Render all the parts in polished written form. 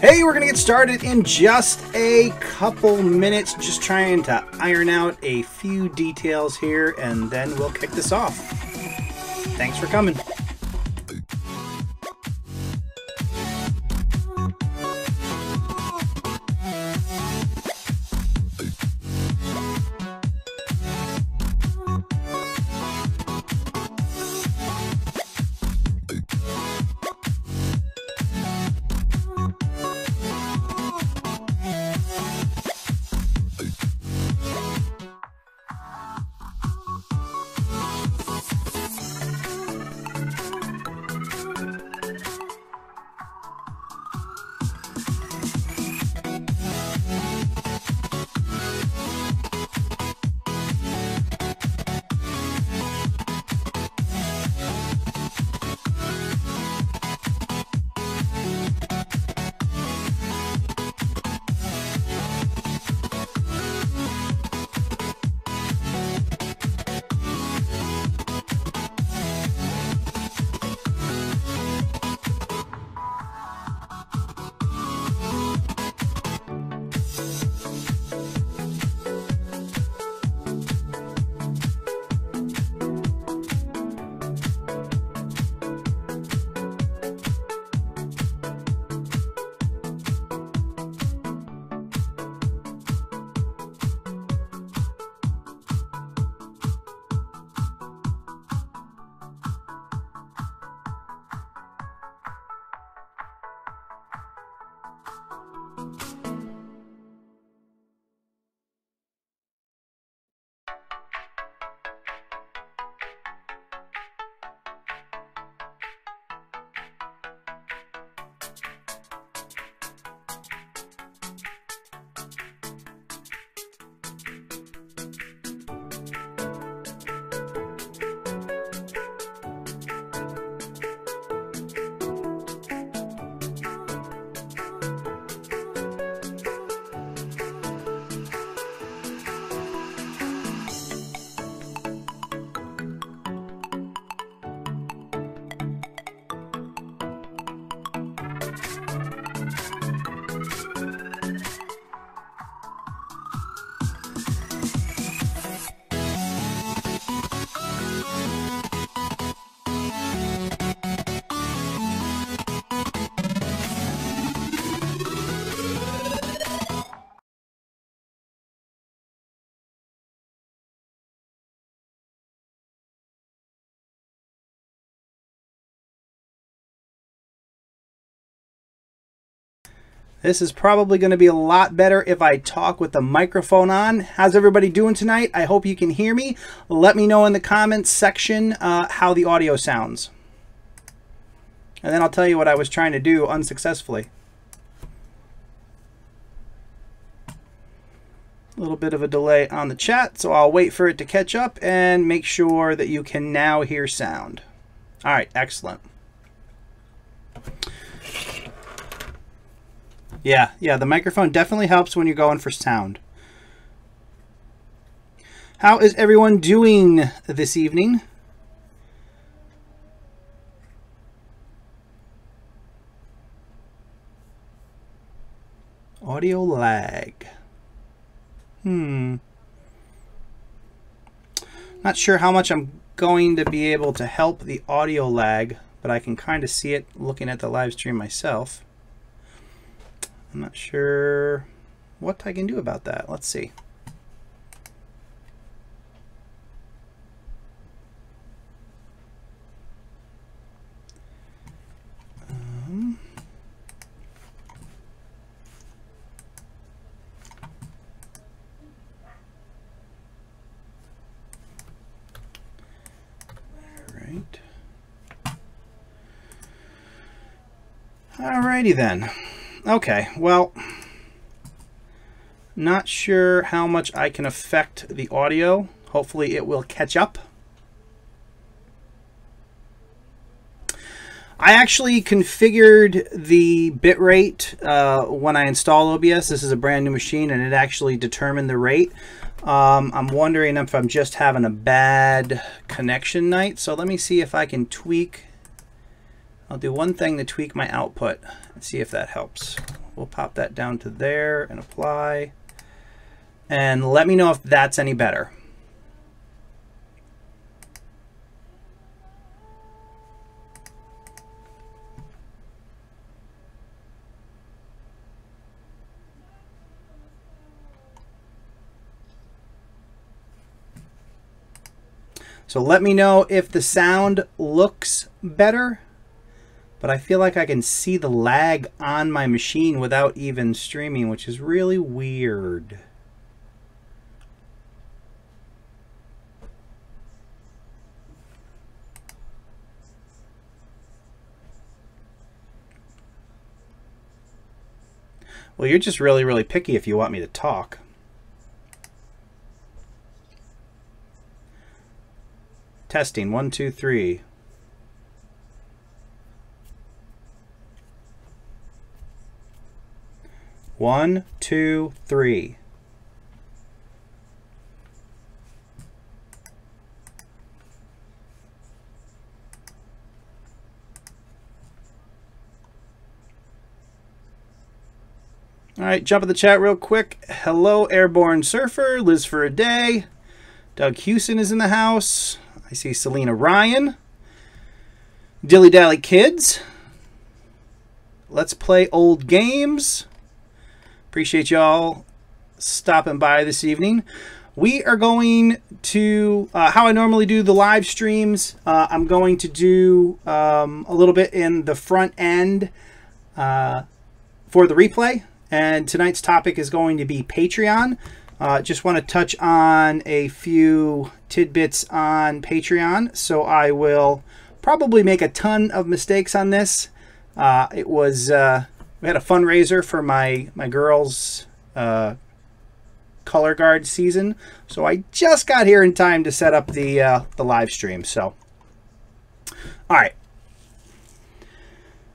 Hey, we're going to get started in just a couple minutes, just trying to iron out a few details here, and then we'll kick this off. Thanks for coming. This is probably going to be a lot better if I talk with the microphone on. How's everybody doing tonight? I hope you can hear me. Let me know in the comments section how the audio sounds. And then I'll tell you what I was trying to do unsuccessfully. A little bit of a delay on the chat, so I'll wait for it to catch up and make sure that you can now hear sound. All right, excellent. Yeah, the microphone definitely helps when you're going for sound. How is everyone doing this evening? Audio lag. Not sure how much I'm going to be able to help the audio lag, but I can kind of see it looking at the live stream myself. I'm not sure what I can do about that. Let's see. Alrighty then. Okay, well, not sure how much I can affect the audio. Hopefully it will catch up. I actually configured the bitrate when I installed OBS. This is a brand new machine and it actually determined the rate. I'm wondering if I'm just having a bad connection night. So let me see if I can tweak I'll do one thing to tweak my output and see if that helps. We'll pop that down to there and apply. And let me know if that's any better. So let me know if the sound looks better, but I feel like I can see the lag on my machine without even streaming, which is really weird. Well, you're just really, really picky if you want me to talk. Testing, 1, 2, 3. One, two, three. All right, jump in the chat real quick. Hello, Airborne Surfer, Liz for a Day. Doug Houston is in the house. I see Selena Ryan. Dilly Dally Kids. Let's play old games. Appreciate y'all stopping by this evening. We are going to, how I normally do the live streams, I'm going to do a little bit in the front end for the replay. And tonight's topic is going to be Patreon. Just want to touch on a few tidbits on Patreon. So I will probably make a ton of mistakes on this. It was, we had a fundraiser for my girls' color guard season. So I just got here in time to set up the live stream. So, all right.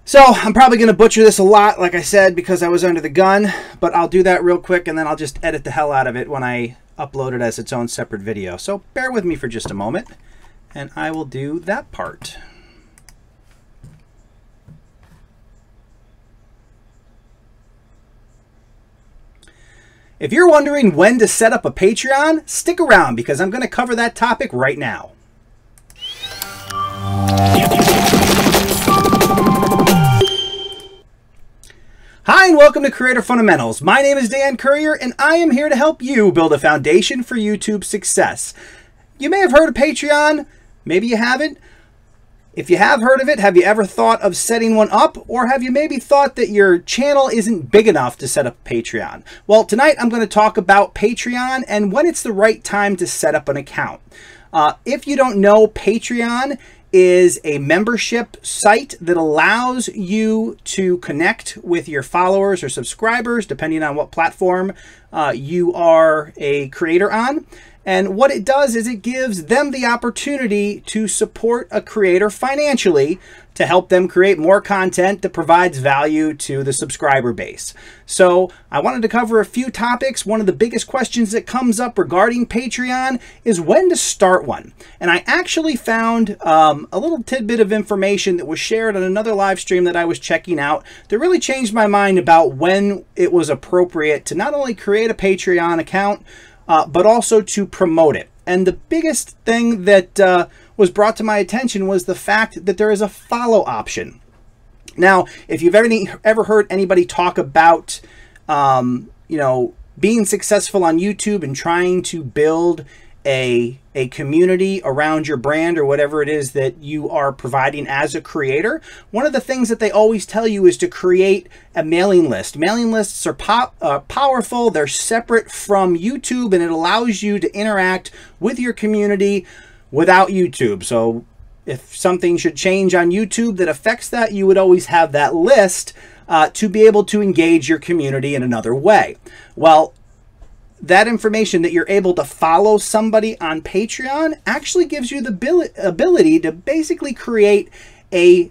So I'm probably going to butcher this a lot, like I said, because I was under the gun, but I'll do that real quick and then I'll just edit the hell out of it when I upload it as its own separate video. So bear with me for just a moment and I will do that part. If you're wondering when to set up a Patreon, stick around because I'm going to cover that topic right now. Hi and welcome to Creator Fundamentals. My name is Dan Courier and I am here to help you build a foundation for YouTube success. You may have heard of Patreon, maybe you haven't. If you have heard of it, have you ever thought of setting one up, or have you maybe thought that your channel isn't big enough to set up Patreon? Well, tonight I'm going to talk about Patreon and when it's the right time to set up an account. If you don't know, Patreon is a membership site that allows you to connect with your followers or subscribers, depending on what platform you are a creator on. And what it does is it gives them the opportunity to support a creator financially to help them create more content that provides value to the subscriber base. So I wanted to cover a few topics. One of the biggest questions that comes up regarding Patreon is when to start one. And I actually found a little tidbit of information that was shared on another live stream that I was checking out that really changed my mind about when it was appropriate to not only create a Patreon account, but also to promote it. And the biggest thing that was brought to my attention was the fact that there is a follow option. Now, if you've ever heard anybody talk about, you know, being successful on YouTube and trying to build a community around your brand or whatever it is that you are providing as a creator, one of the things that they always tell you is to create a mailing list. Mailing lists are powerful. They're separate from YouTube, and it allows you to interact with your community without YouTube. So if something should change on YouTube that affects that, you would always have that list to be able to engage your community in another way. Well, that information that you're able to follow somebody on Patreon actually gives you the ability to basically create a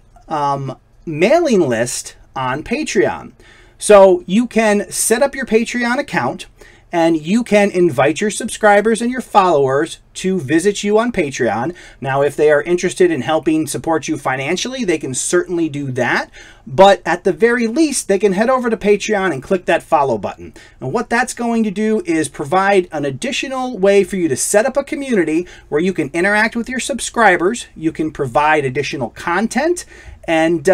mailing list on Patreon. So you can set up your Patreon account, and you can invite your subscribers and your followers to visit you on Patreon. Now, if they are interested in helping support you financially, they can certainly do that. But at the very least, they can head over to Patreon and click that follow button. And what that's going to do is provide an additional way for you to set up a community where you can interact with your subscribers, you can provide additional content, and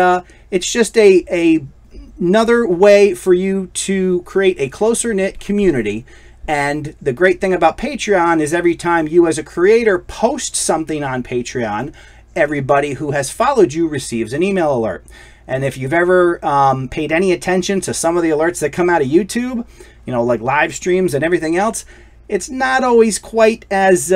it's just another way for you to create a closer knit community. And the great thing about Patreon is every time you as a creator post something on Patreon, everybody who has followed you receives an email alert. And if you've ever paid any attention to some of the alerts that come out of YouTube, you know, like live streams and everything else, it's not always quite as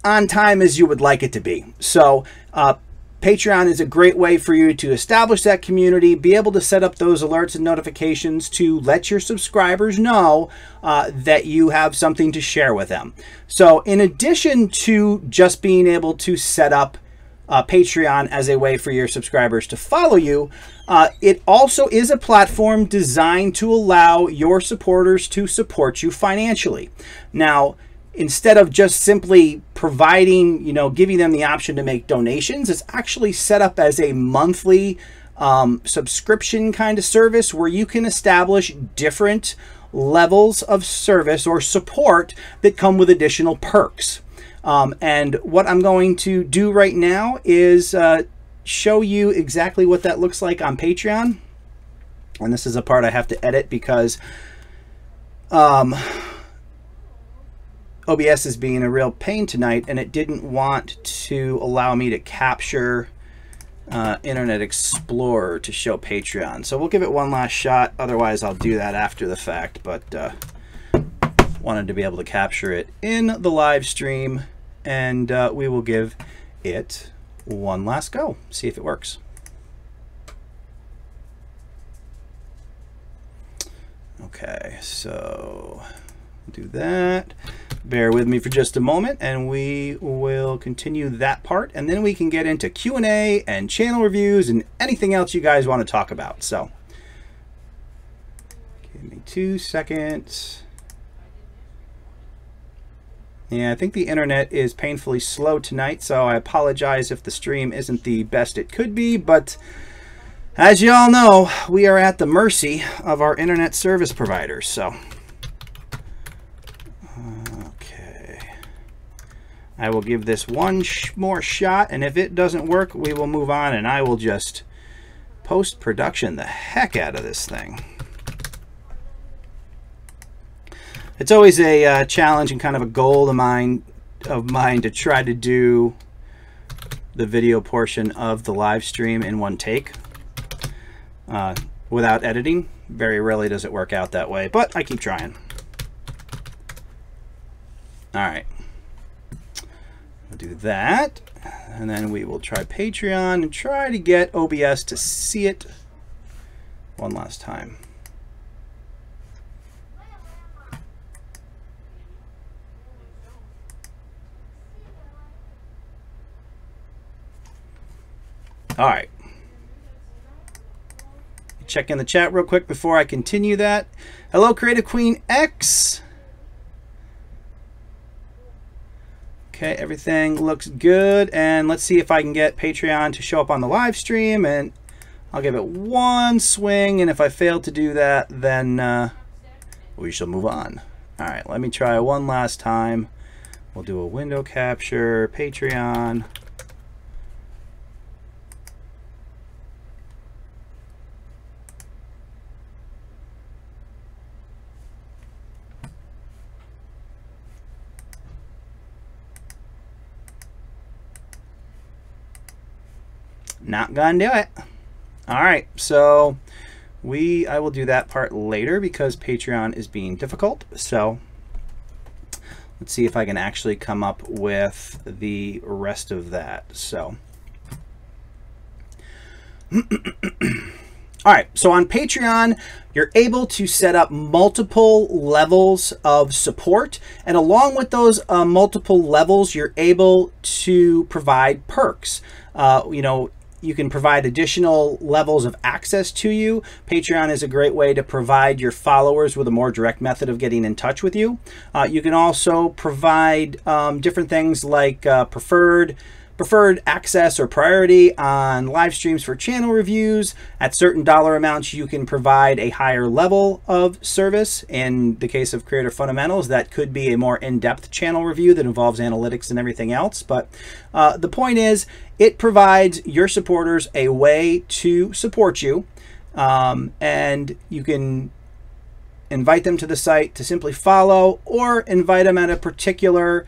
on time as you would like it to be. So Patreon is a great way for you to establish that community, be able to set up those alerts and notifications to let your subscribers know that you have something to share with them. So in addition to just being able to set up Patreon as a way for your subscribers to follow you, it also is a platform designed to allow your supporters to support you financially. Now, instead of just simply providing, you know, giving them the option to make donations, it's actually set up as a monthly subscription kind of service where you can establish different levels of service or support that come with additional perks. And what I'm going to do right now is show you exactly what that looks like on Patreon. And this is a part I have to edit because OBS is being a real pain tonight, and it didn't want to allow me to capture Internet Explorer to show Patreon. So we'll give it one last shot. Otherwise, I'll do that after the fact, but wanted to be able to capture it in the live stream, and we will give it one last go. See if it works. Okay, so do that. Bear with me for just a moment and we will continue that part, and then we can get into Q&A and channel reviews and anything else you guys want to talk about. So give me 2 seconds. Yeah, I think the internet is painfully slow tonight, so I apologize if the stream isn't the best it could be, but as you all know, we are at the mercy of our internet service providers. So I will give this one more shot, and if it doesn't work, we will move on, and I will just post-production the heck out of this thing. It's always a challenge and kind of a goal of mine to try to do the video portion of the live stream in one take without editing. Very rarely does it work out that way, but I keep trying. All right. We'll do that, and then we will try Patreon and try to get OBS to see it one last time. All right. Check in the chat real quick before I continue that. Hello, Creative Queen X. Okay, everything looks good, and let's see if I can get Patreon to show up on the live stream, and I'll give it one swing, and if I fail to do that, then we shall move on. All right, let me try one last time. We'll do a window capture, Patreon. Not gonna do it. All right, so I will do that part later because Patreon is being difficult. So let's see if I can actually come up with the rest of that. So all right, so on Patreon, you're able to set up multiple levels of support, and along with those multiple levels, you're able to provide perks. You know, you can provide additional levels of access to you. Patreon is a great way to provide your followers with a more direct method of getting in touch with you. You can also provide different things like preferred access or priority on live streams for channel reviews. At certain dollar amounts, you can provide a higher level of service. In the case of Creator Fundamentals, that could be a more in-depth channel review that involves analytics and everything else. But the point is, it provides your supporters a way to support you, and you can invite them to the site to simply follow, or invite them at a particular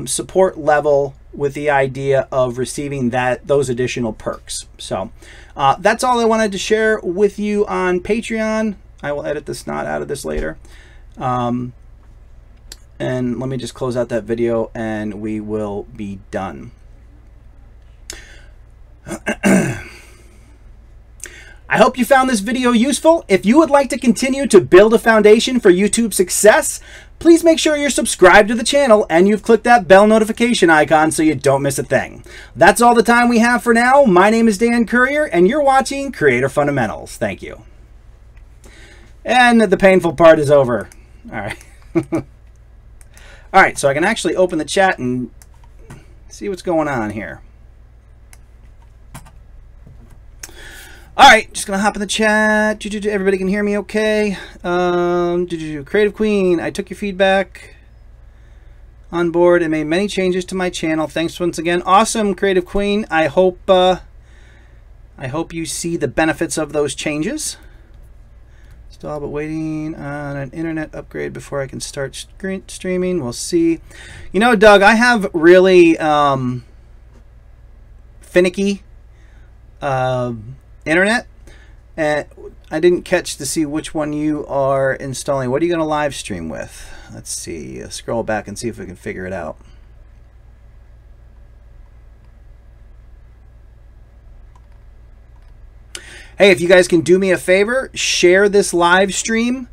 support level with the idea of receiving those additional perks. So that's all I wanted to share with you on Patreon. I will edit the snot out of this later. And let me just close out that video and we will be done. I hope you found this video useful. If you would like to continue to build a foundation for YouTube success, please make sure you're subscribed to the channel and you've clicked that bell notification icon so you don't miss a thing. That's all the time we have for now. My name is Dan Courier and you're watching Creator Fundamentals. Thank you. And the painful part is over. All right. All right, so I can actually open the chat and see what's going on here. All right, just gonna hop in the chat. Everybody can hear me okay. Creative Queen, I took your feedback on board and made many changes to my channel. Thanks once again. Awesome, Creative Queen. I hope you see the benefits of those changes. Still but waiting on an internet upgrade before I can start streaming. We'll see. You know, Doug, I have really finicky internet, and I didn't catch to see which one you are installing. What are you going to live stream with? Let's see. Scroll back and see if we can figure it out. Hey, if you guys can do me a favor, share this live stream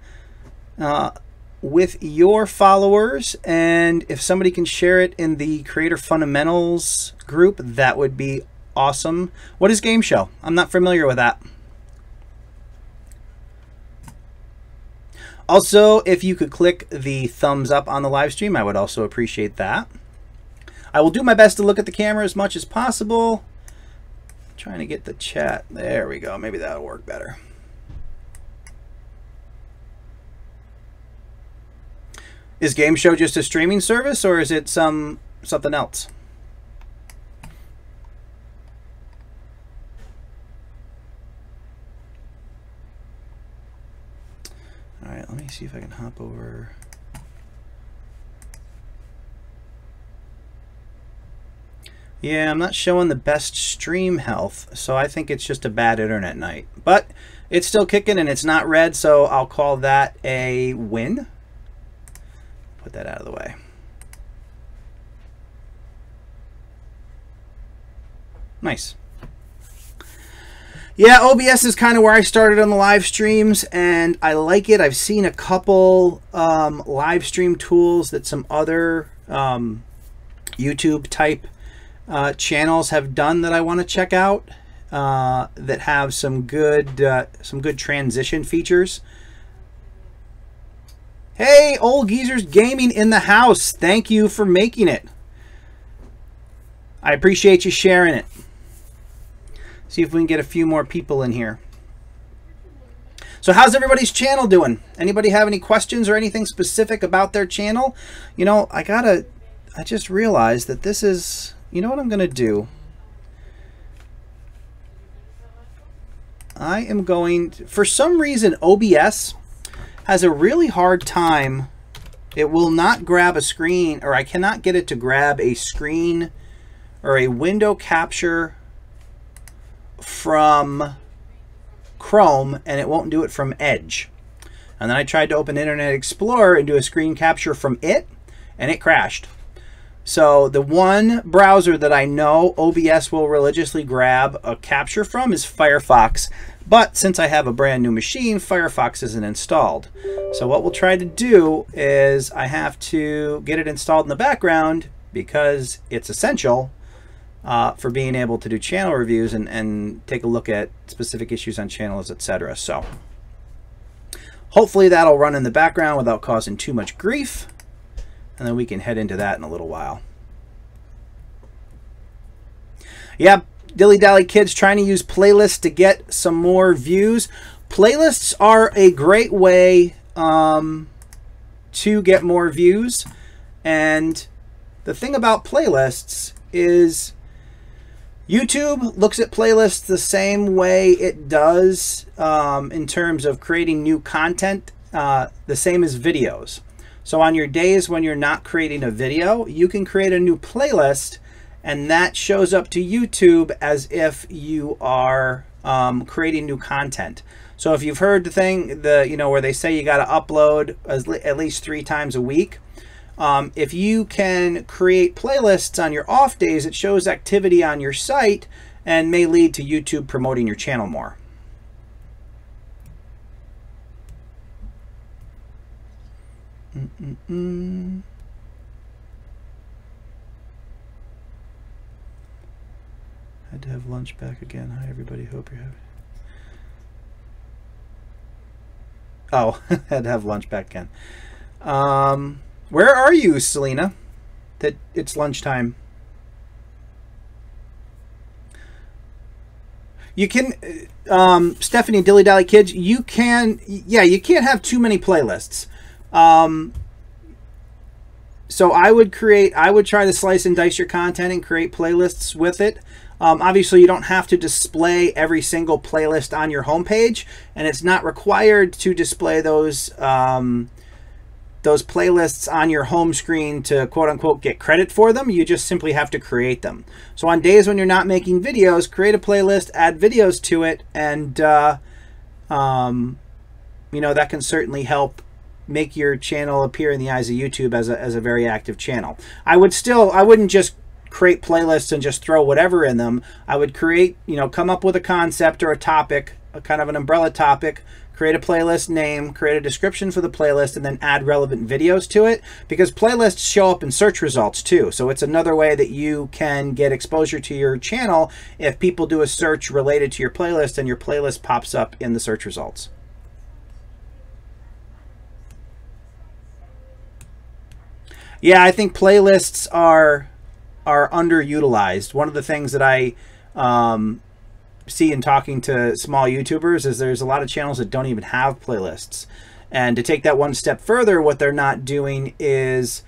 with your followers, and if somebody can share it in the Creator Fundamentals group, that would be awesome. What is Game Show? I'm not familiar with that. Also, if you could click the thumbs up on the live stream, I would also appreciate that. I will do my best to look at the camera as much as possible. Trying to get the chat. There we go. Maybe that'll work better. Is Game Show just a streaming service, or is it something else? All right, let me see if I can hop over. Yeah, I'm not showing the best stream health, so I think it's just a bad internet night. But it's still kicking and it's not red, so I'll call that a win. Put that out of the way. Nice. Yeah, OBS is kind of where I started on the live streams, and I like it. I've seen a couple live stream tools that some other YouTube type channels have done that I want to check out, that have some good transition features. Hey, Old Geezers Gaming in the house. Thank you for making it. I appreciate you sharing it. See if we can get a few more people in here. So how's everybody's channel doing? Anybody have any questions or anything specific about their channel? You know, I just realized that this is, you know what I'm going to do? I am going to, for some reason, OBS has a really hard time. It will not grab a screen, or I cannot get it to grab a screen or a window capture from Chrome, and it won't do it from Edge. And then I tried to open Internet Explorer and do a screen capture from it, and it crashed. So the one browser that I know OBS will religiously grab a capture from is Firefox. But since I have a brand new machine, Firefox isn't installed. So what we'll try to do is I have to get it installed in the background because it's essential for being able to do channel reviews and take a look at specific issues on channels, etc. So hopefully that'll run in the background without causing too much grief, and then we can head into that in a little while. Yeah, Dilly Dally Kids trying to use playlists to get some more views. Playlists are a great way to get more views, and the thing about playlists is YouTube looks at playlists the same way it does in terms of creating new content, the same as videos. So on your days when you're not creating a video, you can create a new playlist, and that shows up to YouTube as if you are creating new content. So if you've heard the thing, where they say you got to upload at least 3 times a week, if you can create playlists on your off days, it shows activity on your site and may lead to YouTube promoting your channel more. Had to have lunch back again. Hi everybody, hope you're happy. Oh, had to have lunch back again. Where are you, Selena? That it's lunchtime. You can, Stephanie, Dilly Dally Kids, you can, yeah, you can't have too many playlists. So I would try to slice and dice your content and create playlists with it. Obviously, you don't have to display every single playlist on your homepage, and it's not required to display those playlists on your home screen to quote-unquote get credit for them. You just simply have to create them. So on days when you're not making videos, create a playlist, add videos to it, and you know, that can certainly help make your channel appear in the eyes of YouTube as a very active channel. I wouldn't just create playlists and just throw whatever in them. I would create, you know, come up with a concept or a topic, a kind of an umbrella topic, create a playlist name, create a description for the playlist, and then add relevant videos to it, because playlists show up in search results too. So it's another way that you can get exposure to your channel if people do a search related to your playlist and your playlist pops up in the search results. Yeah, I think playlists are underutilized. One of the things that I see in talking to small YouTubers is there's a lot of channels that don't even have playlists. And to take that one step further, what they're not doing is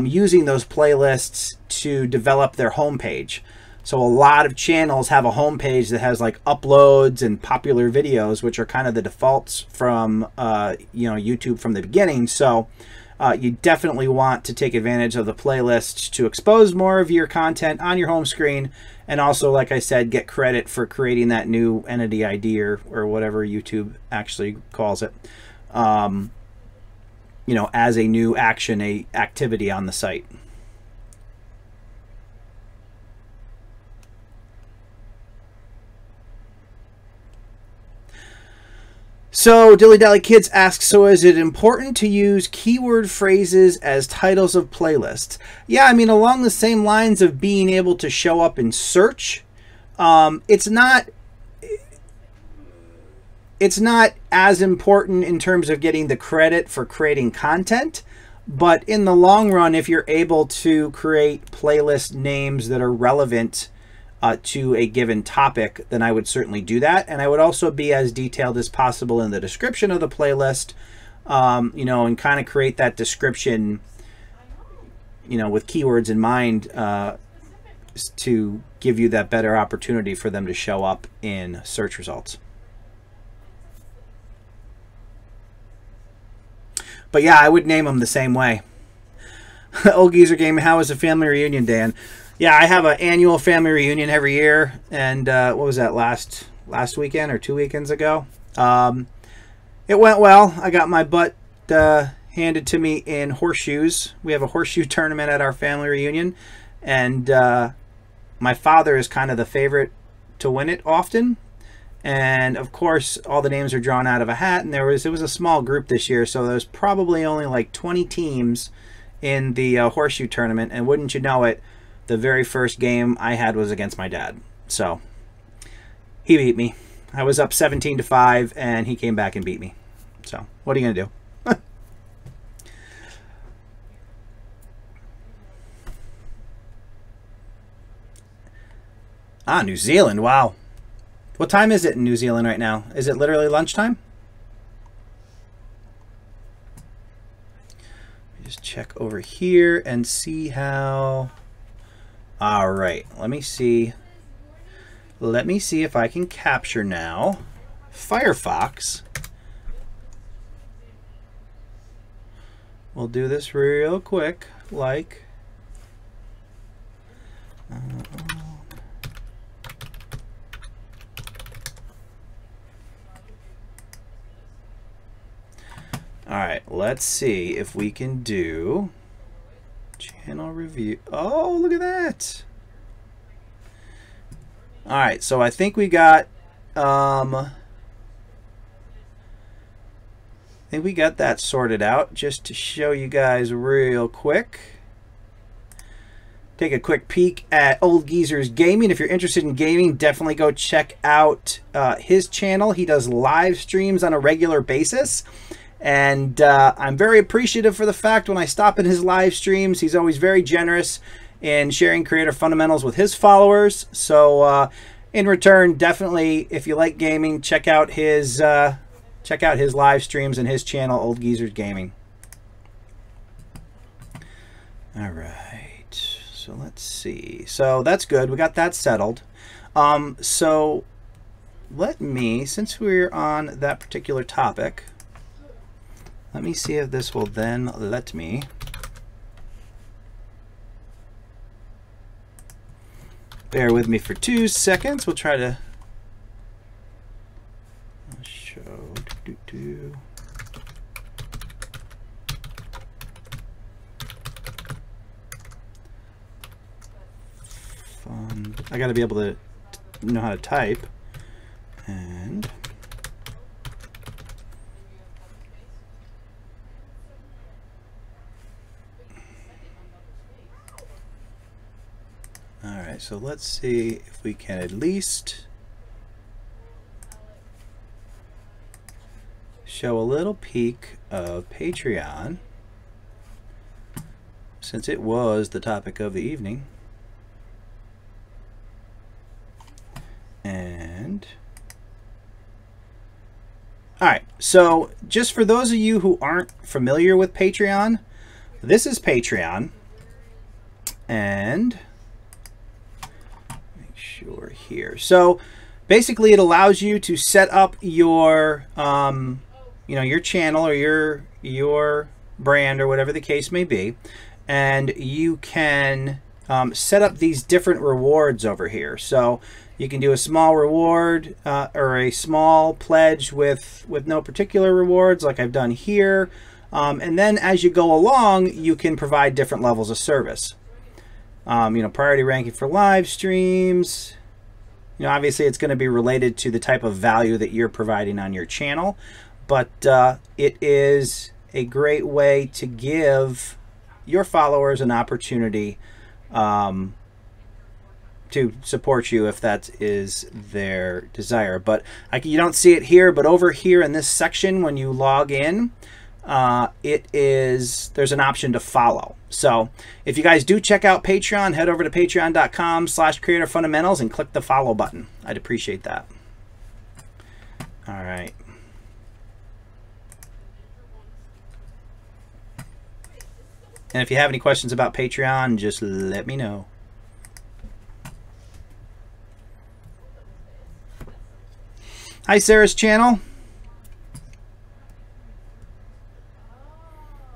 using those playlists to develop their homepage. So a lot of channels have a homepage that has like uploads and popular videos, which are kind of the defaults from you know, YouTube from the beginning. So you definitely want to take advantage of the playlist to expose more of your content on your home screen, and also, like I said, get credit for creating that new entity ID or whatever YouTube actually calls it, you know, as a new action, a activity on the site. So Dilly Dally Kids asks, so is it important to use keyword phrases as titles of playlists? Yeah, I mean, along the same lines of being able to show up in search, it's not as important in terms of getting the credit for creating content, but in the long run, if you're able to create playlist names that are relevant to a given topic, then I would certainly do that. And I would also be as detailed as possible in the description of the playlist, you know, and kind of create that description, you know, with keywords in mind to give you that better opportunity for them to show up in search results. But yeah, I would name them the same way. Old Geezer Gaming, how was the family reunion, Dan? Yeah, I have an annual family reunion every year, and what was that, last weekend or 2 weekends ago? It went well. I got my butt handed to me in horseshoes. We have a horseshoe tournament at our family reunion, and my father is kind of the favorite to win it often. And of course, all the names are drawn out of a hat, and it was a small group this year, so there was probably only like 20 teams in the horseshoe tournament, and wouldn't you know it, the very first game I had was against my dad. So he beat me. I was up 17-5, and he came back and beat me. So what are you going to do? Ah, New Zealand. Wow. What time is it in New Zealand right now? Is it literally lunchtime? Let me just check over here and see how... All right. Let me see. Let me see if I can capture now. Firefox. We'll do this real quick, like... All right, let's see if we can do channel review. Oh, look at that. All right, so I think we got I think we got that sorted out. Just to show you guys real quick. Take a quick peek at Old Geezer's Gaming. If you're interested in gaming, definitely go check out his channel. He does live streams on a regular basis. And I'm very appreciative for the fact when I stop in his live streams, he's always very generous in sharing creator fundamentals with his followers. So in return, definitely, if you like gaming, check out his live streams and his channel, Old Geezer's Gaming. All right, so let's see. So that's good. We got that settled. So let me, since we're on that particular topic, let me see if this will then let me bear with me for 2 seconds. We'll try to show fun. I got to be able to know how to type. And all right, so let's see if we can at least show a little peek of Patreon, since it was the topic of the evening. And all right, so just for those of you who aren't familiar with Patreon, this is Patreon, and sure here. So basically it allows you to set up your you know, your channel or your brand or whatever the case may be, and you can set up these different rewards over here. So you can do a small reward or a small pledge with no particular rewards like I've done here, and then as you go along you can provide different levels of service. You know, priority ranking for live streams. You know, obviously it's going to be related to the type of value that you're providing on your channel, but it is a great way to give your followers an opportunity to support you if that is their desire. But you don't see it here, but over here in this section when you log in, there's an option to follow. So if you guys do check out Patreon, head over to patreon.com/creatorfundamentals and click the follow button. I'd appreciate that. All right. And if you have any questions about Patreon, just let me know. Hi, Sarah's channel.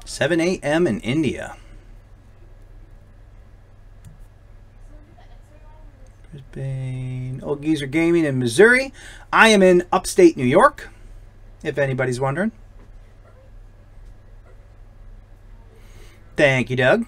7 a.m. in India. Brisbane. Old Geezer Gaming in Missouri. I am in upstate New York, if anybody's wondering. Thank you, Doug.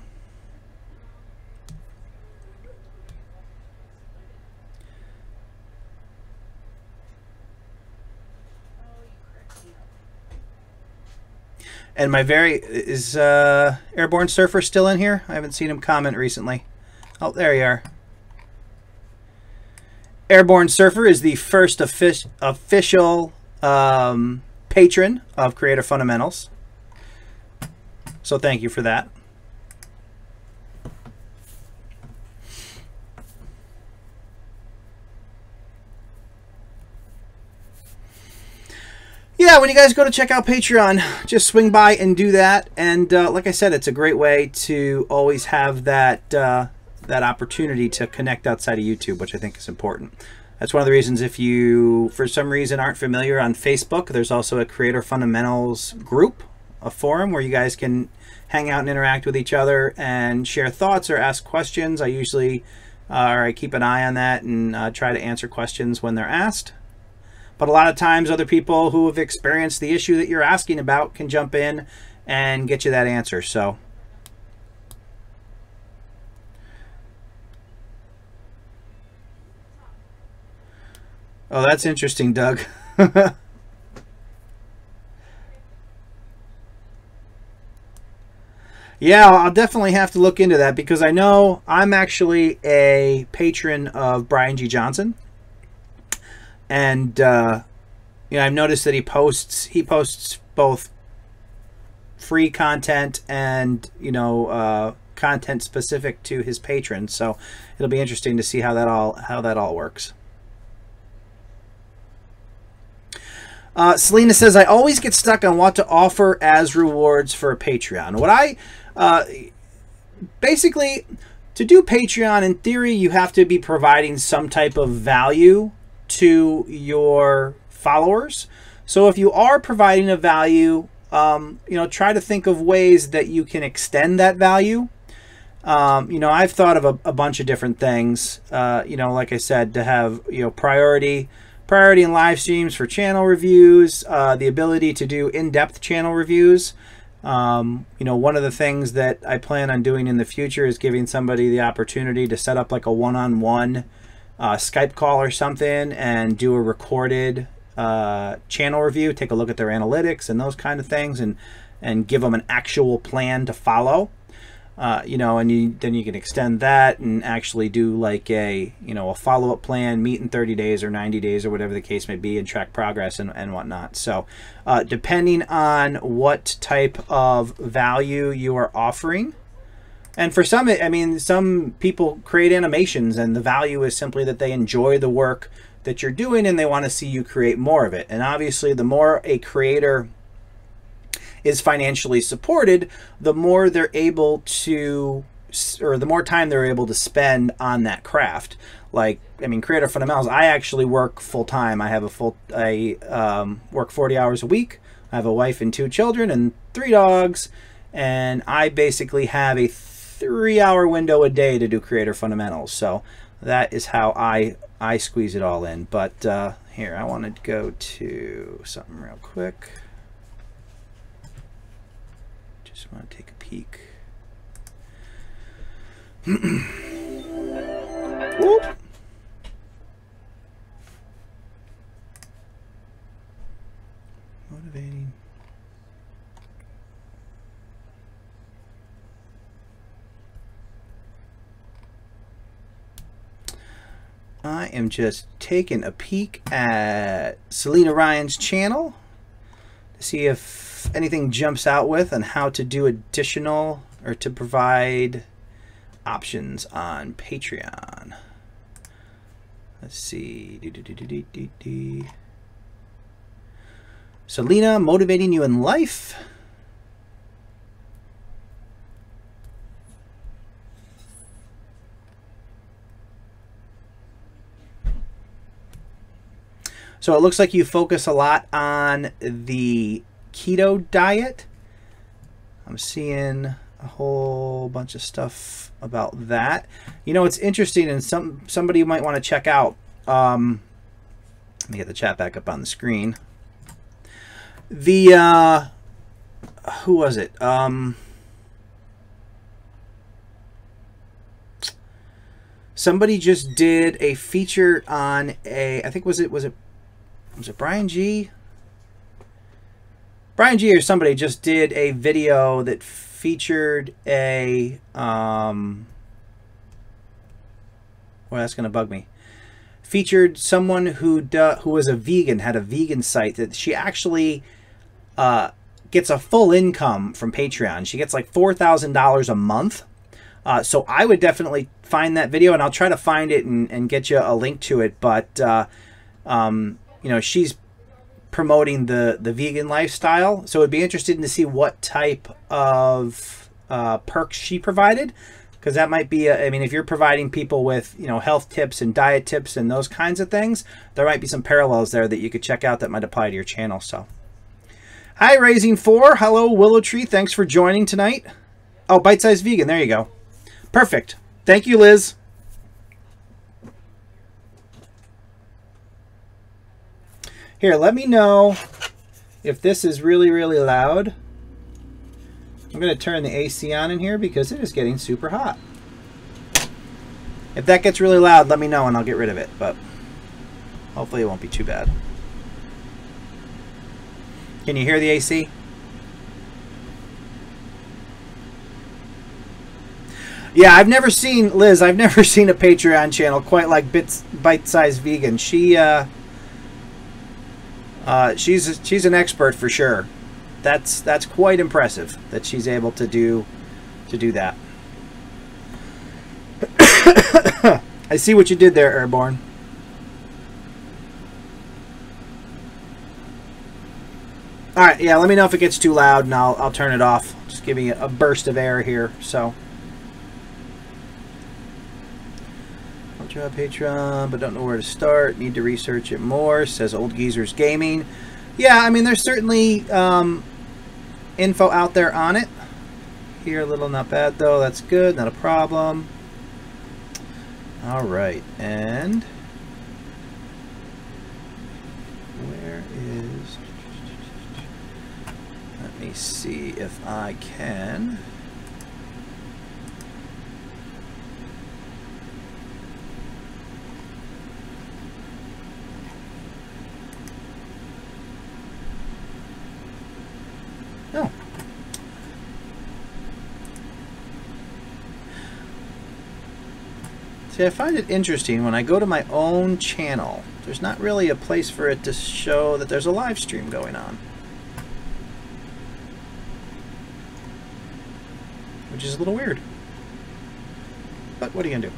And is Airborne Surfer still in here? I haven't seen him comment recently. Oh, there you are. Airborne Surfer is the first official patron of Creator Fundamentals. So thank you for that. Yeah, when you guys go to check out Patreon, just swing by and do that. And like I said, it's a great way to always have that that opportunity to connect outside of YouTube, which I think is important. That's one of the reasons, if you, for some reason, aren't familiar, on Facebook, there's also a Creator Fundamentals group, a forum where you guys can hang out and interact with each other and share thoughts or ask questions. I usually, or I keep an eye on that and try to answer questions when they're asked. But a lot of times other people who have experienced the issue that you're asking about can jump in and get you that answer. So oh, that's interesting, Doug. Yeah, I'll definitely have to look into that, because I know I'm actually a patron of Brian G. Johnson. And you know, I've noticed that he posts both free content and, you know, content specific to his patrons. So it'll be interesting to see how that all works. Selena says, I always get stuck on what to offer as rewards for a Patreon. What I basically, to do Patreon, in theory, you have to be providing some type of value to your followers. So if you are providing a value, you know, try to think of ways that you can extend that value. You know, I've thought of a bunch of different things, you know, like I said, to have, you know, priority in live streams for channel reviews, the ability to do in-depth channel reviews. You know, one of the things that I plan on doing in the future is giving somebody the opportunity to set up like a one-on-one Skype call or something and do a recorded channel review, take a look at their analytics and those kind of things, and give them an actual plan to follow. You know, and then you can extend that and actually do like a, you know, a follow-up plan, meet in 30 days or 90 days or whatever the case may be, and track progress and whatnot. So depending on what type of value you are offering. And for some, I mean, some people create animations and the value is simply that they enjoy the work that you're doing and they want to see you create more of it. And obviously, the more a creator is financially supported, the more they're able to, or the more time they're able to spend on that craft. Like, I mean, Creator Fundamentals, I actually work full-time. I have work 40 hours a week. I have a wife and 2 children and 3 dogs. And I basically have a 3-hour window a day to do Creator Fundamentals. So that is how I squeeze it all in. But here, I want to go to something real quick. Just want to take a peek. Whoop. Motivating. I am just taking a peek at Selena Ryan's channel to see if anything jumps out with on how to do additional or to provide options on Patreon. Let's see. Selena, motivating you in life. So it looks like you focus a lot on the keto diet. I'm seeing a whole bunch of stuff about that. You know, it's interesting, and somebody you might want to check out. Let me get the chat back up on the screen. The who was it? Somebody just did a feature on a, I think was it Brian G? Brian G or somebody just did a video that featured a Well, that's going to bug me. Featured someone who was a vegan, had a vegan site that she actually gets a full income from Patreon. She gets like $4,000 a month. So I would definitely find that video, and I'll try to find it and get you a link to it. But you know, she's promoting the vegan lifestyle, so it'd be interesting to see what type of perks she provided, because that might be I mean, if you're providing people with, you know, health tips and diet tips and those kinds of things, there might be some parallels there that you could check out that might apply to your channel. So hi, Raising 4. Hello, Willow Tree. Thanks for joining tonight. Oh, Bite Size Vegan. There you go. Perfect. Thank you, Liz. Here, let me know if this is really, really loud. I'm going to turn the AC on in here because it is getting super hot. If that gets really loud, let me know and I'll get rid of it, but hopefully it won't be too bad. Can you hear the AC? Yeah, I've never seen, Liz, I've never seen a Patreon channel quite like Bite Size Vegan. She's an expert for sure. That's quite impressive that she's able to do that. I see what you did there, Airborne. All right, yeah, let me know if it gets too loud and I'll turn it off. Just give me a burst of air here. So I'll try Patreon, but don't know where to start. Need to research it more, says Old Geezers Gaming. Yeah, I mean, there's certainly info out there on it. Here a little, not bad though. That's good, not a problem. All right, and where is? Let me see if I can. No. See, I find it interesting when I go to my own channel, there's not really a place for it to show that there's a live stream going on. Which is a little weird. But what are you gonna do?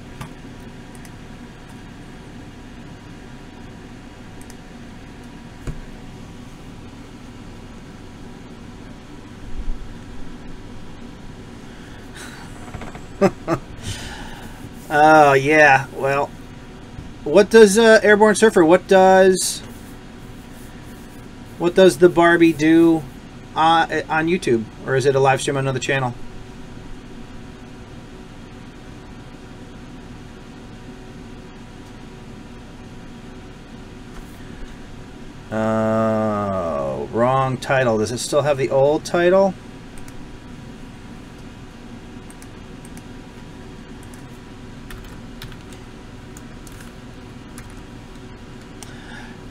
Oh yeah, well, what does Airborne Surfer? What does the Barbie do on YouTube, or is it a live stream on another channel? Oh, wrong title. Does it still have the old title?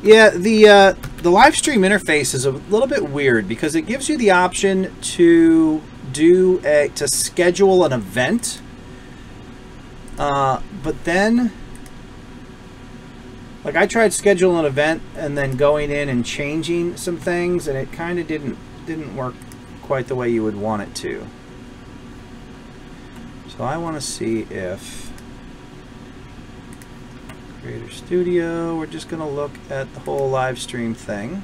Yeah, the live stream interface is a little bit weird because it gives you the option to schedule an event, but then, like, I tried scheduling an event and then going in and changing some things, and it kind of didn't work quite the way you would want it to. So I want to see if Creator Studio, we're just going to look at the whole live stream thing.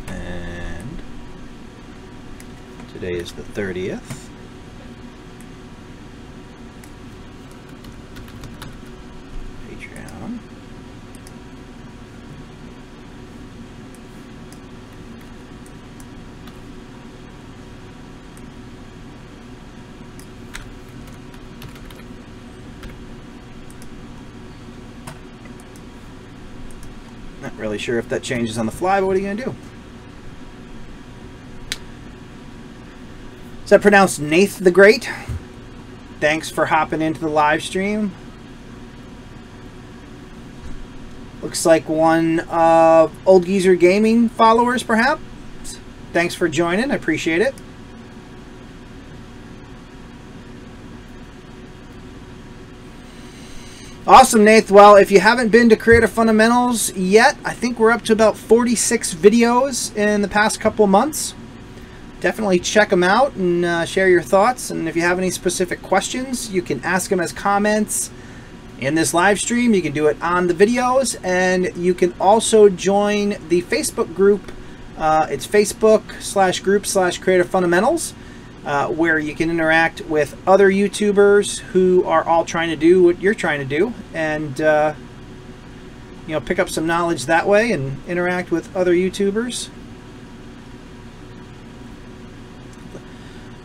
And today is the 30th. Patreon. Not really sure if that changes on the fly, but what are you going to do? Is that pronounced Nath the Great? Thanks for hopping into the live stream. Looks like one of Old Geezer Gaming followers, perhaps. Thanks for joining. I appreciate it. Awesome, Nath. Well, if you haven't been to Creator Fundamentals yet, I think we're up to about 46 videos in the past couple of months. Definitely check them out and share your thoughts. And if you have any specific questions, you can ask them as comments in this live stream. You can do it on the videos, and you can also join the Facebook group. It's Facebook.com/group/Creator Fundamentals, where you can interact with other YouTubers who are all trying to do what you're trying to do, and you know, pick up some knowledge that way and interact with other YouTubers.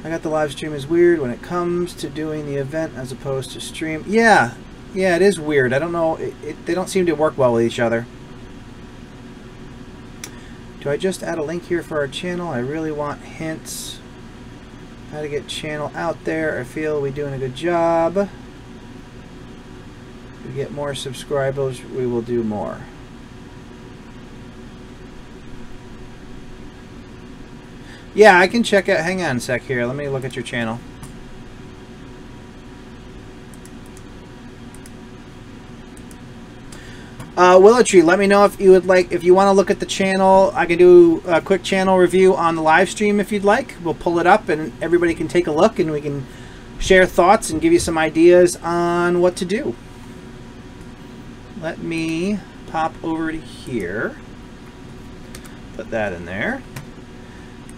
I got the live stream is weird when it comes to doing the event as opposed to stream. Yeah, it is weird. I don't know. They don't seem to work well with each other. Do I just add a link here for our channel? I really want hints how to get channel out there. I feel we're doing a good job. If we get more subscribers, we will do more. Yeah, I can check out. Hang on a sec here. Let me look at your channel. Willow Tree, let me know if you would like, if you want to look at the channel. I can do a quick channel review on the live stream if you'd like. We'll pull it up and everybody can take a look, and we can share thoughts and give you some ideas on what to do. Let me pop over to here. Put that in there.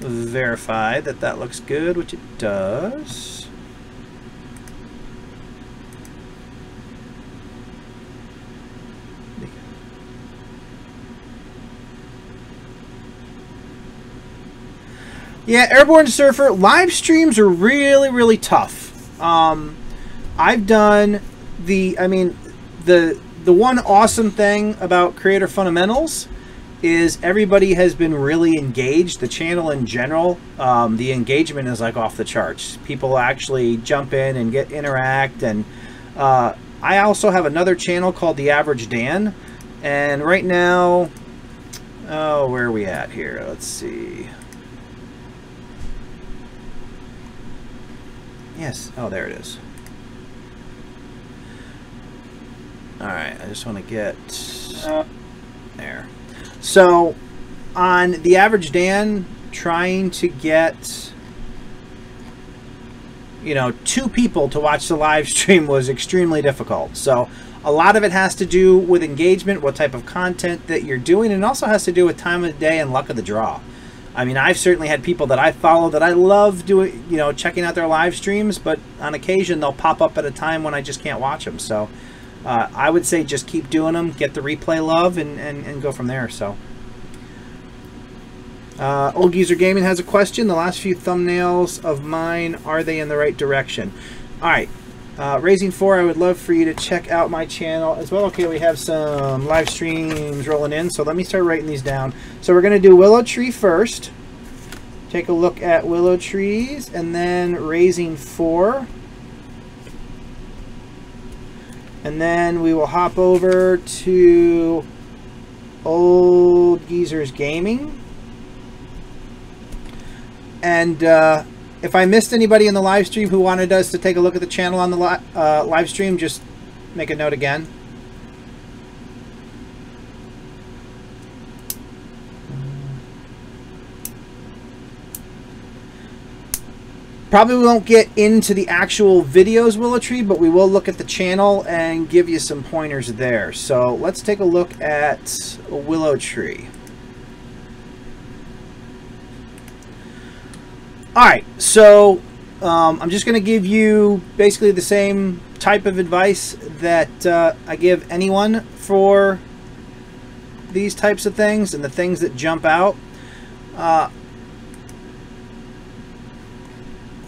Verify that that looks good, which it does. Yeah, Airborne Surfer, live streams are really, really tough. I've done the one awesome thing about Creator Fundamentals is everybody has been really engaged. The channel in general, the engagement is like off the charts. People actually jump in and interact. And I also have another channel called The Average Dan. And right now, oh, where are we at here? Let's see. Yes. Oh, there it is. All right. I just want to get there. So, on The Average Dan, trying to get, you know, 2 people to watch the live stream was extremely difficult. So, a lot of it has to do with engagement, what type of content that you're doing, and it also has to do with time of the day and luck of the draw. I mean, I've certainly had people that I follow that I love doing, you know, checking out their live streams, but on occasion they'll pop up at a time when I just can't watch them. So I would say just keep doing them, get the replay love, and go from there. So Old Geezer Gaming has a question. The last few thumbnails of mine, are they in the right direction? All right. Raising 4, I would love for you to check out my channel as well. Okay, we have some live streams rolling in, so let me start writing these down. So we're going to do Willow Tree first. Take a look at Willow Trees, and then Raising 4. And then we will hop over to Old Geezer's Gaming. And if I missed anybody in the live stream who wanted us to take a look at the channel on the live stream, just make a note again. Probably won't get into the actual videos, Willow Tree, but we will look at the channel and give you some pointers there. So let's take a look at Willow Tree. Alright, so I'm just going to give you basically the same type of advice that I give anyone for these types of things and the things that jump out.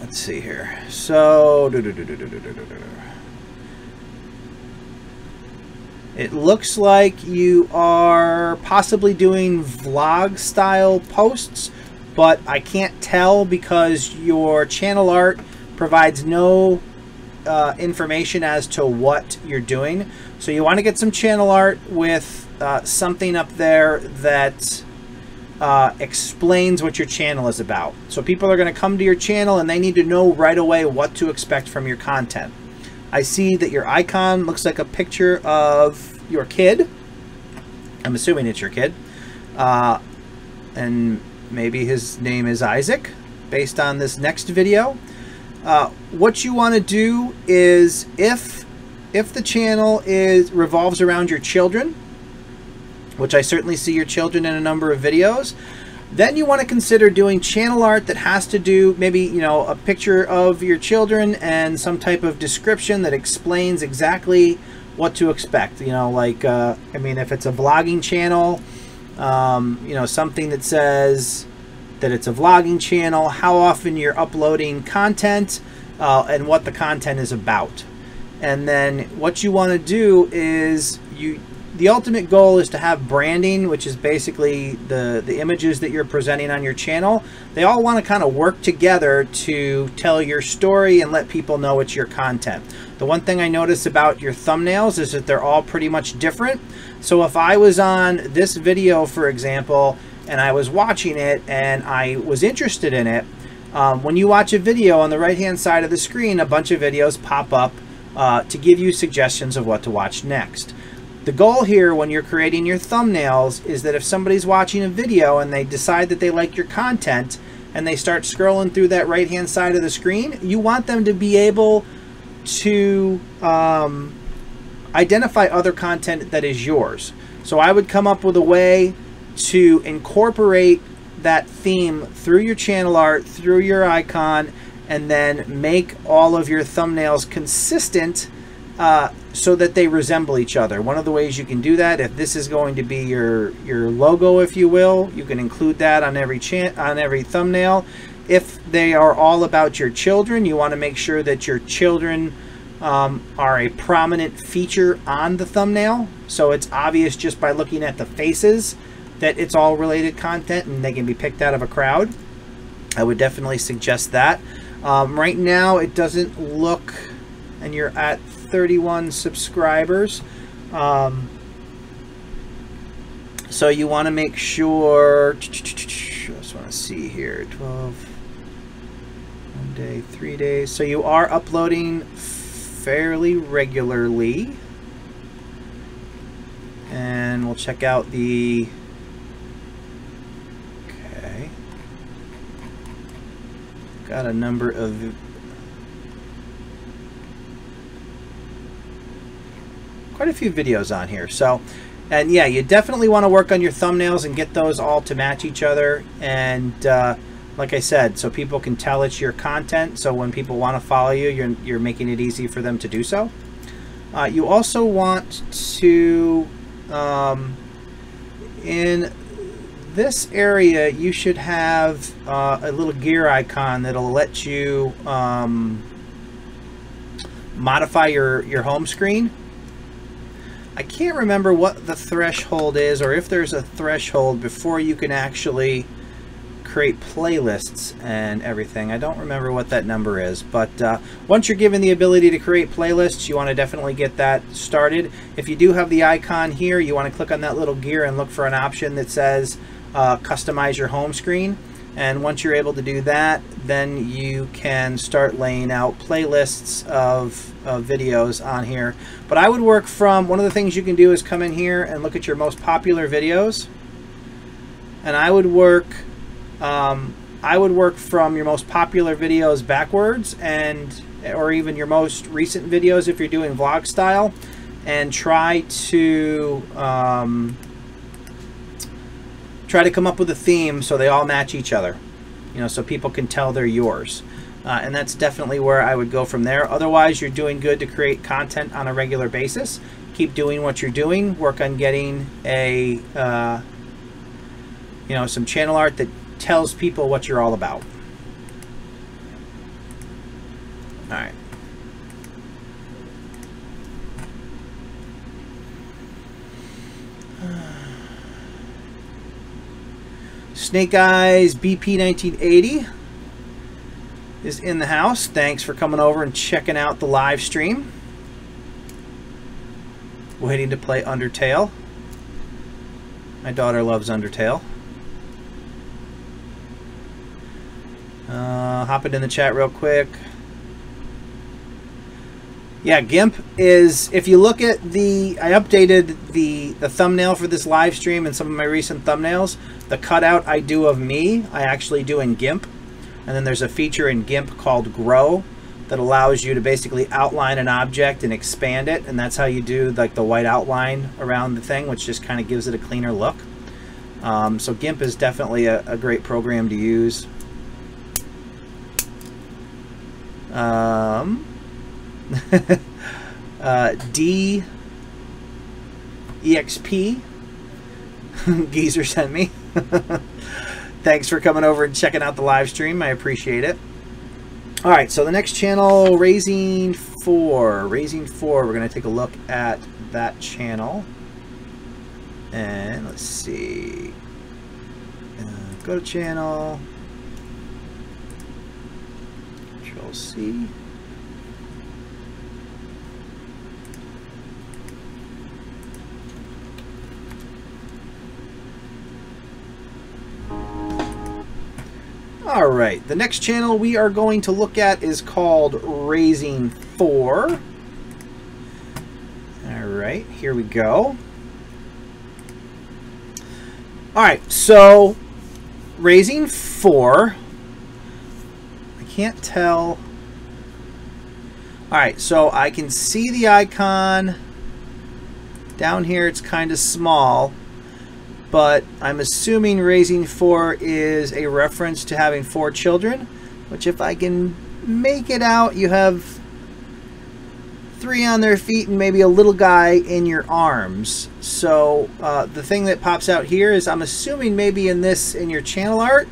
Let's see here. So it looks like you are possibly doing vlog style posts, but I can't tell because your channel art provides no information as to what you're doing. So you want to get some channel art with something up there that explains what your channel is about. So people are going to come to your channel and they need to know right away what to expect from your content. I see that your icon looks like a picture of your kid. I'm assuming it's your kid. And maybe his name is Isaac, based on this next video. What you want to do is, if the channel revolves around your children, which I certainly see your children in a number of videos, then you want to consider doing channel art that has to do, maybe, you know, a picture of your children and some type of description that explains exactly what to expect. You know, like, I mean, if it's a vlogging channel, you know, something that says that it's a vlogging channel, how often you're uploading content, and what the content is about. And then what you want to do is, the ultimate goal is to have branding, which is basically the images that you're presenting on your channel. They all want to kind of work together to tell your story and let people know it's your content. The one thing I notice about your thumbnails is that they're all pretty much different. So if I was on this video, for example, and I was watching it and I was interested in it, when you watch a video, on the right hand side of the screen, a bunch of videos pop up to give you suggestions of what to watch next. The goal here when you're creating your thumbnails is that if somebody's watching a video and they decide that they like your content and they start scrolling through that right hand side of the screen, you want them to be able to identify other content that is yours. So I would come up with a way to incorporate that theme through your channel art, through your icon, and then make all of your thumbnails consistent so that they resemble each other. One of the ways you can do that, if this is going to be your logo, if you will, you can include that on every thumbnail. If they are all about your children, you want to make sure that your children are a prominent feature on the thumbnail, so it's obvious just by looking at the faces that it's all related content and they can be picked out of a crowd. I would definitely suggest that. Right now it doesn't look, and you're at 31 subscribers, so you want to make sure, I just want to see here, 12, 1 day, 3 days, so you are uploading fairly regularly. And we'll check out the, okay, got a number of quite a few videos on here. So, and yeah, you definitely want to work on your thumbnails and get those all to match each other. And like I said, so people can tell it's your content. So when people want to follow you, you're making it easy for them to do so. You also want to, in this area, you should have a little gear icon that'll let you modify your home screen. I can't remember what the threshold is, or if there's a threshold before you can actually create playlists and everything. I don't remember what that number is, but once you're given the ability to create playlists, you want to definitely get that started. If you do have the icon here, you want to click on that little gear and look for an option that says customize your home screen. And once you're able to do that, then you can start laying out playlists of videos on here. But I would work from, one of the things you can do is come in here and look at your most popular videos. And I would work from your most popular videos backwards, and or even your most recent videos if you're doing vlog style, and try to come up with a theme so they all match each other, you know, so people can tell they're yours. And that's definitely where I would go from there. Otherwise, you're doing good to create content on a regular basis. Keep doing what you're doing. Work on getting a you know, some channel art that tells people what you're all about. All right. Snake Eyes BP 1980. is in the house. Thanks for coming over and checking out the live stream. Waiting to play Undertale. My daughter loves Undertale. Hopping in the chat real quick. Yeah, GIMP is, if you look at I updated the thumbnail for this live stream and some of my recent thumbnails. The cutout I do of me, I actually do in GIMP. And then there's a feature in GIMP called Grow that allows you to basically outline an object and expand it. And that's how you do like the white outline around the thing, which just kind of gives it a cleaner look. So GIMP is definitely a great program to use. DEXP Geezer sent me. Thanks for coming over and checking out the live stream. I appreciate it. All right, so the next channel, Raising 4. Raising 4, we're going to take a look at that channel. And let's see. Go to channel. Control C. All right, the next channel we are going to look at is called Raising 4. All right, here we go. All right, so Raising 4, I can't tell. All right, so I can see the icon down here. It's kind of small. But I'm assuming Raising 4 is a reference to having 4 children, which if I can make it out, you have 3 on their feet and maybe a little guy in your arms. So the thing that pops out here is I'm assuming maybe in your channel art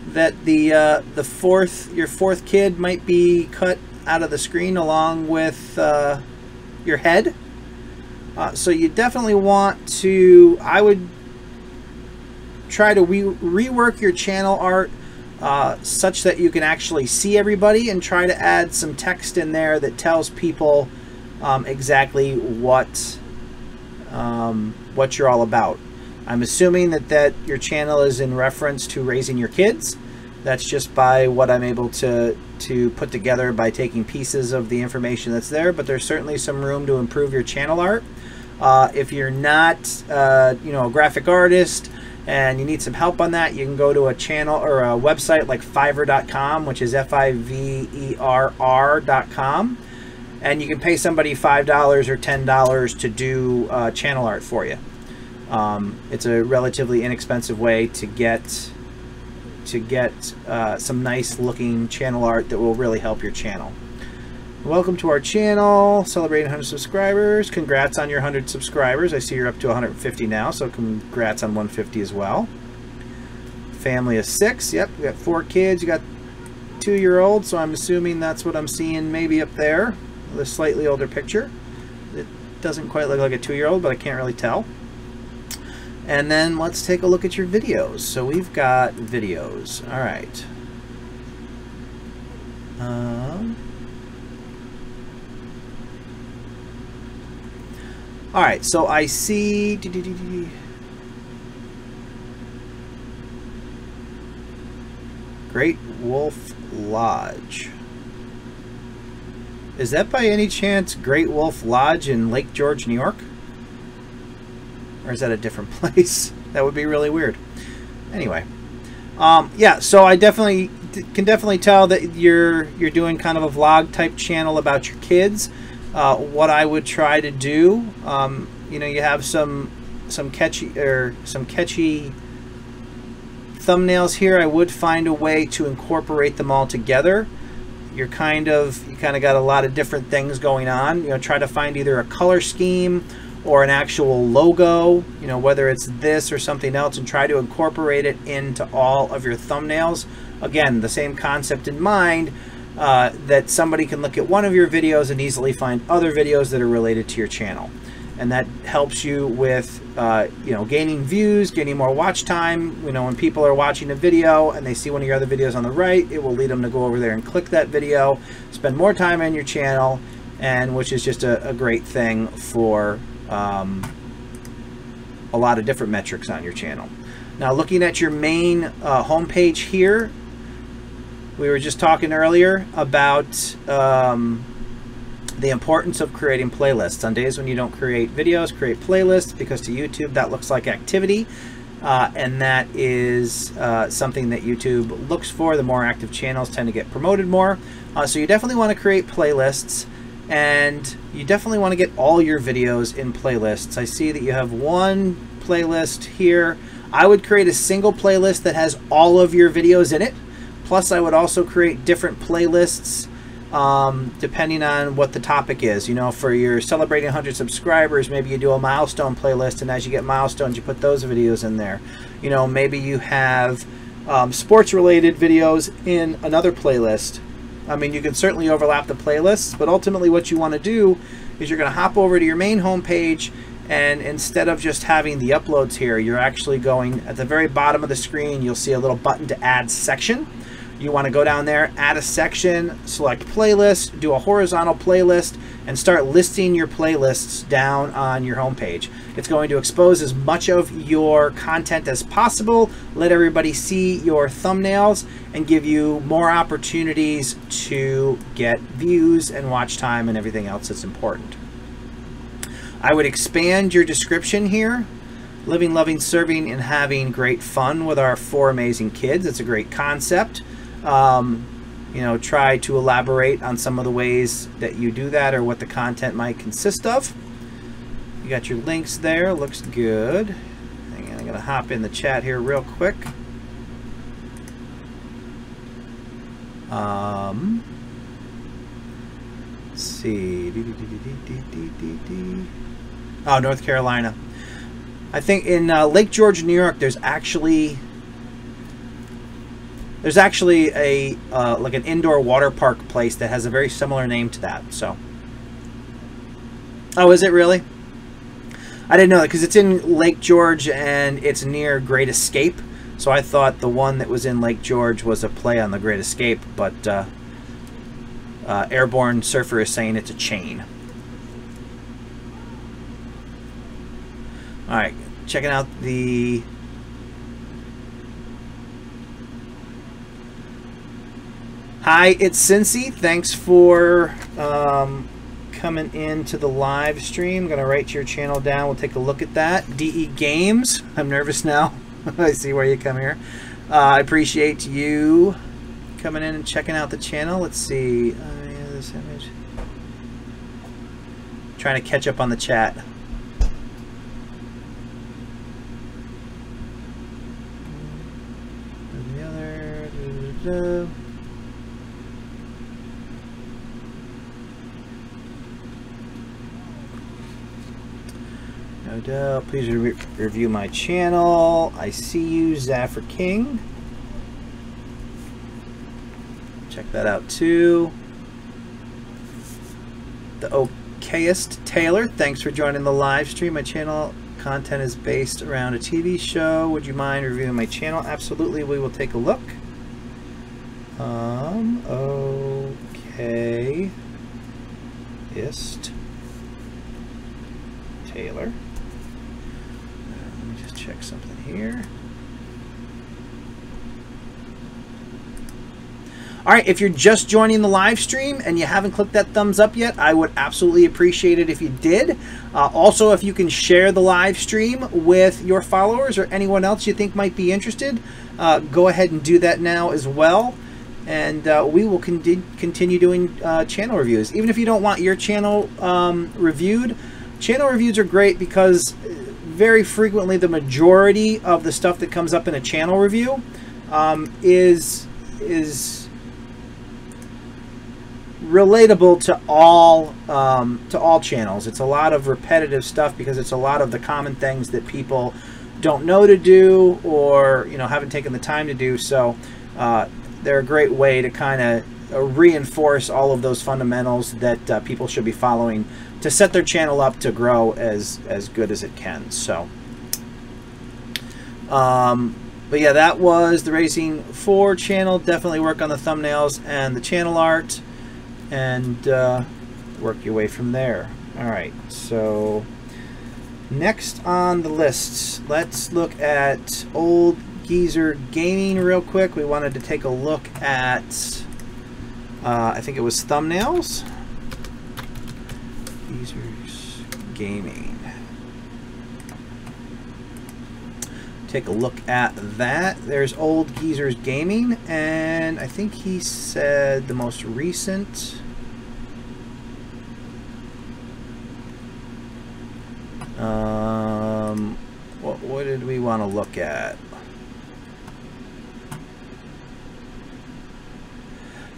that your fourth kid might be cut out of the screen along with your head. So you definitely want to, I would try to rework your channel art such that you can actually see everybody, and try to add some text in there that tells people exactly what you're all about. I'm assuming that your channel is in reference to raising your kids. That's just by what I'm able to put together by taking pieces of the information that's there, but there's certainly some room to improve your channel art. If you're not a graphic artist and you need some help on that, you can go to a channel or a website like Fiverr.com, which is Fiverr.com, and you can pay somebody $5 or $10 to do channel art for you. It's a relatively inexpensive way to get some nice looking channel art that will really help your channel. Welcome to our channel, celebrating 100 subscribers. Congrats on your 100 subscribers. I see you're up to 150 now, so congrats on 150 as well. Family of 6. Yep, we got 4 kids. You got 2-year-old, so I'm assuming that's what I'm seeing maybe up there. The slightly older picture. It doesn't quite look like a 2-year-old, but I can't really tell. And then let's take a look at your videos. So we've got videos. All right. All right, so I see Great Wolf Lodge. Is that by any chance Great Wolf Lodge in Lake George, New York? Or is that a different place? That would be really weird. Anyway, yeah, so I can definitely tell that you're doing kind of a vlog type channel about your kids. What I would try to do, you have some catchy thumbnails here. I would find a way to incorporate them all together. You kind of got a lot of different things going on. Try to find either a color scheme or an actual logo, whether it's this or something else, and try to incorporate it into all of your thumbnails. Again, the same concept in mind, that somebody can look at one of your videos and easily find other videos that are related to your channel. and that helps you with you know, gaining views, gaining more watch time. You know, when people are watching a video and they see one of your other videos on the right, it will lead them to go over there and click that video, spend more time on your channel, and which is just a great thing for a lot of different metrics on your channel. Now, looking at your main homepage here, we were just talking earlier about the importance of creating playlists. On days when you don't create videos, create playlists, because to YouTube that looks like activity, and that is something that YouTube looks for. The more active channels tend to get promoted more. So you definitely want to create playlists, and you definitely want to get all your videos in playlists. I see that you have one playlist here. I would create a single playlist that has all of your videos in it. Plus, I would also create different playlists depending on what the topic is. You know, for your celebrating 100 subscribers, maybe you do a milestone playlist, and as you get milestones, you put those videos in there. You know, maybe you have sports-related videos in another playlist. I mean, you can certainly overlap the playlists, but ultimately what you want to do is you're going to hop over to your main homepage, and instead of just having the uploads here, you're actually going at the very bottom of the screen. You'll see a little button to add section. You want to go down there, add a section, select playlist, do a horizontal playlist, and start listing your playlists down on your homepage. It's going to expose as much of your content as possible, let everybody see your thumbnails, and give you more opportunities to get views and watch time and everything else that's important. I would expand your description here. Living, loving, serving, and having great fun with our 4 amazing kids. It's a great concept. You know, try to elaborate on some of the ways that you do that or what the content might consist of. You got your links there. Looks good. Hang on, I'm going to hop in the chat here real quick. Let's see. Oh, North Carolina. I think in Lake George, New York, there's actually a like an indoor water park place that has a very similar name to that. So, oh, is it really? I didn't know that, because it's in Lake George and it's near Great Escape. So I thought the one that was in Lake George was a play on the Great Escape, but Airborne Surfer is saying it's a chain. All right, checking out the hi, it's Cincy. Thanks for coming into the live stream. I'm gonna write your channel down. We'll take a look at that. DE Games. I'm nervous now. I see where you come here. I appreciate you coming in and checking out the channel. Let's see. Yeah, this image. Trying to catch up on the chat. The other. No doubt. Please review my channel. I see you, Zaffer King. Check that out too. The okayest Taylor. Thanks for joining the live stream. My channel content is based around a TV show. Would you mind reviewing my channel? Absolutely. We will take a look. Okayest Taylor. Let me just check something here. All right, if you're just joining the live stream and you haven't clicked that thumbs up yet, I would absolutely appreciate it if you did. Also, if you can share the live stream with your followers or anyone else you think might be interested, go ahead and do that now as well. And we will continue doing channel reviews. Even if you don't want your channel reviewed, channel reviews are great because very frequently the majority of the stuff that comes up in a channel review is relatable to all channels. It's a lot of repetitive stuff because it's a lot of the common things that people don't know to do or haven't taken the time to do. So they're a great way to kind of reinforce all of those fundamentals that people should be following to set their channel up to grow as good as it can. So but yeah, that was the Racing 4 channel. Definitely work on the thumbnails and the channel art, and work your way from there. All right, so next on the list, let's look at Old Geezer Gaming real quick. We wanted to take a look at, I think it was thumbnails. Geezer's Gaming. Take a look at that. There's Old Geezer's Gaming, and I think he said the most recent. What did we want to look at?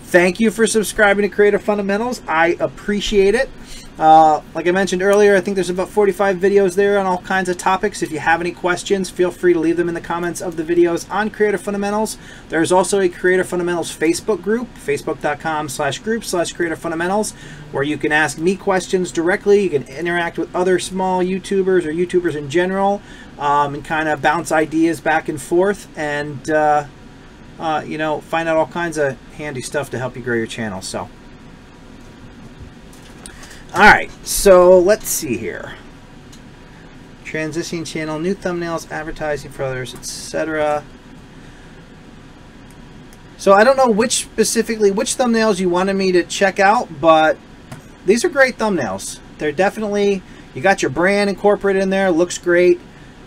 Thank you for subscribing to Creative Fundamentals. I appreciate it. Like I mentioned earlier, I think there's about 45 videos there on all kinds of topics. If you have any questions, feel free to leave them in the comments of the videos on Creative Fundamentals. There's also a Creative Fundamentals Facebook group, facebook.com/group/Creative Fundamentals, where you can ask me questions directly. You can interact with other small YouTubers or YouTubers in general, and kind of bounce ideas back and forth, and you know, find out all kinds of handy stuff to help you grow your channel. So alright, so let's see here. Transitioning channel, new thumbnails, advertising for others, etc. So I don't know which thumbnails you wanted me to check out, but these are great thumbnails. They're definitely, you got your brand incorporated in there, looks great.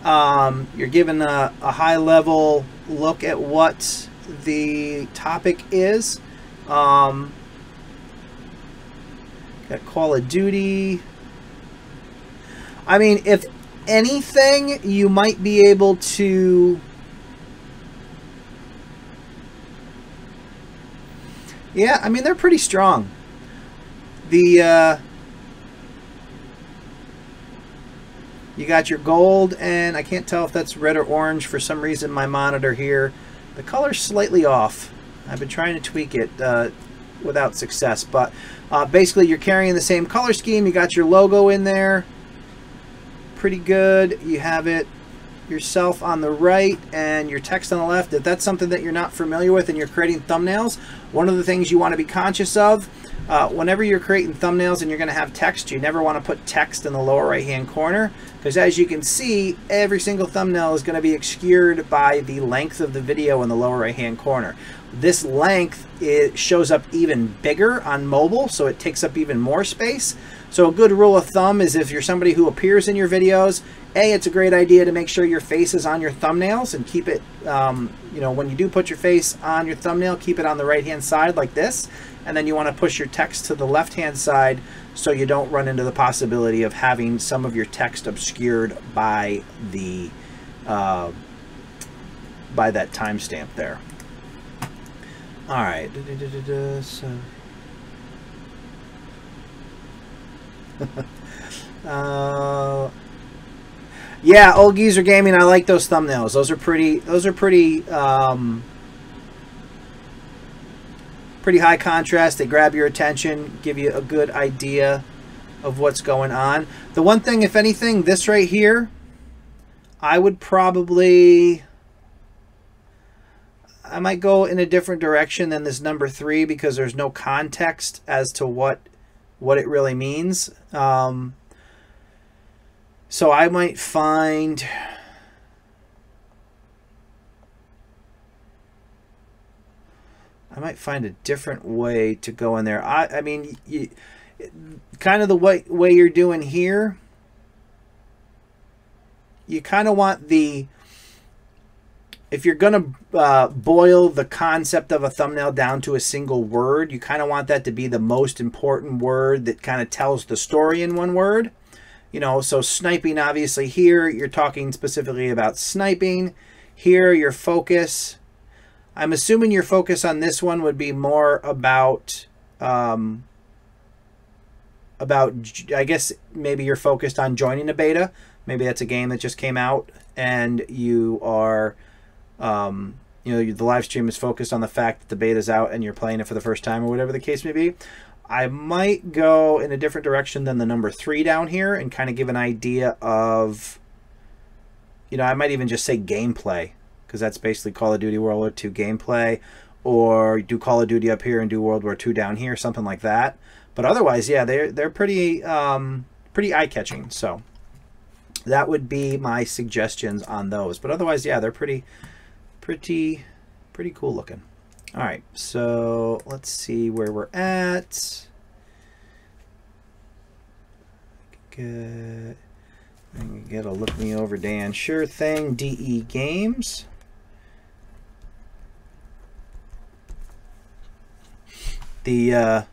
You're given a high level look at what the topic is. Got Call of Duty. I mean, if anything, you might be able to, yeah, I mean, they're pretty strong. The you got your gold, and I can't tell if that's red or orange. For some reason, my monitor here, the color's slightly off. I've been trying to tweak it without success, but basically you're carrying the same color scheme. You got your logo in there, pretty good. You have it yourself on the right and your text on the left. If that's something that you're not familiar with and you're creating thumbnails, one of the things you want to be conscious of, whenever you're creating thumbnails and you're going to have text, you never want to put text in the lower right hand corner, because as you can see, every single thumbnail is going to be obscured by the length of the video in the lower right hand corner. This length, it shows up even bigger on mobile, so it takes up even more space. So a good rule of thumb is, if you're somebody who appears in your videos, it's a great idea to make sure your face is on your thumbnails and keep it, you know, when you do put your face on your thumbnail, keep it on the right hand side like this. And then you want to push your text to the left hand side so you don't run into the possibility of having some of your text obscured by the by that timestamp there. All right. So yeah, Old Geezer Gaming, I like those thumbnails. Those are pretty pretty high contrast. They grab your attention, give you a good idea of what's going on. The one thing, if anything, this right here, I would probably, I might go in a different direction than this number 3, because there's no context as to what it really means. So I might find, a different way to go in there. I mean, kind of the way you're doing here, you kind of want the, if you're going to boil the concept of a thumbnail down to a single word, you kind of want that to be the most important word that kind of tells the story in one word. You know, so sniping, obviously here, you're talking specifically about sniping. Here, your focus, I'm assuming your focus on this one would be more about, I guess maybe you're focused on joining a beta. Maybe that's a game that just came out and you are you know, the live stream is focused on the fact that the beta is out and you're playing it for the first time or whatever the case may be, I might go in a different direction than the number 3 down here and kind of give an idea of, you know, I might even just say gameplay, because that's basically Call of Duty World War II gameplay, or do Call of Duty up here and do World War II down here, something like that. But otherwise, yeah, they're pretty pretty eye-catching. So that would be my suggestions on those. But otherwise, yeah, they're pretty cool looking. All right, so let's see where we're at. Good. You gotta look me over, Dan. Sure thing. DE Games. I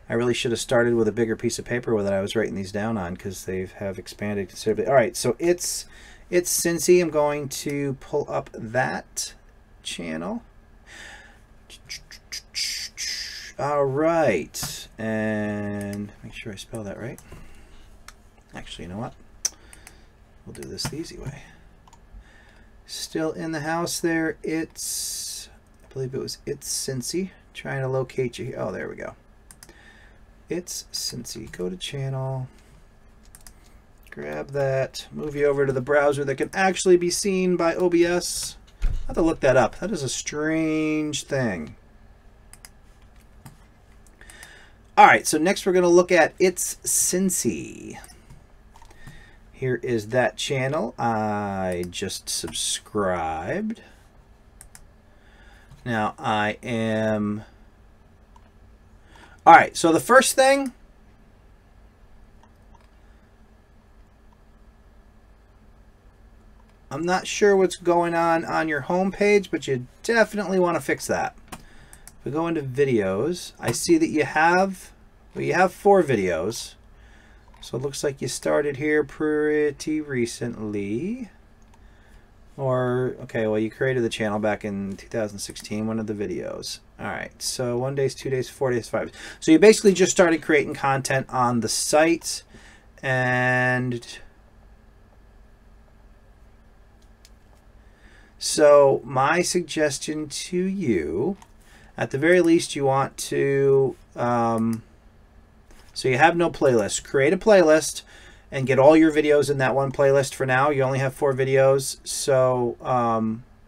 really should have started with a bigger piece of paper that I was writing these down on, because they have expanded considerably. All right, so it's Cincy. I'm going to pull up that channel. All right, and make sure I spell that right. Actually, you know what? We'll do this the easy way. Still in the house there. I believe it was It's Cincy. Trying to locate you here. Oh, there we go. It's Cincy. Go to channel. Grab that. Move you over to the browser that can actually be seen by OBS. I have to look that up. That is a strange thing. All right, so next we're going to look at It's Cincy. Here is that channel. I just subscribed. Now I am... All right, so the first thing... I'm not sure what's going on your home page, but you definitely want to fix that. If we go into videos, I see that you have 4 videos. So it looks like you started here pretty recently. Or, okay, well, you created the channel back in 2016, one of the videos. All right, so 1 day, 2 days, 4 days, 5 days. So you basically just started creating content on the site. And so my suggestion to you, at the very least, you want to... so you have no playlist. Create a playlist and get all your videos in that one playlist for now. You only have 4 videos, so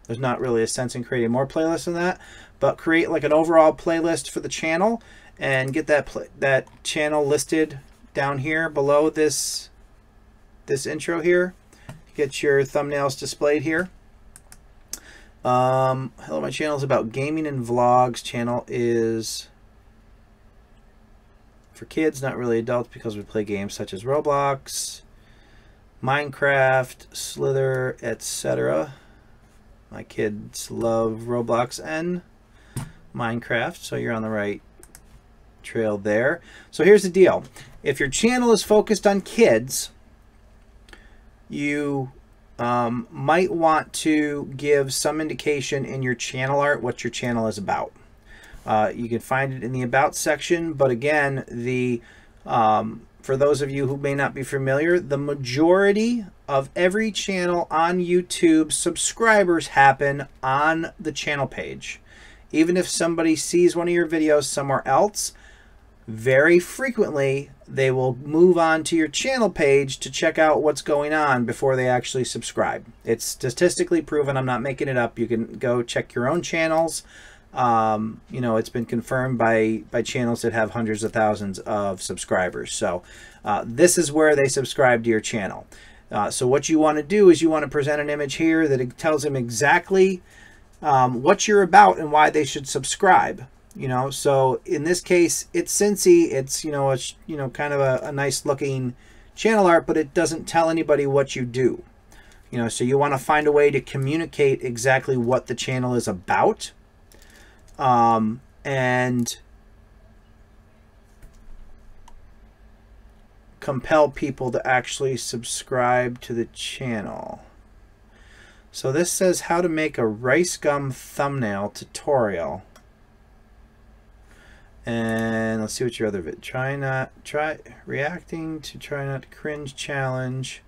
there's not really a sense in creating more playlists than that. But create like an overall playlist for the channel and get that channel listed down here below this intro here. Get your thumbnails displayed here. Hello, my channel is about gaming and vlogs. Channel is for kids, not really adults, because we play games such as Roblox, Minecraft, Slither, etc. My kids love Roblox and Minecraft, so you're on the right trail there. So here's the deal. If your channel is focused on kids, you might want to give some indication in your channel art what your channel is about. You can find it in the About section, but again, for those of you who may not be familiar, the majority of every channel on YouTube subscribers happen on the channel page. Even if somebody sees one of your videos somewhere else, very frequently they will move on to your channel page to check out what's going on before they actually subscribe. It's statistically proven. I'm not making it up. You can go check your own channels. You know, it's been confirmed by channels that have hundreds of thousands of subscribers. So this is where they subscribe to your channel. So what you want to do is you want to present an image here that it tells them exactly what you're about and why they should subscribe. You know, so in this case, it's Cincy. It's, you know, kind of a nice looking channel art, but it doesn't tell anybody what you do. You know, so you want to find a way to communicate exactly what the channel is about. And compel people to actually subscribe to the channel. So this says how to make a rice gum thumbnail tutorial. And let's see what your other vid. Try reacting to try not to cringe challenge.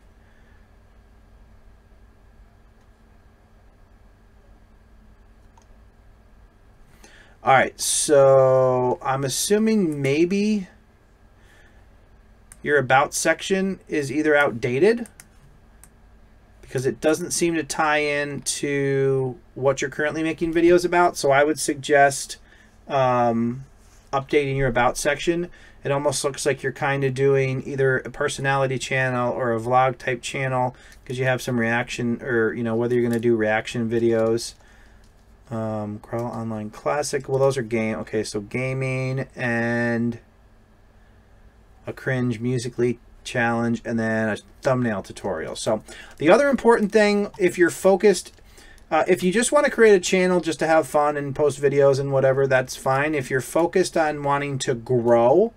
All right, so I'm assuming maybe your about section is either outdated because it doesn't seem to tie in to what you're currently making videos about. So I would suggest updating your about section. It almost looks like you're kind of doing either a personality channel or a vlog type channel because you have some reaction, or you know, whether you're going to do reaction videos. Crawl Online Classic. Well, those are game. Okay, so gaming and a cringe musically challenge, and then a thumbnail tutorial. So the other important thing, if you're focused, if you just want to create a channel just to have fun and post videos and whatever, that's fine. If you're focused on wanting to grow,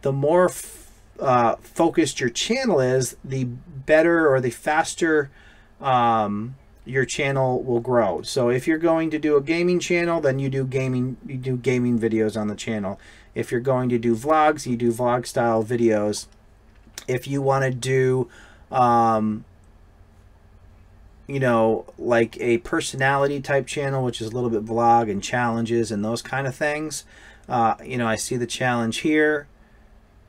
the more focused your channel is, the better or the faster your channel will grow. So if you're going to do a gaming channel, then you do gaming videos on the channel. If you're going to do vlogs, you do vlog style videos. If you want to do you know, like a personality type channel, which is a little bit vlog and challenges and those kind of things, you know, I see the challenge here,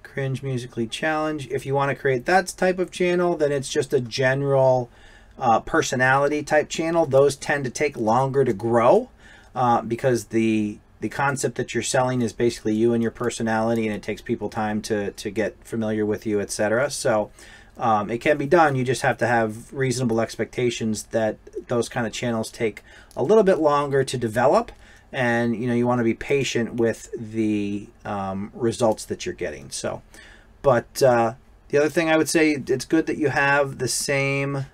cringe musically challenge. If you want to create that type of channel, then it's just a general personality type channel. Those tend to take longer to grow because the concept that you're selling is basically you and your personality, and it takes people time to get familiar with you, etc. So it can be done. You just have to have reasonable expectations that those kind of channels take a little bit longer to develop, and you know, you want to be patient with the results that you're getting. So, but the other thing I would say, it's good that you have the same.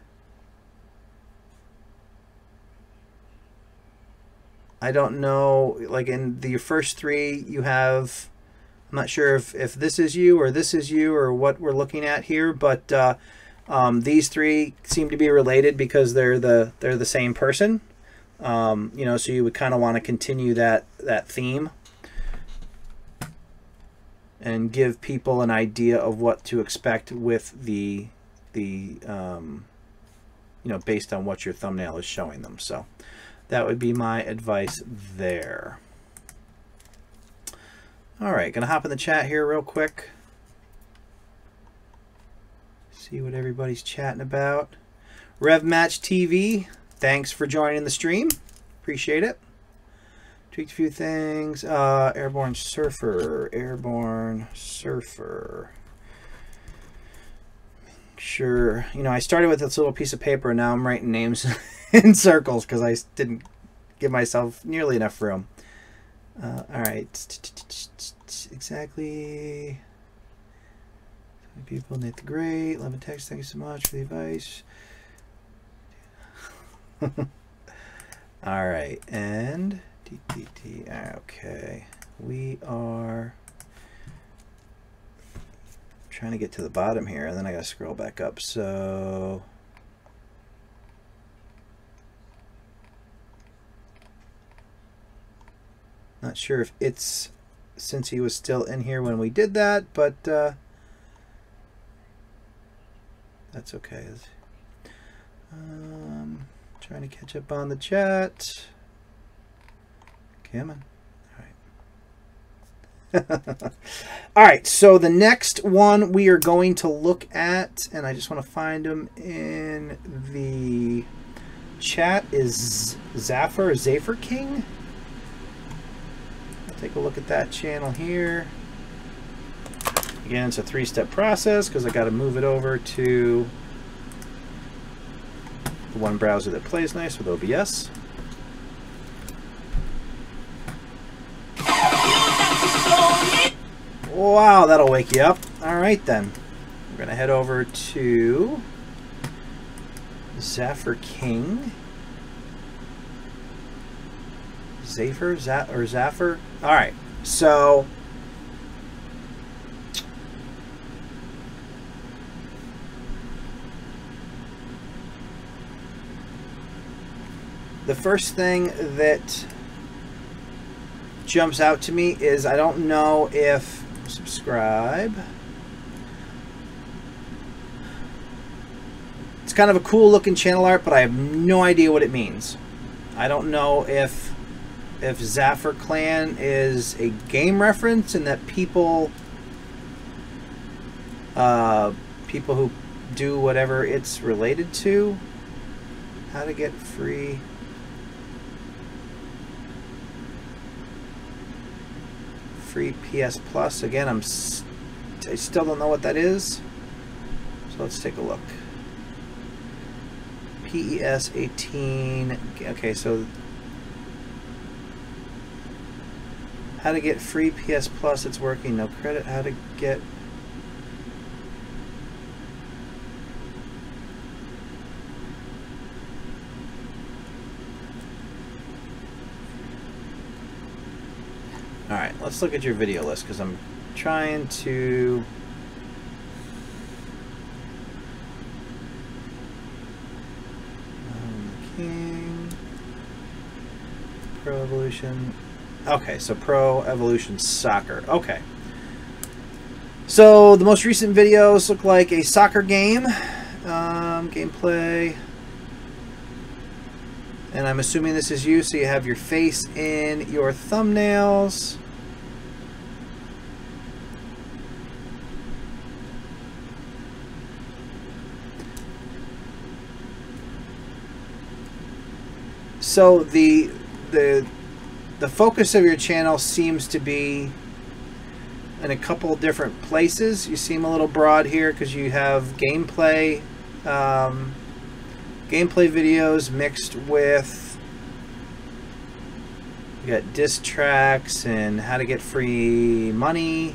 I don't know, like in the first three you have, I'm not sure if this is you or this is you or what we're looking at here, but these three seem to be related because they're the same person. You know, so you would kind of want to continue that theme and give people an idea of what to expect with the you know, based on what your thumbnail is showing them. So that would be my advice there. All right, gonna hop in the chat here real quick. See what everybody's chatting about. RevMatch TV, thanks for joining the stream. Appreciate it. Tweaked a few things. Airborne Surfer. Sure. You know, I started with this little piece of paper and now I'm writing names in circles because I didn't give myself nearly enough room. All right. Exactly. People, Nate the Great. Love and Text, thank you so much for the advice. All right. And DTT. Okay. We are trying to get to the bottom here, and then I got to scroll back up. So not sure if it's since he was still in here when we did that, but that's okay. Trying to catch up on the chat. Come on. All right, so the next one we are going to look at, and I just want to find them in the chat, is Zaffer King. I'll take a look at that channel here. Again, it's a three-step process because I got to move it over to the one browser that plays nice with OBS. Wow, that'll wake you up. All right, then. We're going to head over to Zaffer King. Zaffer? All right, so the first thing that jumps out to me is I don't know if subscribe. It's kind of a cool looking channel art, but I have no idea what it means. I don't know if if Zaffer Clan is a game reference and that people who do whatever it's related to. How to get free PS Plus. Again, I still don't know what that is, so let's take a look. PES 18. Okay, so how to get free PS Plus. It's working. No credit. How to get Alright, let's look at your video list because I'm trying to King Pro Evolution. Okay, so Pro Evolution Soccer. Okay. So the most recent videos look like a soccer game. Gameplay. And I'm assuming this is you, so you have your face in your thumbnails. So the focus of your channel seems to be in a couple different places. You seem a little broad here because you have gameplay videos mixed with, you got diss tracks and how to get free money.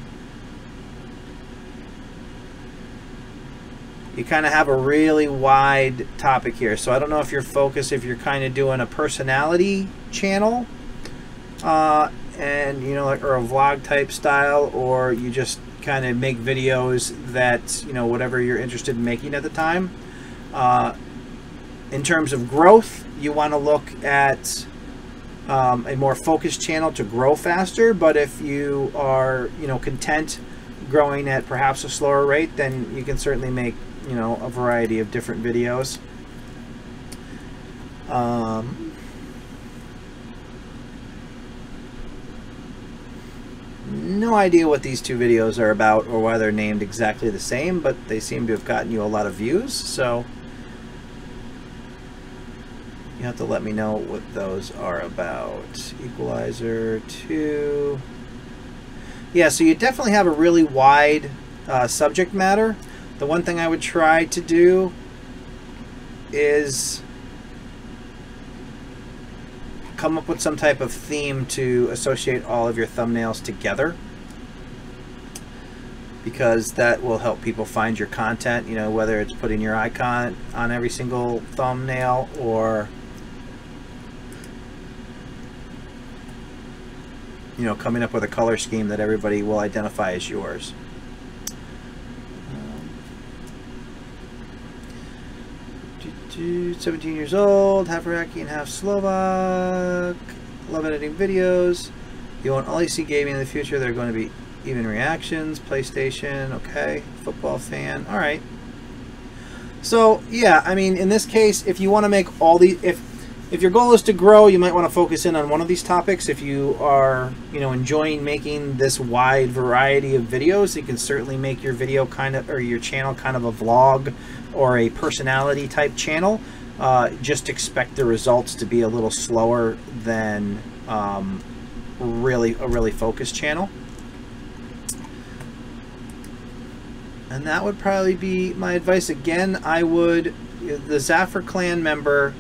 You kind of have a really wide topic here, so I don't know if you're focused, if you're kind of doing a personality channel and like, or a vlog type style, or you just kind of make videos that whatever you're interested in making at the time. In terms of growth, you want to look at a more focused channel to grow faster, but if you are content growing at perhaps a slower rate, then you can certainly make a variety of different videos. No idea what these two videos are about or why they're named exactly the same, but they seem to have gotten you a lot of views, so you have to let me know what those are about. Equalizer 2. Yeah, so you definitely have a really wide subject matter. The one thing I would try to do is come up with some type of theme to associate all of your thumbnails together, because that will help people find your content, whether it's putting your icon on every single thumbnail or coming up with a color scheme that everybody will identify as yours. 17 years old, half Iraqi and half Slovak. Love editing videos. You won't only see gaming in the future. There are going to be even reactions. PlayStation, okay. Football fan, all right. So yeah, I mean, in this case, if you want to make all these, if your goal is to grow, you might want to focus in on one of these topics. If you are, enjoying making this wide variety of videos, you can certainly make your video or your channel kind of a vlog or a personality type channel. Just expect the results to be a little slower than a really focused channel. And that would probably be my advice. Again, the Zaffer Clan member,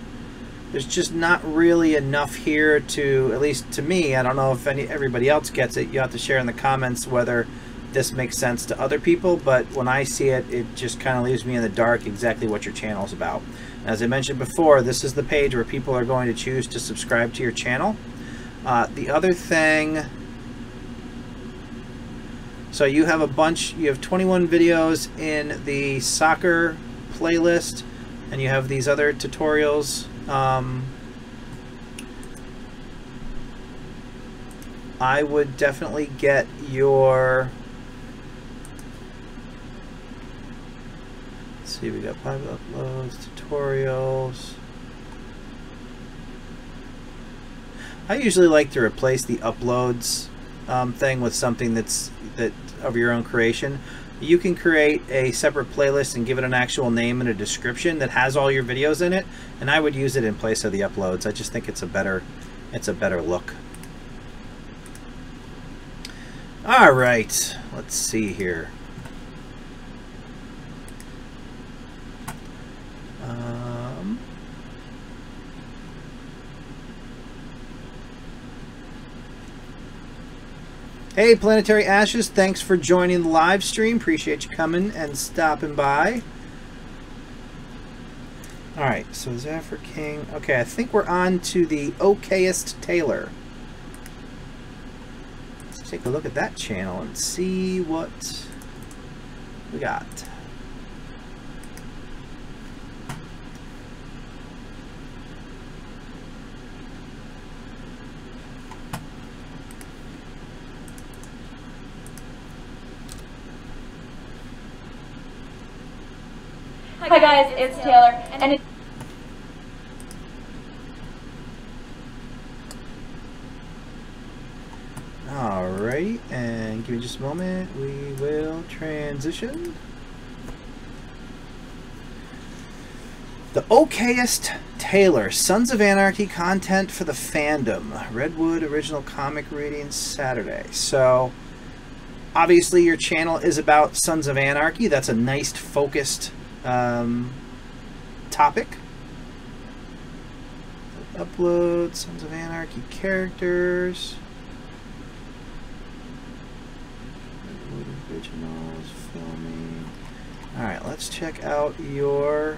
there's just not really enough here to, at least to me, I don't know if everybody else gets it. You have to share in the comments whether this makes sense to other people, but when I see it, it just kind of leaves me in the dark exactly what your channel is about. As I mentioned before, this is the page where people are going to choose to subscribe to your channel. The other thing, so you have you have 21 videos in the soccer playlist, and you have these other tutorials. I would definitely get your, let's see, we got 5 uploads, tutorials. I usually like to replace the uploads thing with something that of your own creation. You can create a separate playlist and give it an actual name and a description that has all your videos in it, and I would use it in place of the uploads. I just think it's a better look. All right, let's see here. Hey, Planetary Ashes, thanks for joining the live stream. Appreciate you coming and stopping by. All right, so Zephyr King. Okay, I think we're on to the okayest Taylor. Let's take a look at that channel and see what we got. Hi guys, it's Taylor, and it's alright, and give me just a moment, we will transition. The okayest Taylor, Sons of Anarchy content for the fandom. Redwood original comic reading Saturday. So obviously your channel is about Sons of Anarchy. That's a nice focused topic. Upload Sons of Anarchy characters. Originals, filming. Alright, let's check out your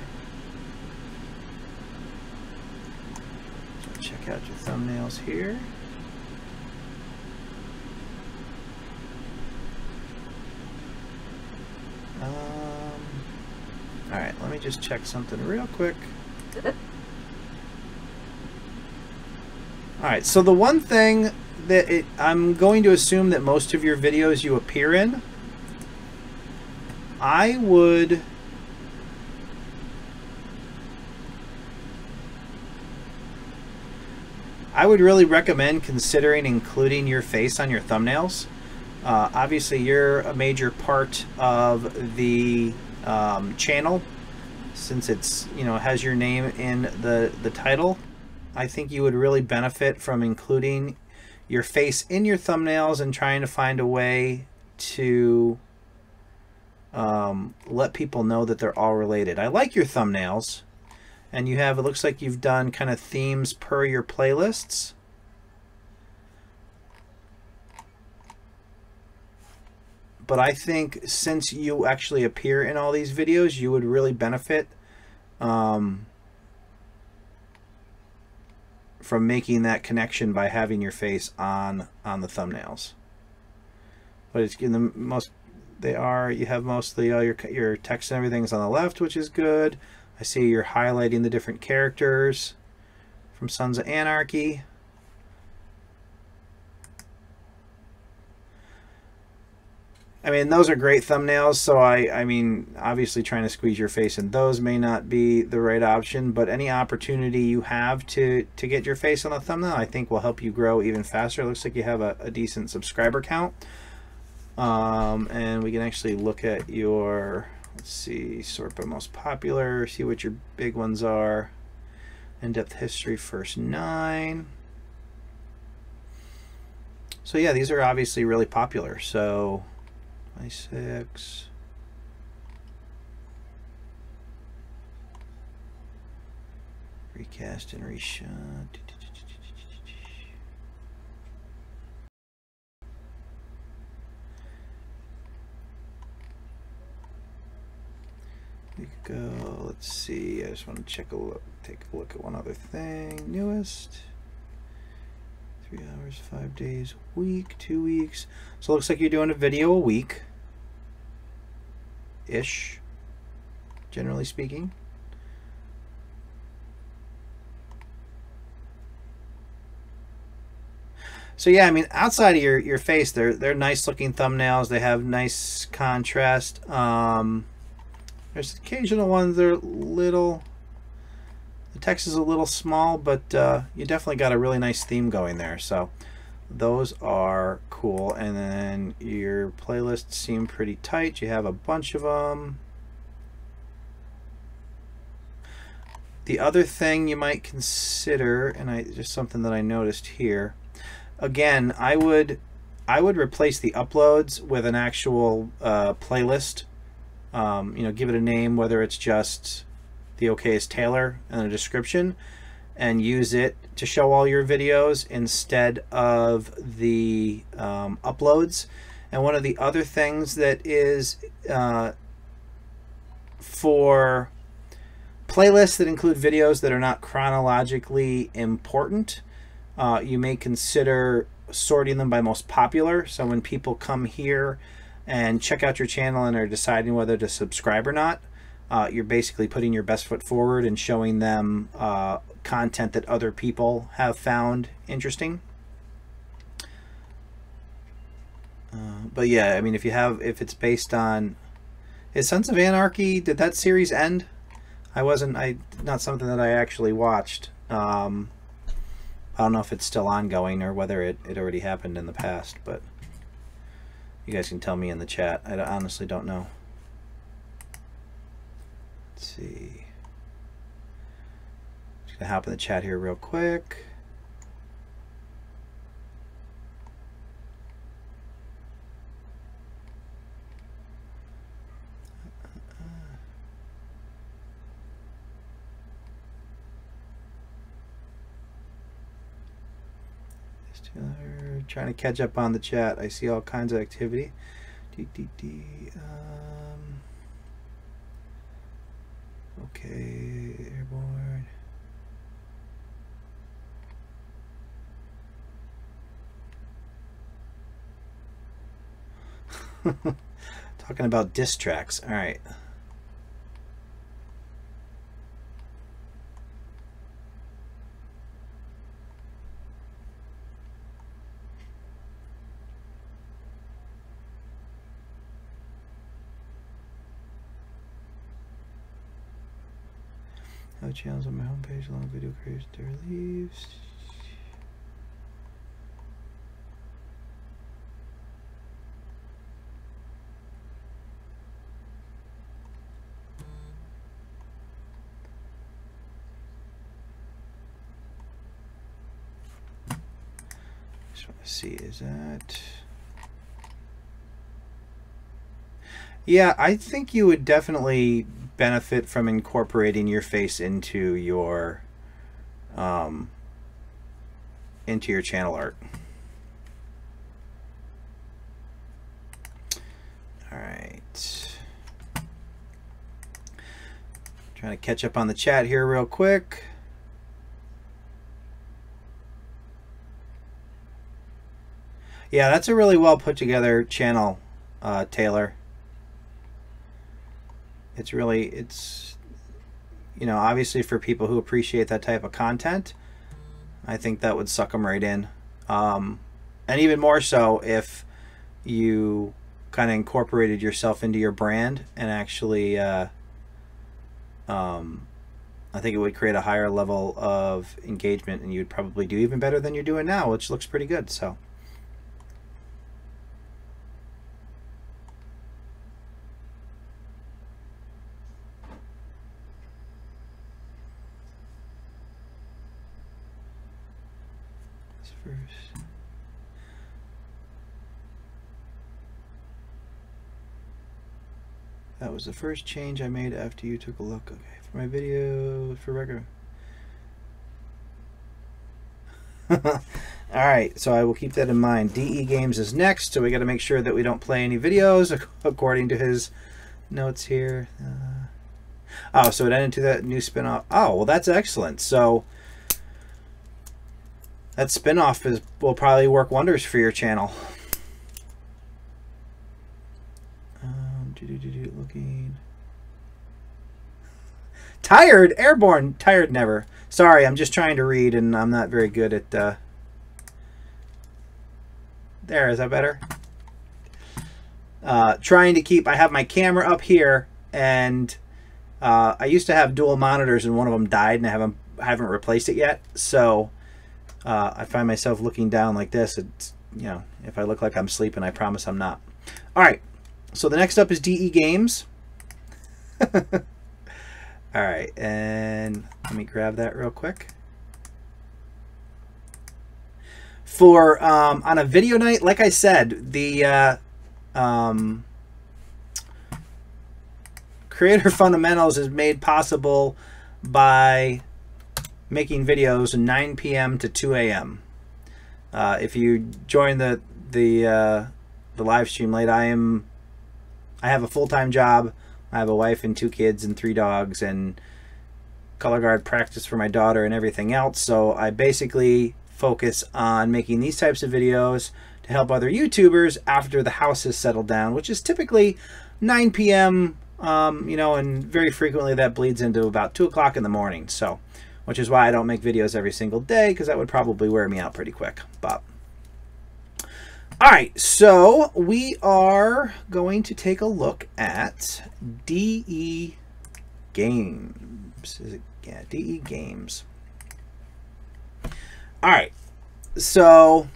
thumbnails here. Alright, let me just check something real quick. Alright, so the one thing that I'm going to assume that most of your videos you appear in, I would really recommend considering including your face on your thumbnails. Obviously, you're a major part of the channel, since it's, you know, has your name in the title. I think you would really benefit from including your face in your thumbnails and trying to find a way to let people know that they're all related. I like your thumbnails, and you have, it looks like you've done kind of themes per your playlists. But I think since you actually appear in all these videos, you would really benefit from making that connection by having your face on the thumbnails. But it's in the most, you have mostly all your text and everything's on the left, which is good. I see you're highlighting the different characters from Sons of Anarchy. I mean, those are great thumbnails, so I mean, obviously trying to squeeze your face in those may not be the right option, but any opportunity you have to get your face on a thumbnail, I think will help you grow even faster. It looks like you have a decent subscriber count. And we can actually look at your, let's see, sort by most popular, see what your big ones are. In-depth history, first 9. So yeah, these are obviously really popular. So 26. Recast and reshot. We could go, let's see, I just want to take a look at one other thing. Newest. 3 hours, 5 days, a week, 2 weeks. So it looks like you're doing a video a week ish, generally speaking. So yeah, I mean, outside of your face, they're nice looking thumbnails. They have nice contrast. There's occasional ones that are little The text is a little small, but you definitely got a really nice theme going there. So those are cool. And then your playlists seem pretty tight. You have a bunch of them. The other thing you might consider, and just something that I noticed here, again, I would replace the uploads with an actual playlist. You know, give it a name, whether it's just the OK is Taylor and a description, and use it to show all your videos instead of the uploads. And one of the other things that is for playlists that include videos that are not chronologically important, you may consider sorting them by most popular. So when people come here and check out your channel and are deciding whether to subscribe or not, you're basically putting your best foot forward and showing them content that other people have found interesting. But yeah, I mean, if it's based on, is Sons of Anarchy, did that series end? Not something that I actually watched. I don't know if it's still ongoing or whether it already happened in the past, but you guys can tell me in the chat. I honestly don't know. Let's see. Just gonna hop in the chat here real quick. Trying to catch up on the chat. I see all kinds of activity. Okay, airborne. Talking about diss tracks. All right. Channels on my homepage, long video creators leaves. Just want to see, is that? Yeah, I think you would definitely benefit from incorporating your face into your channel art. All right, trying to catch up on the chat here real quick. Yeah, that's a really well put together channel, Taylor. It's you know, obviously for people who appreciate that type of content, I think that would suck them right in. And even more so if you kind of incorporated yourself into your brand and actually, I think it would create a higher level of engagement, and you'd probably do even better than you're doing now, which looks pretty good. So. That was the first change I made after you took a look. Okay, for my video, for record. Alright, so I will keep that in mind. DE Games is next, so we got to make sure that we don't play any videos according to his notes here. Oh, so it ended to that new spin-off. Oh, well, that's excellent. So that spin-off will probably work wonders for your channel. Looking tired, airborne, tired never. Sorry, I'm just trying to read and I'm not very good at there, is that better? Trying to keep, I have my camera up here and I used to have dual monitors and one of them died and I haven't replaced it yet. So I find myself looking down like this. It's, you know, if I look like I'm sleeping, I promise I'm not. All right. So the next up is DE Games. All right. And let me grab that real quick. For on a video night, like I said, the Creator Fundamentals is made possible by making videos 9 p.m. to 2 a.m. If you join the live stream late, I have a full-time job. I have a wife and 2 kids and 3 dogs and color guard practice for my daughter and everything else. So I basically focus on making these types of videos to help other YouTubers after the house has settled down, which is typically 9 p.m. You know, and very frequently that bleeds into about 2 o'clock in the morning. So, which is why I don't make videos every single day, because that would probably wear me out pretty quick. But all right, so we are going to take a look at DE Games. Is it? Yeah, DE Games. All right, so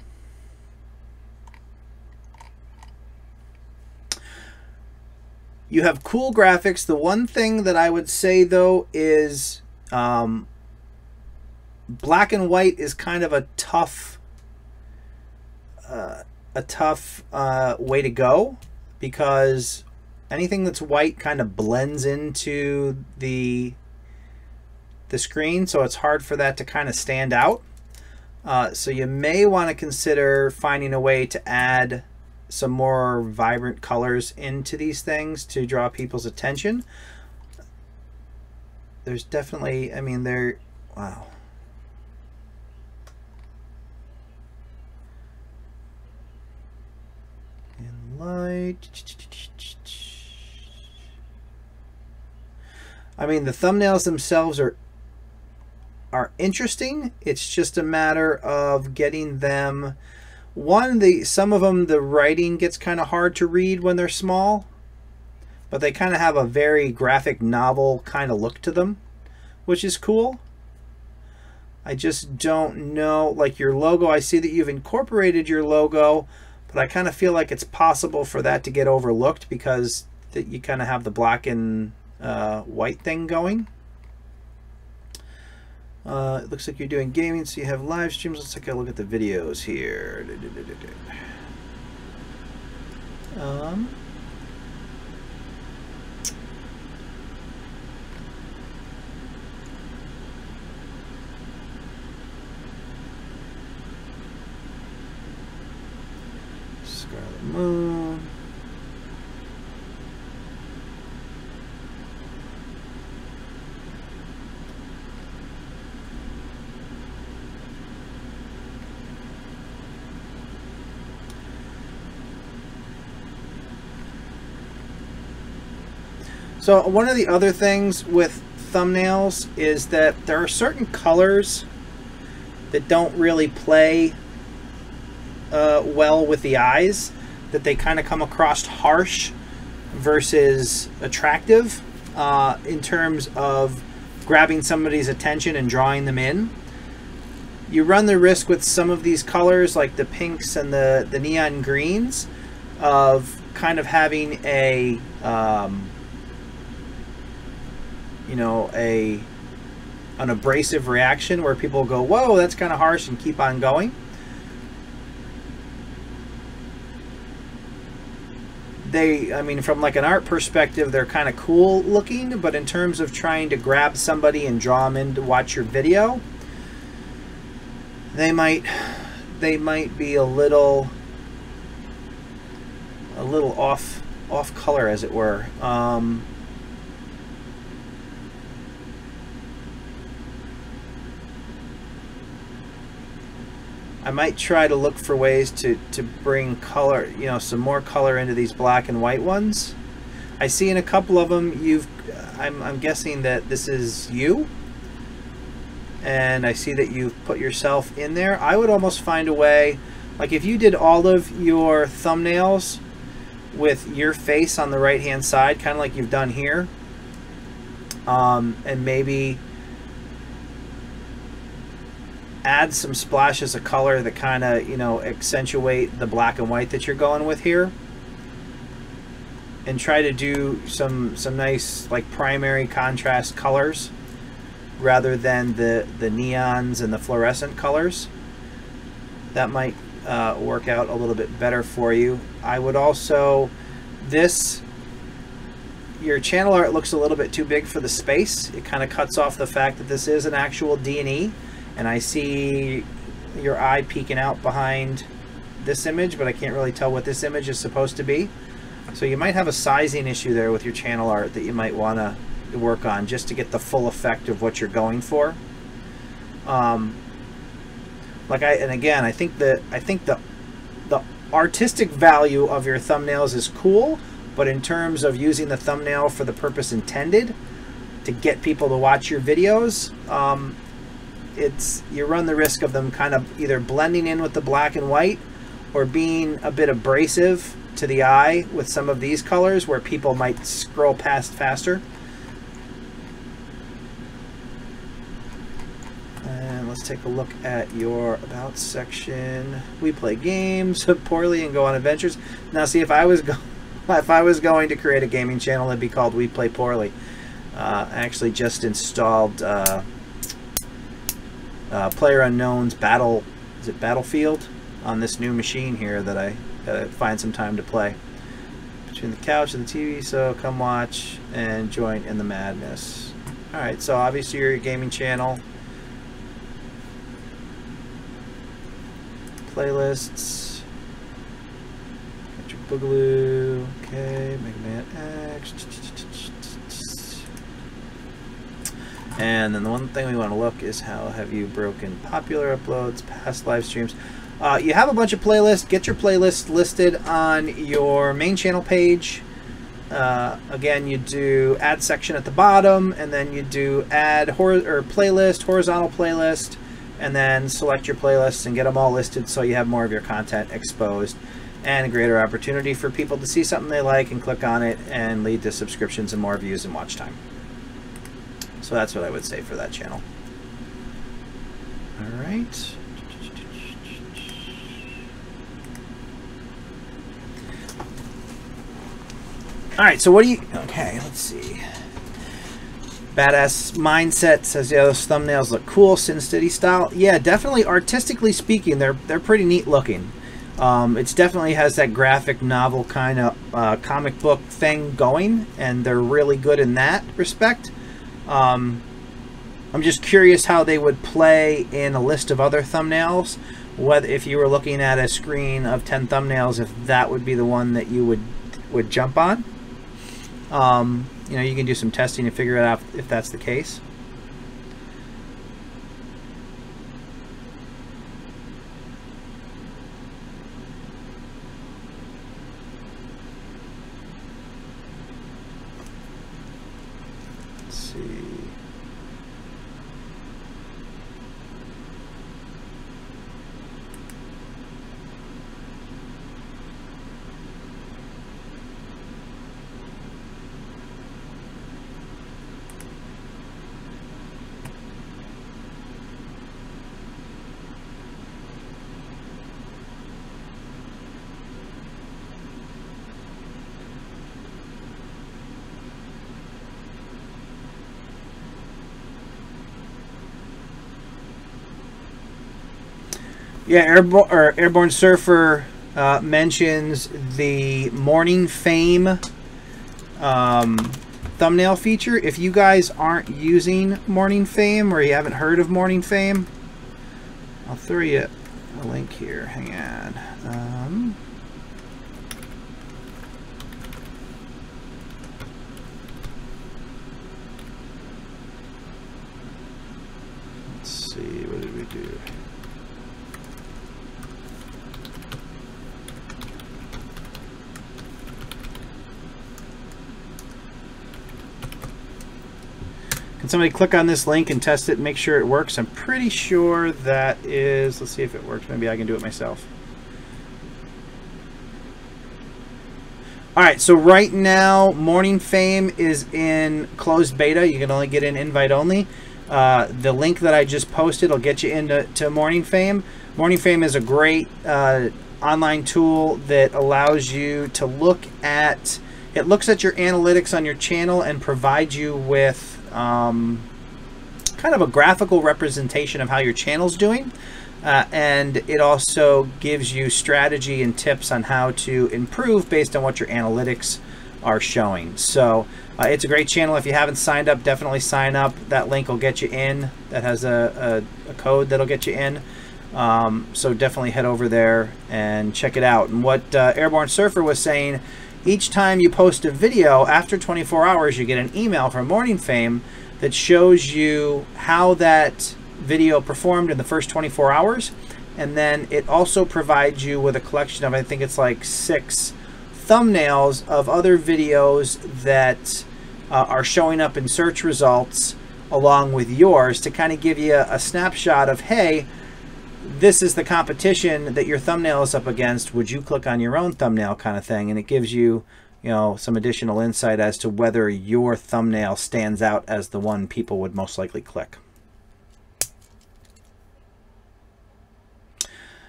you have cool graphics. The one thing that I would say though is black and white is kind of a tough way to go, because anything that's white kind of blends into the screen, so it's hard for that to kind of stand out. So you may want to consider finding a way to add some more vibrant colors into these things to draw people's attention. There's definitely, I mean, wow. And light. I mean, the thumbnails themselves are interesting. It's just a matter of getting them. Some of them, the writing gets kind of hard to read when they're small, but they kind of have a very graphic novel kind of look to them, which is cool. I just don't know, like your logo, I see that you've incorporated your logo, but I kind of feel like it's possible for that to get overlooked because that you kind of have the black and white thing going. It looks like you're doing gaming, so you have live streams. Let's take a look at the videos here. Scarlet Moon. So one of the other things with thumbnails is that there are certain colors that don't really play well with the eyes, that they kind of come across harsh versus attractive in terms of grabbing somebody's attention and drawing them in. You run the risk with some of these colors, like the pinks and the neon greens, of kind of having a you know, an abrasive reaction where people go, whoa, that's kind of harsh, and keep on going. I mean, from like an art perspective, they're kind of cool looking, but in terms of trying to grab somebody and draw them in to watch your video, they might be a little off color, as it were. I might try to look for ways to bring color, you know, some more color into these black and white ones. I see in a couple of them I'm guessing that this is you, and I see that you've put yourself in there. I would almost find a way, like if you did all of your thumbnails with your face on the right hand side, kind of like you've done here, and maybe add some splashes of color that kind of, you know, accentuate the black and white that you're going with here, and try to do some nice like primary contrast colors rather than the neons and the fluorescent colors. That might work out a little bit better for you. I would also, your channel art looks a little bit too big for the space. It kind of cuts off the fact that this is an actual D&E, and I see your eye peeking out behind this image, but I can't really tell what this image is supposed to be. So you might have a sizing issue there with your channel art that you might want to work on just to get the full effect of what you're going for. And again, I think the artistic value of your thumbnails is cool, but in terms of using the thumbnail for the purpose intended, to get people to watch your videos, you run the risk of them kind of either blending in with the black and white or being a bit abrasive to the eye with some of these colors where people might scroll past faster. And let's take a look at your about section. We play games poorly and go on adventures. Now see, if I was going to create a gaming channel, it'd be called We Play Poorly. I actually just installed PlayerUnknown's Battlefield on this new machine here that I gotta find some time to play. Between the couch and the TV, so come watch and join in the madness. Alright, so obviously your gaming channel. Playlists. Got your Boogaloo. Okay, Mega Man X. And then the one thing we want to look is how have you broken popular uploads, past live streams. You have a bunch of playlists. Get your playlists listed on your main channel page. Again, you do add section at the bottom, and then you do add playlist, horizontal playlist, and then select your playlists and get them all listed so you have more of your content exposed, and a greater opportunity for people to see something they like and click on it and lead to subscriptions and more views and watch time. So that's what I would say for that channel. All right. All right, so what do you, okay, let's see. Badass Mindset says, yeah, those thumbnails look cool, Sin City style. Yeah, definitely, artistically speaking, they're pretty neat looking. It definitely has that graphic novel kind of comic book thing going, and they're really good in that respect. I'm just curious how they would play in a list of other thumbnails. Whether if you were looking at a screen of 10 thumbnails, if that would be the one that you would jump on. You know, you can do some testing to figure it out if that's the case. Let's see. Yeah, Airborne Surfer mentions the Morning Fame thumbnail feature. If you guys aren't using Morning Fame or you haven't heard of Morning Fame, I'll throw you a link here. Hang on. Let's see, what did we do? Can somebody click on this link and test it and make sure it works? I'm pretty sure that is, let's see if it works. Maybe I can do it myself. All right, so right now, Morning Fame is in closed beta. You can only get in invite only. The link that I just posted will get you into Morning Fame. Morning Fame is a great online tool that allows you to look at, it looks at your analytics on your channel and provides you with kind of a graphical representation of how your channel's doing. And it also gives you strategy and tips on how to improve based on what your analytics are showing. So it's a great channel. If you haven't signed up, definitely sign up. That link will get you in. That has a code that'll get you in. So definitely head over there and check it out. And what Airborne Surfer was saying, each time you post a video, after 24 hours, you get an email from Morning Fame that shows you how that video performed in the first 24 hours, and then it also provides you with a collection of, I think it's like 6 thumbnails of other videos that are showing up in search results along with yours, to kind of give you a snapshot of, hey, this is the competition that your thumbnail is up against, would you click on your own thumbnail, kind of thing. And it gives you, you know, some additional insight as to whether your thumbnail stands out as the one people would most likely click.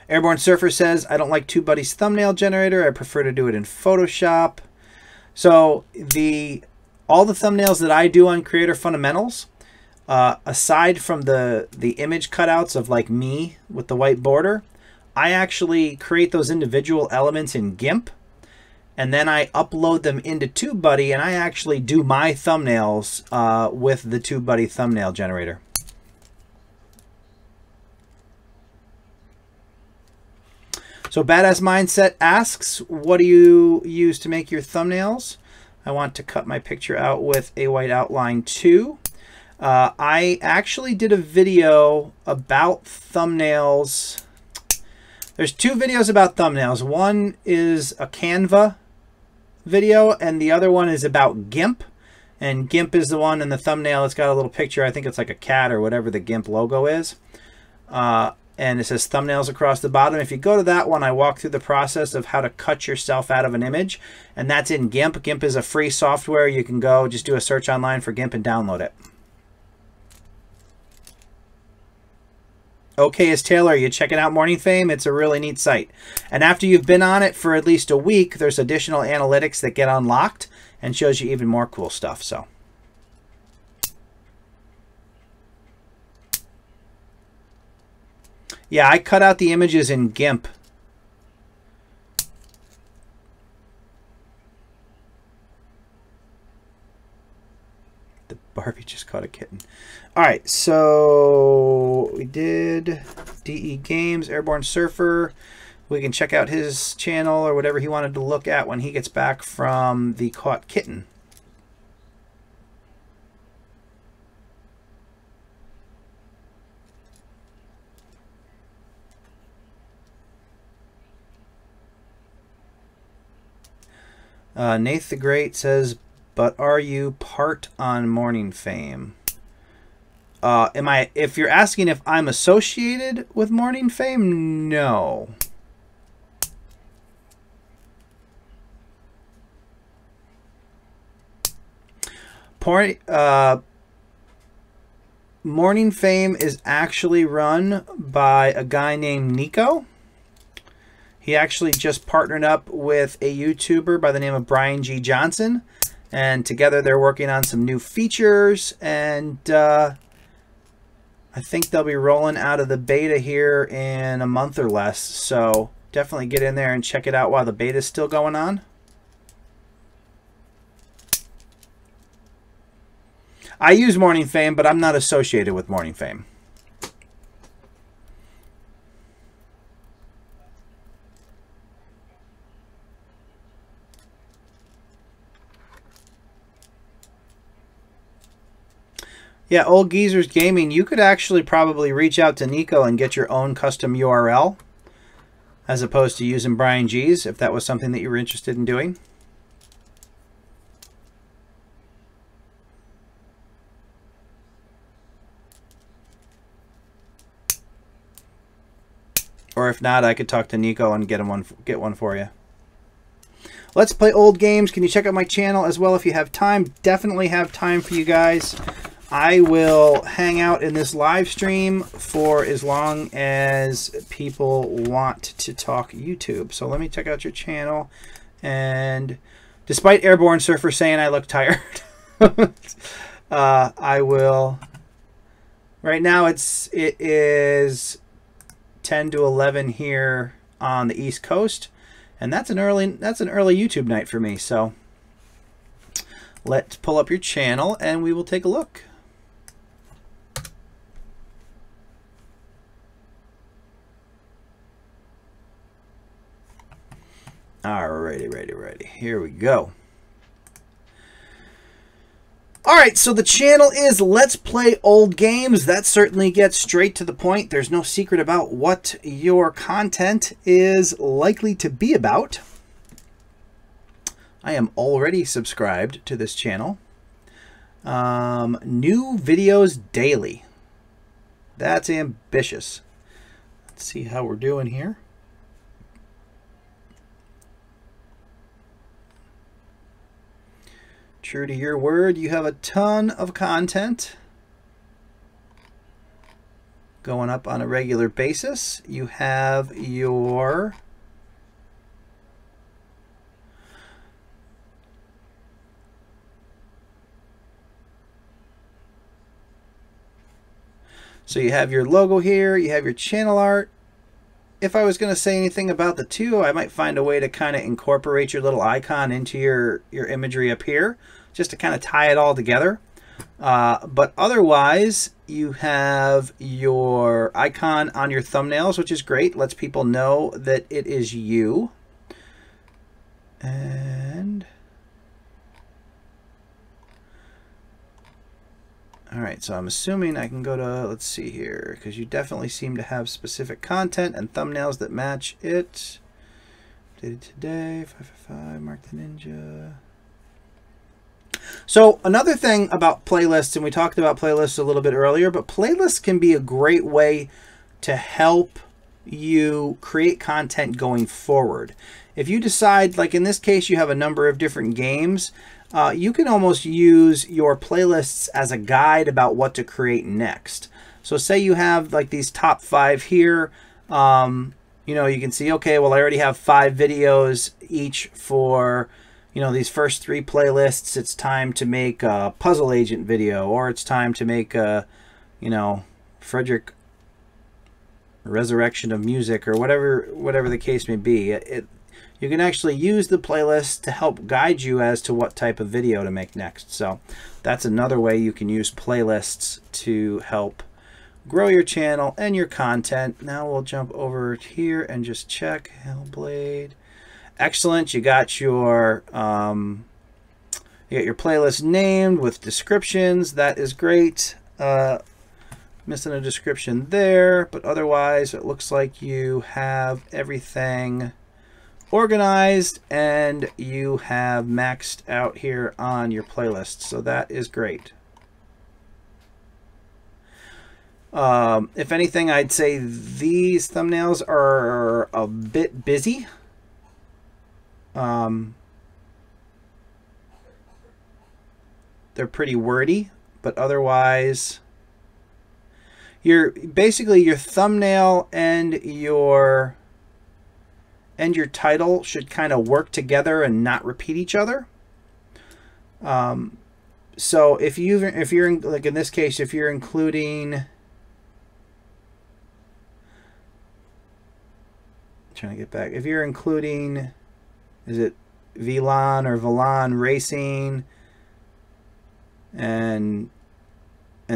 Airborne Surfer says, I don't like TubeBuddy's thumbnail generator. I prefer to do it in Photoshop. So all the thumbnails that I do on Creator Fundamentals, aside from the image cutouts of like me with the white border, I actually create those individual elements in GIMP, and then I upload them into TubeBuddy, and I actually do my thumbnails with the TubeBuddy thumbnail generator. So Badass Mindset asks, what do you use to make your thumbnails? I want to cut my picture out with a white outline too. I actually did a video about thumbnails. There's 2 videos about thumbnails. One is a Canva video, and the other one is about GIMP. And GIMP is the one in the thumbnail. It's got a little picture. I think it's like a cat or whatever the GIMP logo is. And it says thumbnails across the bottom. If you go to that one, I walk through the process of how to cut yourself out of an image, and that's in GIMP. GIMP is a free software. You can go just do a search online for GIMP and download it. Okay, is Taylor, you checking out Morning Fame? It's a really neat site. And after you've been on it for at least a week, there's additional analytics that get unlocked and shows you even more cool stuff. So yeah, I cut out the images in GIMP. The Barbie just caught a kitten. All right, so we did DE Games, Airborne Surfer. We can check out his channel or whatever he wanted to look at when he gets back from the caught kitten. Nath the Great says, but are you part on Morning Fame? If you're asking if I'm associated with Morning Fame, no. Morning Fame is actually run by a guy named Nico. He actually just partnered up with a YouTuber by the name of Brian G. Johnson, and together they're working on some new features, and I think they'll be rolling out of the beta here in a month or less, so definitely get in there and check it out while the beta is still going on. I use Morning Fame, but I'm not associated with Morning Fame. Yeah, Old Geezers Gaming, you could actually probably reach out to Nico and get your own custom URL as opposed to using Brian G's, if that was something that you were interested in doing. Or if not, I could talk to Nico and get one for you. Let's Play Old Games. Can you check out my channel as well if you have time? Definitely have time for you guys. I will hang out in this live stream for as long as people want to talk YouTube. So let me check out your channel. And despite Airborne Surfer saying I look tired, I will. Right now it is 10 to 11 here on the East Coast, and that's an early YouTube night for me. So let's pull up your channel and we will take a look. Alrighty. Here we go. Alright, so the channel is Let's Play Old Games. That certainly gets straight to the point. There's no secret about what your content is likely to be about. I am already subscribed to this channel. New videos daily. That's ambitious. Let's see how we're doing here. True to your word, you have a ton of content going up on a regular basis. You have your logo here, you have your channel art. If I was going to say anything about the two, I might find a way to kind of incorporate your little icon into your imagery up here, just to kind of tie it all together. But otherwise, you have your icon on your thumbnails, which is great. Lets people know that it is you. And all right, so I'm assuming I can go to, let's see here, because you definitely seem to have specific content and thumbnails that match it. Updated today, 555, Mark the Ninja. So another thing about playlists, and we talked about playlists a little bit earlier, but playlists can be a great way to help you create content going forward. If you decide, like in this case, you have a number of different games, you can almost use your playlists as a guide about what to create next. So say you have like these top 5 here. You know, you can see, okay, well, I already have 5 videos each for, you know, these first 3 playlists. It's time to make a puzzle agent video, or it's time to make a, you know, Frederick Resurrection of Music, or whatever the case may be. You can actually use the playlist to help guide you as to what type of video to make next. So that's another way you can use playlists to help grow your channel and your content. Now we'll jump over here and just check Hellblade. Excellent. You got your playlist named with descriptions. That is great. Missing a description there, but otherwise it looks like you have everything organized and you have maxed out here on your playlist, so that is great. If anything, I'd say these thumbnails are a bit busy. They're pretty wordy, but otherwise basically your thumbnail and your title should kind of work together and not repeat each other. So if you're in, like in this case, if you're including, trying to get back, if you're including, is it Villan or Villan Racing and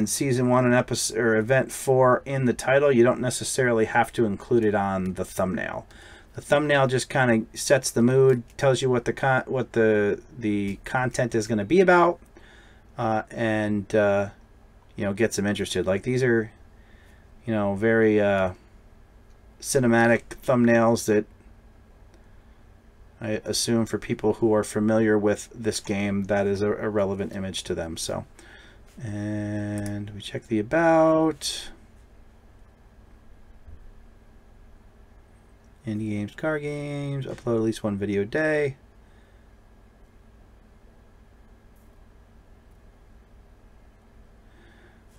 season 1 and episode or event 4 in the title, you don't necessarily have to include it on the thumbnail. The thumbnail just kind of sets the mood, tells you what the content is going to be about, and you know, gets them interested. Like these are, you know, very cinematic thumbnails that I assume for people who are familiar with this game, that is a relevant image to them. So, and we check the about. Indie games, car games, upload at least 1 video a day.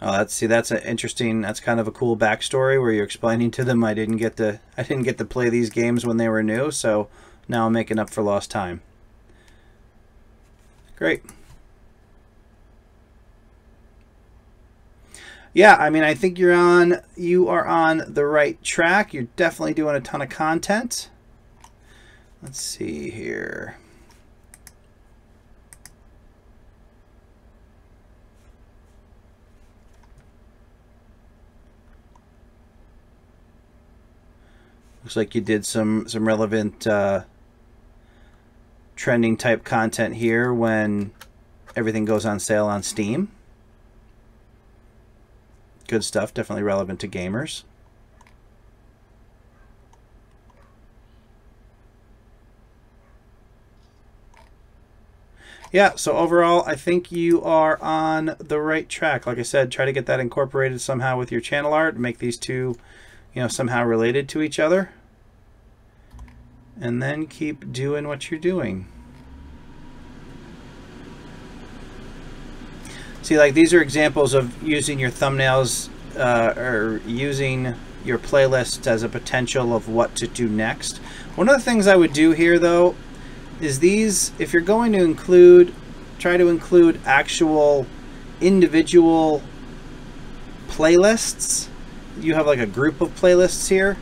Oh, that's an interesting. That's kind of a cool backstory where you're explaining to them I didn't get to play these games when they were new, so now I'm making up for lost time. Great. Yeah, I mean, I think you are on the right track. You're definitely doing a ton of content. Let's see here. Looks like you did some relevant trending type content here when everything goes on sale on Steam. Good stuff, definitely relevant to gamers. Yeah, so overall, I think you are on the right track. Like I said, try to get that incorporated somehow with your channel art, make these two, you know, somehow related to each other. And then keep doing what you're doing. See, like these are examples of using your thumbnails or using your playlist as a potential of what to do next. One of the things I would do here, though, is these, if you're going to include, try to include actual individual playlists. You have like a group of playlists here.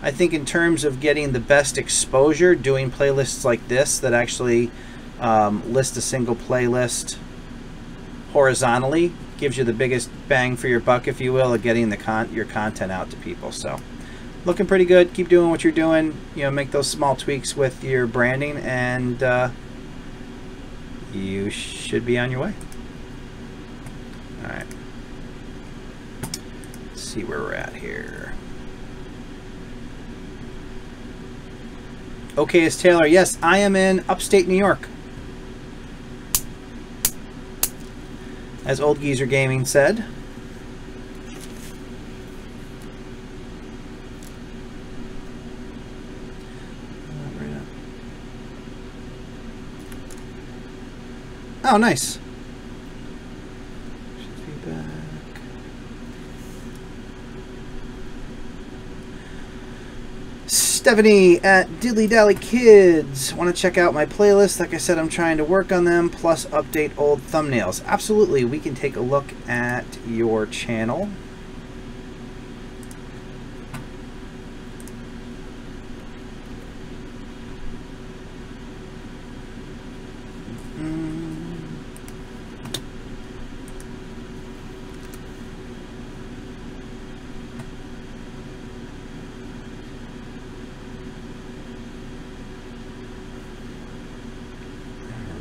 I think in terms of getting the best exposure, doing playlists like this that actually list a single playlist horizontally gives you the biggest bang for your buck, if you will, of getting your content out to people. So looking pretty good. Keep doing what you're doing. You know, make those small tweaks with your branding, and you should be on your way. All right. Let's see where we're at here. Okay, it's Taylor. Yes, I am in upstate New York. As Old Geezer Gaming said. Oh, nice. Should be back. Stephanie at Diddly Dally Kids. Want to check out my playlist? Like I said, I'm trying to work on them, plus update old thumbnails. Absolutely, we can take a look at your channel.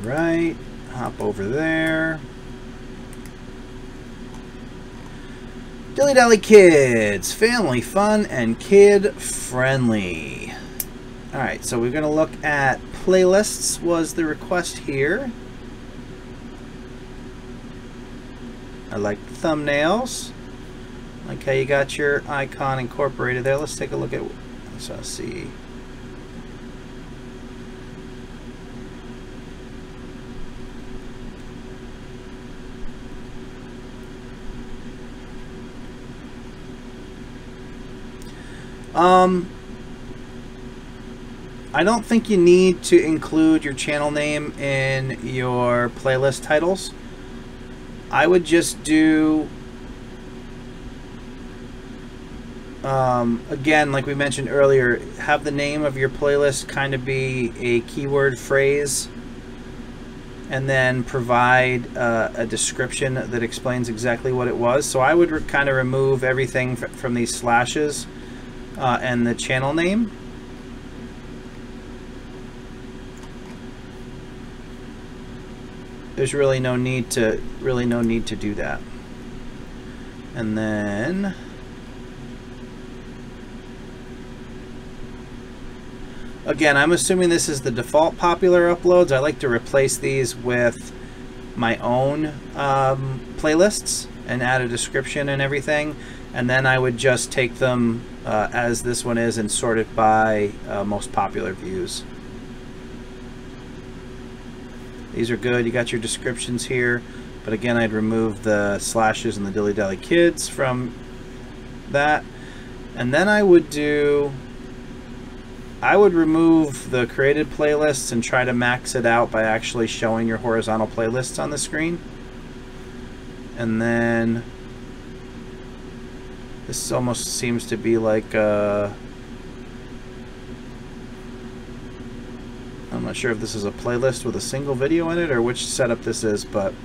Right, hop over there. Dilly Dally Kids, family fun and kid friendly. All right, so we're gonna look at playlists was the request here. I like thumbnails. Like how you got your icon incorporated there. Let's take a look at, let's see. I don't think you need to include your channel name in your playlist titles. I would just do, again, like we mentioned earlier, have the name of your playlist kind of be a keyword phrase, and then provide a description that explains exactly what it was. So I would kind of remove everything from these slashes and the channel name. There's really no need to do that. And then again, I'm assuming this is the default popular uploads. I like to replace these with my own playlists and add a description and everything, and then I would just take them as this one is and sort it by most popular views. These are good. You got your descriptions here, But again, I'd remove the slashes and the dilly dally kids from that. And then I would remove the created playlists and try to max it out by actually showing your horizontal playlists on the screen. And then this almost seems to be like I'm not sure if this is a playlist with a single video in it or which setup this is, but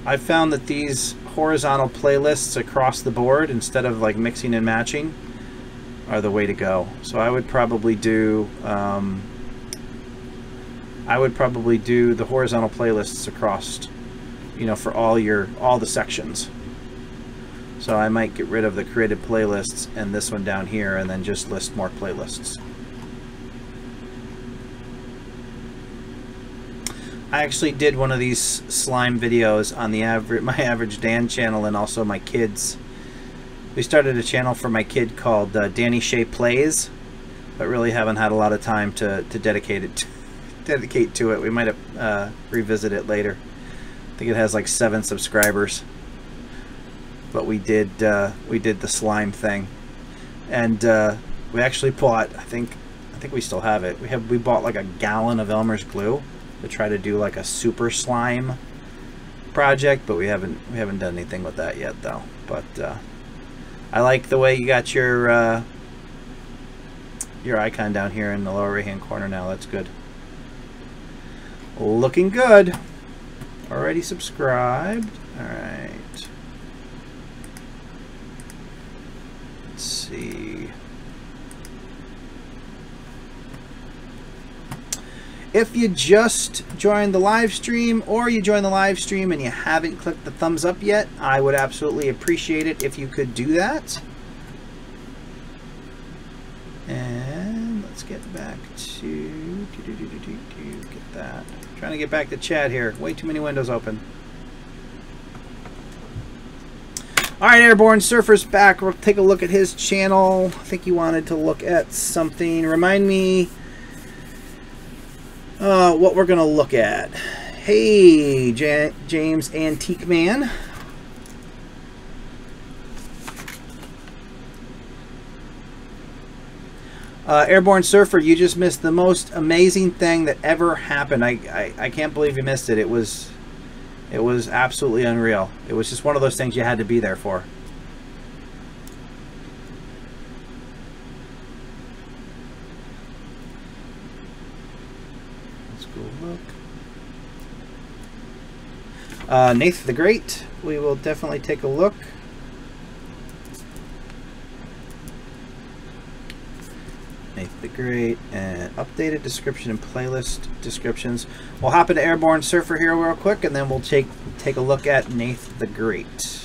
I found that these horizontal playlists across the board, instead of like mixing and matching, are the way to go. So I would probably do the horizontal playlists across, you know, for all the sections. So I might get rid of the created playlists and this one down here, and then just list more playlists. I actually did one of these slime videos on my Average Dan channel, and also my kids. We started a channel for my kid called Danny Shea Plays, but really haven't had a lot of time to dedicate to it. We might revisit it later. I think it has like 7 subscribers, but we did the slime thing, and we actually bought. I think we still have it. We bought like a gallon of Elmer's glue to try to do like a super slime project, but we haven't done anything with that yet though. But I like the way you got your icon down here in the lower right hand corner now. That's good. Looking good. Already subscribed. All right. Let's see. If you just joined the live stream, or you joined the live stream and you haven't clicked the thumbs up yet, I would absolutely appreciate it if you could do that. And let's get back to get that. Trying to get back to chat here. Way too many windows open. All right, Airborne Surfer's back. We'll take a look at his channel. I think he wanted to look at something. Remind me what we're gonna look at. Hey, James Antique Man. Airborne Surfer, you just missed the most amazing thing that ever happened. I can't believe you missed it. It was absolutely unreal. It was just one of those things you had to be there for. Let's go look. Nathan the Great, we will definitely take a look. Nathan the Great, and updated description and playlist descriptions. We'll hop into Airborne Surfer here real quick, and then we'll take a look at Nathan the Great.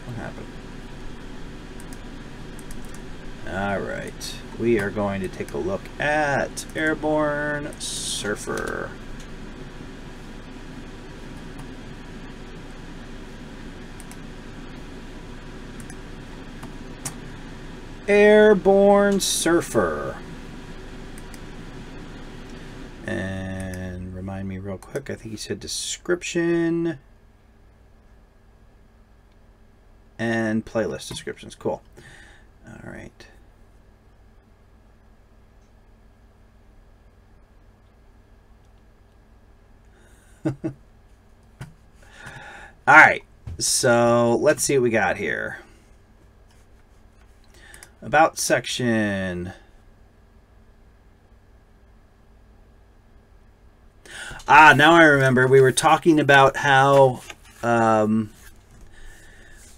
What happened? All right, we are going to take a look at Airborne Surfer. Airborne Surfer. And remind me real quick, I think he said description and playlist descriptions. Cool. All right. All right, so let's see what we got here. About section. Now I remember. We were talking about how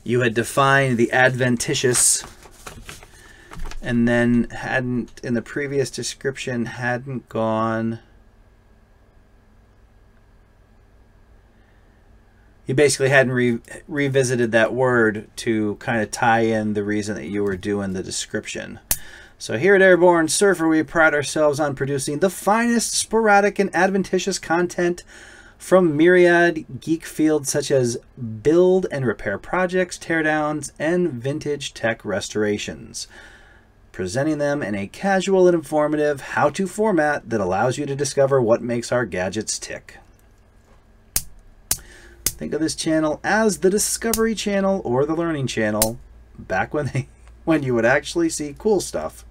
you had defined the adventitious, and then hadn't, in the previous description, hadn't gone. You basically hadn't revisited that word to kind of tie in the reason that you were doing the description. So here at Airborne Surfer, we pride ourselves on producing the finest sporadic and adventitious content from myriad geek fields such as build and repair projects, teardowns, and vintage tech restorations, presenting them in a casual and informative how-to format that allows you to discover what makes our gadgets tick. Think of this channel as the Discovery Channel or the Learning Channel back when you would actually see cool stuff,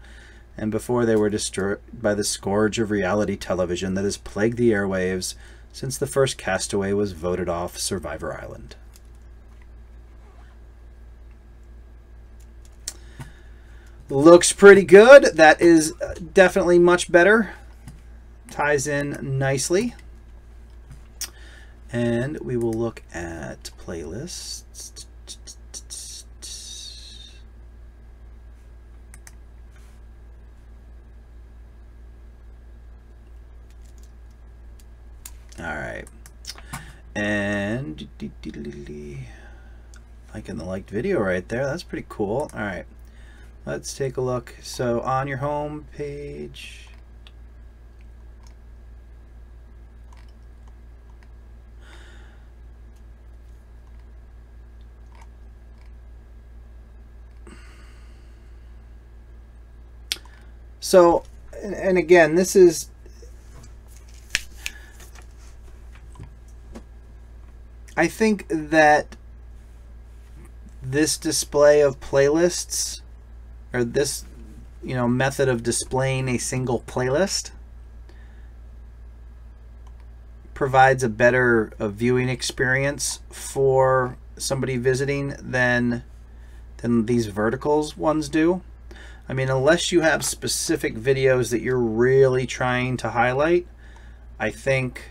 and before they were destroyed by the scourge of reality television that has plagued the airwaves since the first castaway was voted off Survivor Island. Looks pretty good. That is definitely much better. Ties in nicely. And we will look at playlists. All right. And liking the liked video right there. That's pretty cool. All right. Let's take a look. So on your home page, so, and again, this is, I think that this display of playlists, or this, method of displaying a single playlist, provides a better viewing experience for somebody visiting than these verticals ones do. I mean, unless you have specific videos that you're really trying to highlight, I think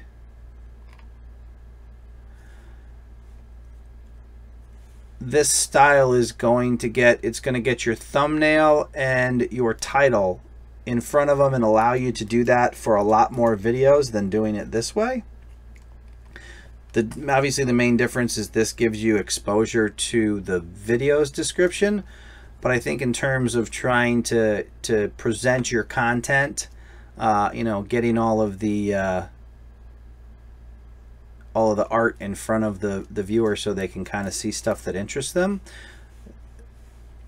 this style is going to get your thumbnail and your title in front of them and allow you to do that for a lot more videos than doing it this way. Obviously the main difference is this gives you exposure to the video's description, but I think in terms of trying to present your content, getting all of the art in front of the viewer so they can kind of see stuff that interests them,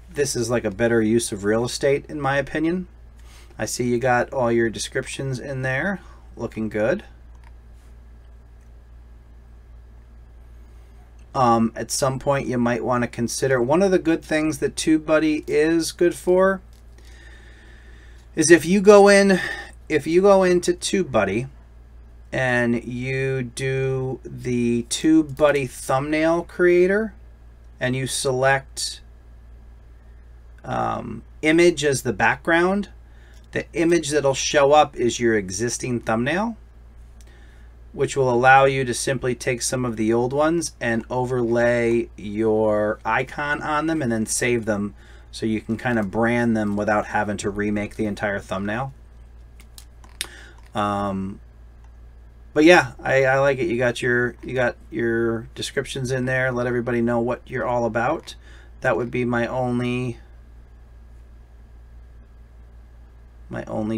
this is like a better use of real estate in my opinion. I see you got all your descriptions in there, looking good. At some point you might want to consider, one of the good things that TubeBuddy is good for is if you go into TubeBuddy and you do the TubeBuddy thumbnail creator and you select image as the background, the image that'll show up is your existing thumbnail, which will allow you to simply take some of the old ones and overlay your icon on them and then save them so you can kind of brand them without having to remake the entire thumbnail. But yeah, I like it. You got your descriptions in there. Let everybody know what you're all about. That would be my only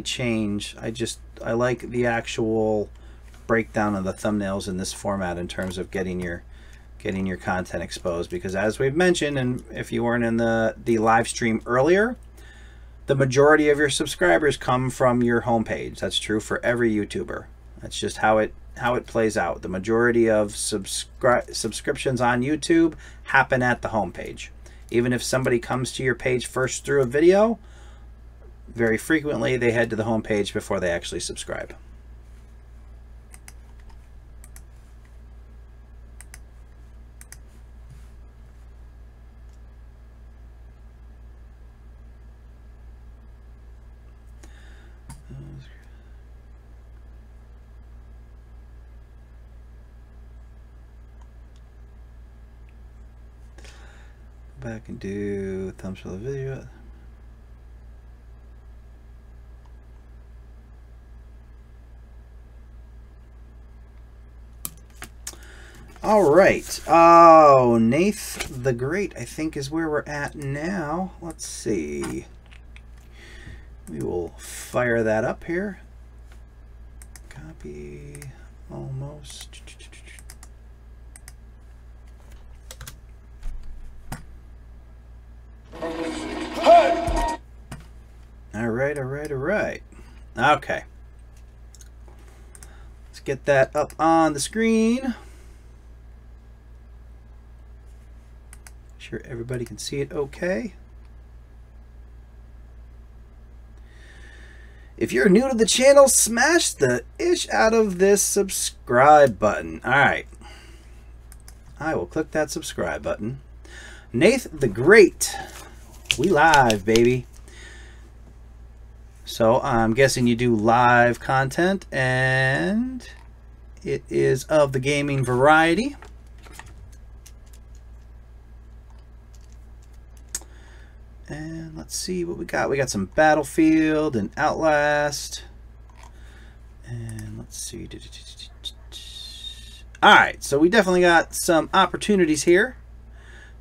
change. I like the actual breakdown of the thumbnails in this format in terms of getting your content exposed, because as we've mentioned, and if you weren't in the live stream earlier, the majority of your subscribers come from your homepage. That's true for every YouTuber. That's just how it plays out. The majority of subscriptions on YouTube happen at the homepage. Even if somebody comes to your page first through a video, very frequently they head to the homepage before they actually subscribe. Back and do thumbs for the video. All right. Oh, Nath the Great, I think, is where we're at now. Let's see. We will fire that up here. Copy almost. All right, all right, all right. Okay. Let's get that up on the screen. Sure everybody can see it okay. If you're new to the channel, smash the ish out of this subscribe button. All right. I will click that subscribe button. Nath the Great. We live, baby. So I'm guessing you do live content, and it is of the gaming variety. And let's see what we got. We got some Battlefield and Outlast. And let's see. Alright, so we definitely got some opportunities here.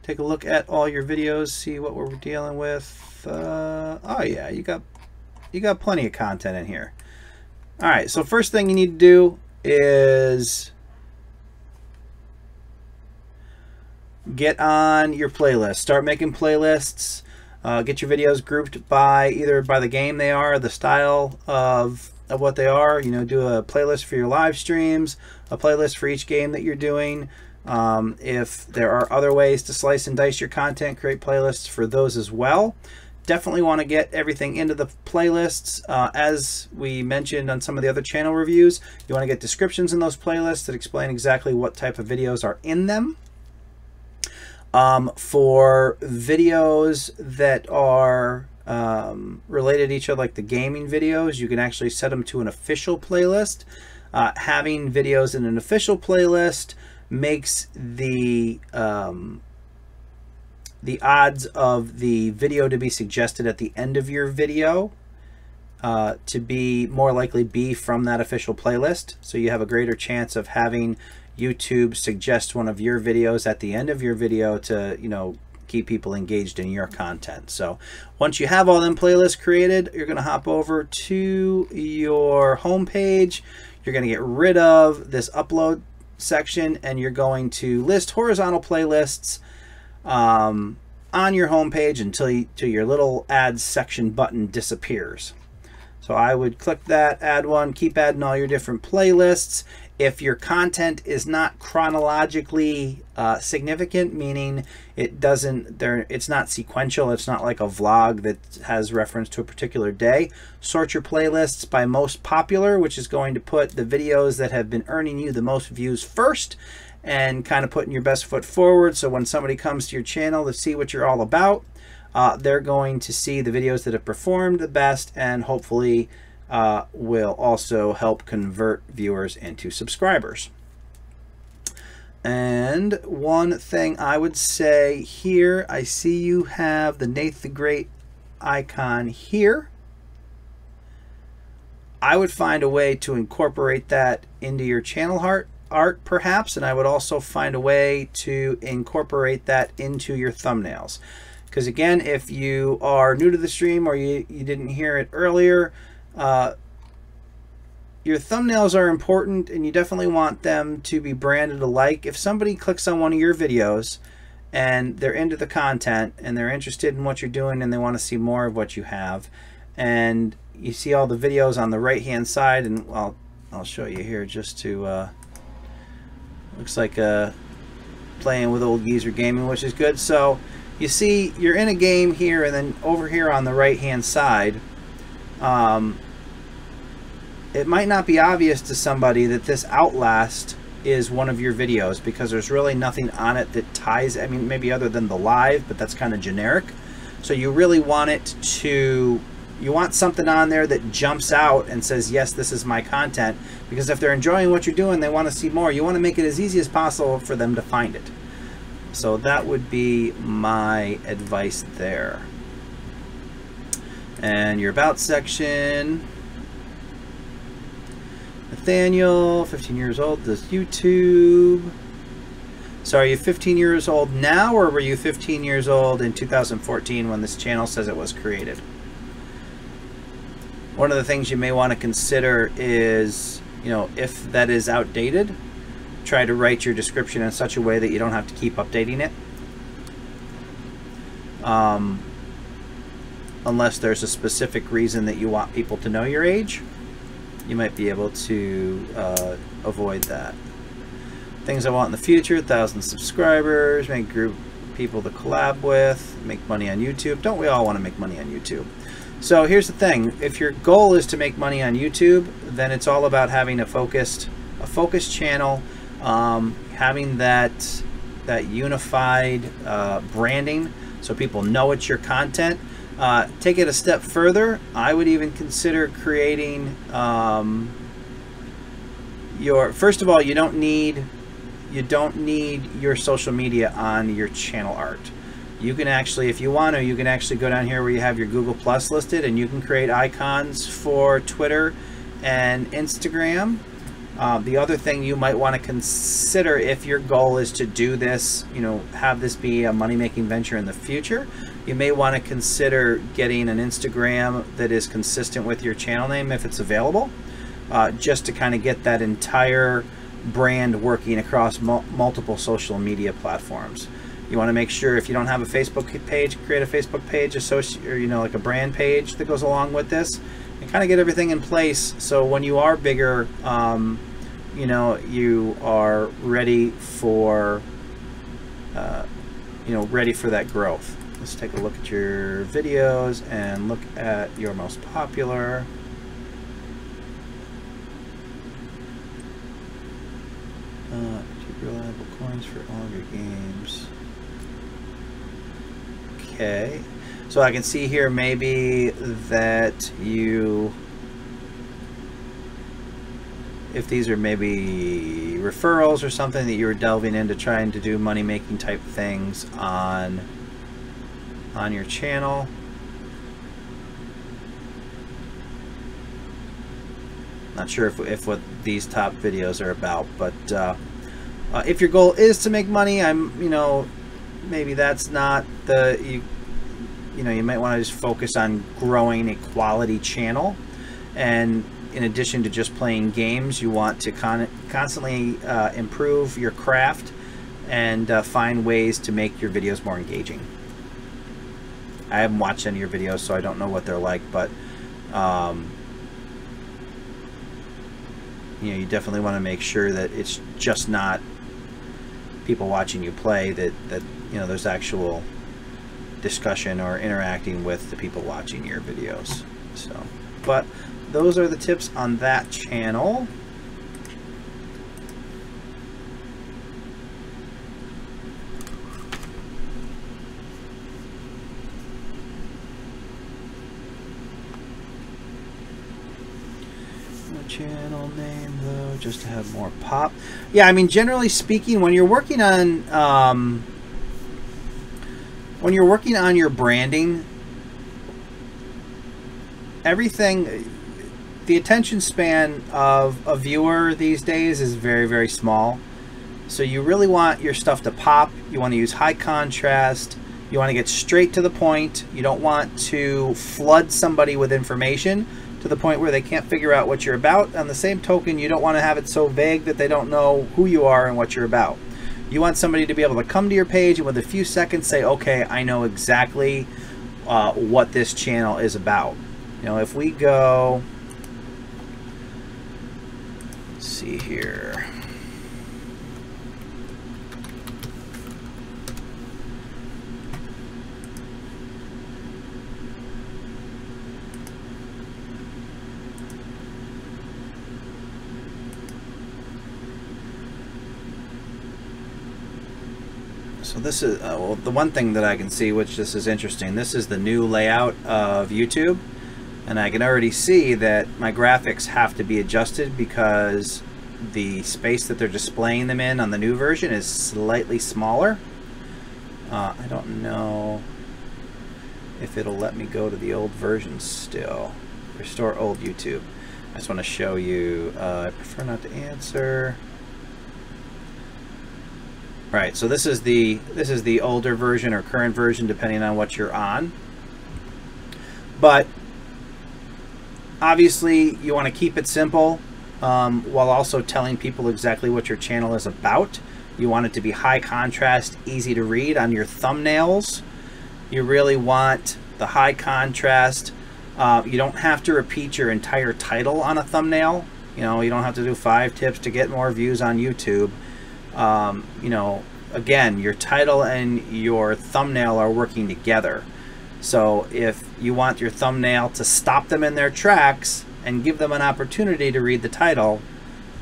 Take a look at all your videos, see what we're dealing with. Oh yeah, you got plenty of content in here. Alright, so first thing you need to do is get on your playlist. Start making playlists. Get your videos grouped by either by the game they are, the style of what they are. You know, do a playlist for your live streams, a playlist for each game that you're doing. If there are other ways to slice and dice your content, create playlists for those as well. Definitely want to get everything into the playlists. As we mentioned on some of the other channel reviews, you want to get descriptions in those playlists that explain exactly what type of videos are in them. For videos that are related to each other, like the gaming videos, you can actually set them to an official playlist. Having videos in an official playlist makes the odds of the video to be suggested at the end of your video to be more likely be from that official playlist. So you have a greater chance of having YouTube suggest one of your videos at the end of your video to, you know, keep people engaged in your content. So once you have all them playlists created, you're going to hop over to your home page. You're going to get rid of this upload section, and you're going to list horizontal playlists on your home page until your little add section button disappears. So I would click that, add one, keep adding all your different playlists. If your content is not chronologically significant, meaning it's not sequential, it's not like a vlog that has reference to a particular day, sort your playlists by most popular, which is going to put the videos that have been earning you the most views first, and kind of putting your best foot forward. So when somebody comes to your channel to see what you're all about, they're going to see the videos that have performed the best, and hopefully will also help convert viewers into subscribers. And one thing I would say here, I see you have the Nath the Great icon here. I would find a way to incorporate that into your channel art perhaps, and I would also find a way to incorporate that into your thumbnails. Because again, if you are new to the stream or you didn't hear it earlier, your thumbnails are important, and you definitely want them to be branded alike. If somebody clicks on one of your videos and they're into the content and they're interested in what you're doing and they want to see more of what you have, and you see all the videos on the right hand side, and I'll show you here just to looks like playing with old geezer gaming, which is good. So you see you're in a game here, and then over here on the right hand side, it might not be obvious to somebody that this Outlast is one of your videos, because there's really nothing on it that ties, I mean, maybe other than the live, but that's kind of generic. So you really want you want something on there that jumps out and says, yes, this is my content, because if they're enjoying what you're doing, they want to see more. You want to make it as easy as possible for them to find it. So that would be my advice there. And your about section, Nathaniel, 15 years old, does YouTube. So are you 15 years old now, or were you 15 years old in 2014 when this channel says it was created? One of the things you may want to consider is, you know, if that is outdated, try to write your description in such a way that you don't have to keep updating it. Unless there's a specific reason that you want people to know your age, you might be able to avoid that. Things I want in the future: 1,000 subscribers, make a group of people to collab with, make money on YouTube. Don't we all want to make money on YouTube? So here's the thing: if your goal is to make money on YouTube, then it's all about having a focused channel, having that unified branding, so people know it's your content. Take it a step further. I would even consider creating first of all, you don't need your social media on your channel art. You can actually, if you want to, you can actually go down here where you have your Google Plus listed, and you can create icons for Twitter and Instagram. The other thing you might want to consider, if your goal is to do this, you know, have this be a money-making venture in the future, you may want to consider getting an Instagram that is consistent with your channel name if it's available, just to kind of get that entire brand working across multiple social media platforms. You want to make sure, if you don't have a Facebook page, create a Facebook page, or, you know, like a brand page that goes along with this, and kind of get everything in place, so when you are bigger, you know, you are ready for ready for that growth. Let's take a look at your videos and look at your most popular. Keep reliable coins for all of your games. Okay, so I can see here maybe that if these are maybe referrals or something that you were delving into, trying to do money-making type things on your channel. Not sure if what these top videos are about, but if your goal is to make money, maybe that's not you might want to just focus on growing a quality channel. And in addition to just playing games, you want to constantly improve your craft and find ways to make your videos more engaging. I haven't watched any of your videos, so I don't know what they're like, but you definitely want to make sure that it's just not people watching you play, that there's actual discussion or interacting with the people watching your videos. So, but those are the tips on that channel. No channel name though, just to have more pop. Yeah, I mean, generally speaking, when you're working on your branding, everything, the attention span of a viewer these days is very, very small. So you really want your stuff to pop. You want to use high contrast. You want to get straight to the point. You don't want to flood somebody with information to the point where they can't figure out what you're about. On the same token, you don't want to have it so vague that they don't know who you are and what you're about. You want somebody to be able to come to your page and with a few seconds say, okay, I know exactly what this channel is about. If we go, let's see here. So this is, well, the one thing that I can see, which this is interesting, this is the new layout of YouTube. And I can already see that my graphics have to be adjusted because the space that they're displaying them in on the new version is slightly smaller. I don't know if it'll let me go to the old version still. Restore old YouTube. I just want to show you, I prefer not to answer. Right, so this is the older version or current version depending on what you're on. But Obviously, you want to keep it simple while also telling people exactly what your channel is about. You want it to be high contrast, easy to read on your thumbnails. You really want the high contrast. You don't have to repeat your entire title on a thumbnail. You know, you don't have to do 5 tips to get more views on YouTube. You know, again, your title and your thumbnail are working together. So if you want your thumbnail to stop them in their tracks and give them an opportunity to read the title,